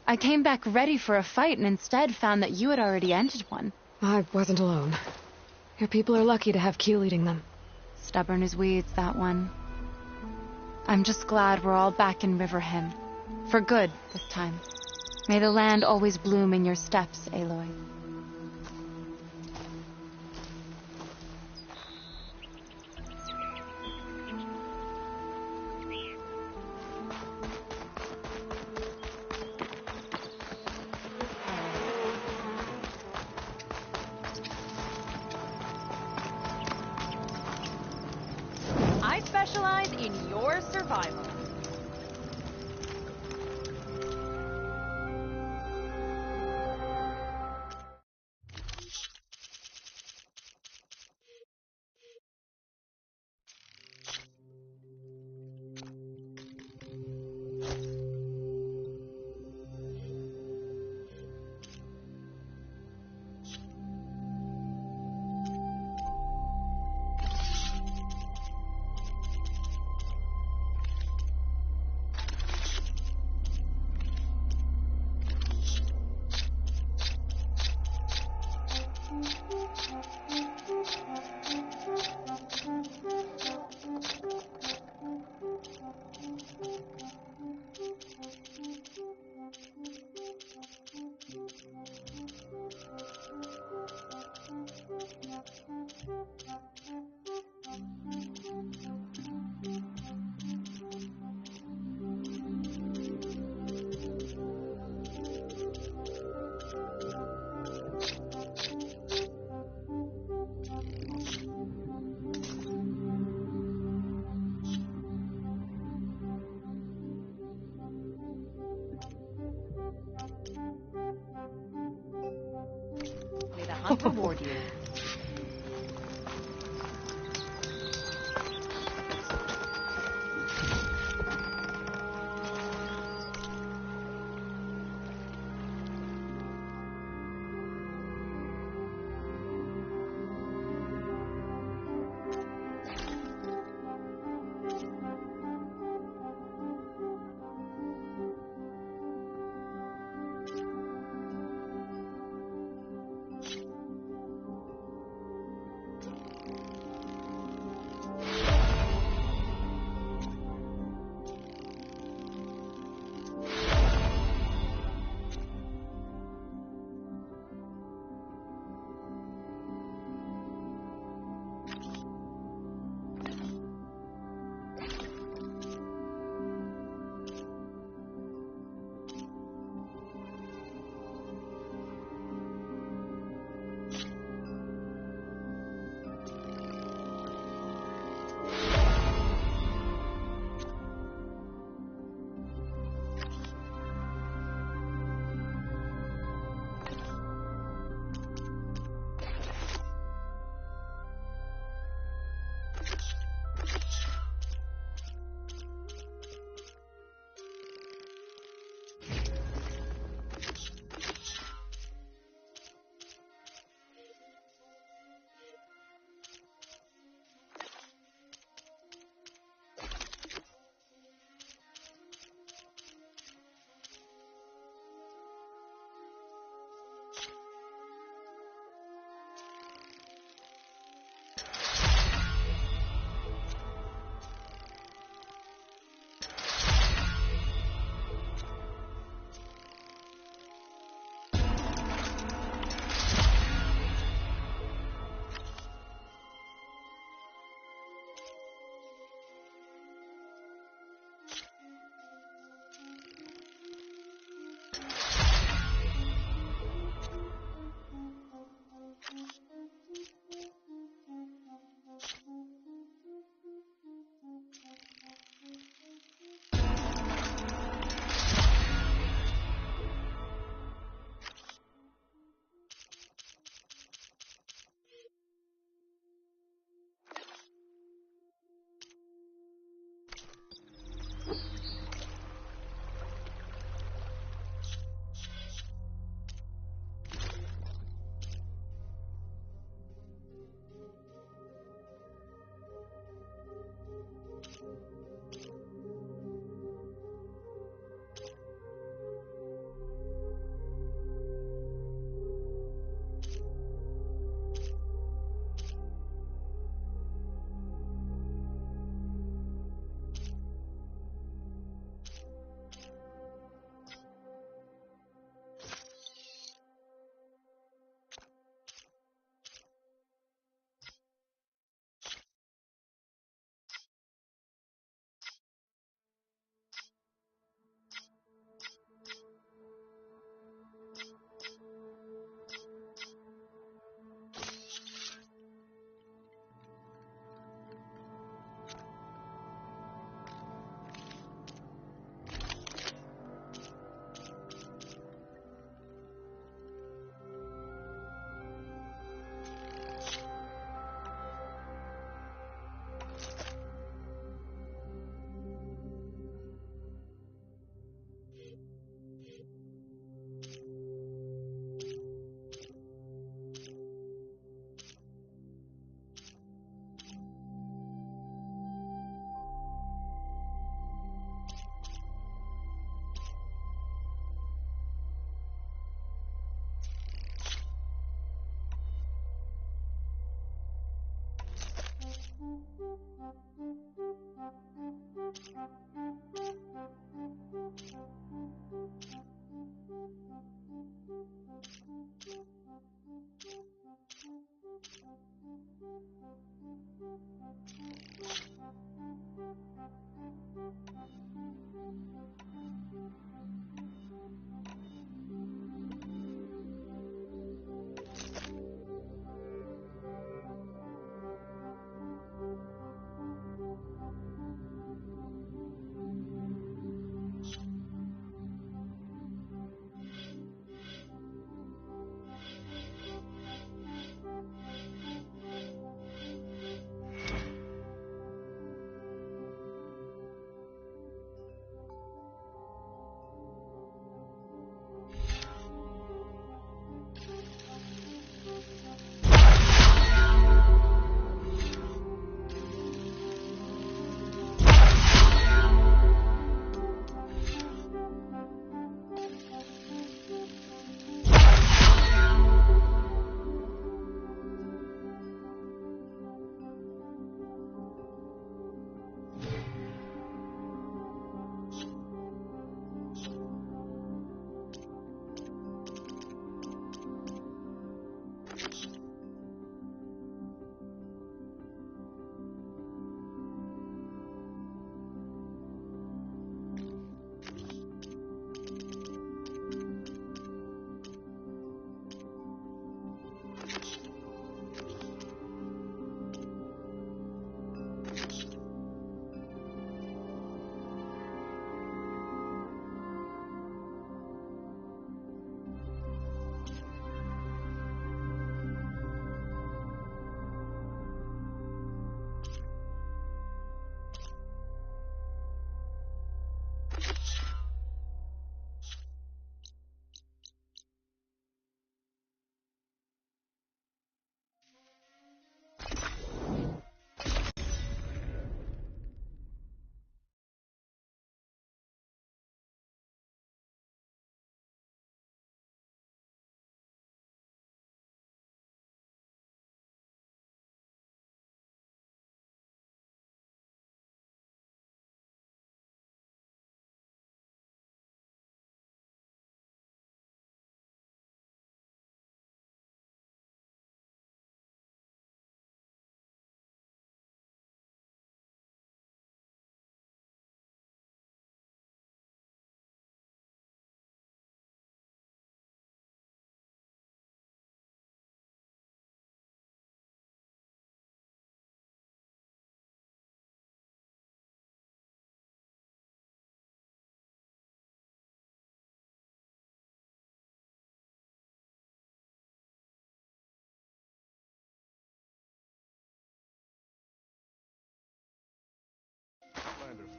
I came back ready for a fight and instead found that you had already ended one. I wasn't alone. Your people are lucky to have Q leading them. Stubborn as weeds, that one. I'm just glad we're all back in Riverhymn. For good, this time. May the land always bloom in your steps, Aloy. I specialize in your survival. Hunt reward you.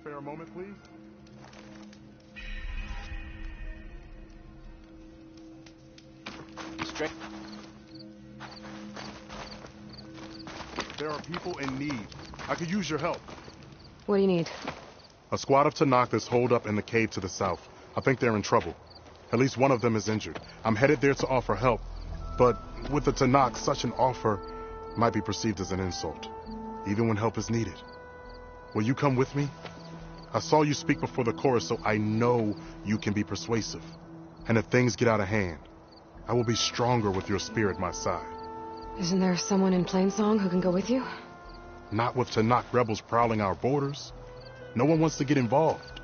Spare a moment, please. There are people in need. I could use your help. What do you need? A squad of Tenakth is holed up in the cave to the south. I think they're in trouble. At least one of them is injured. I'm headed there to offer help. But with the Tenakth, such an offer might be perceived as an insult, even when help is needed. Will you come with me? I saw you speak before the chorus, so I know you can be persuasive. And if things get out of hand, I will be stronger with your spear at my side. Isn't there someone in Plainsong who can go with you? Not with Tenakth rebels prowling our borders. No one wants to get involved.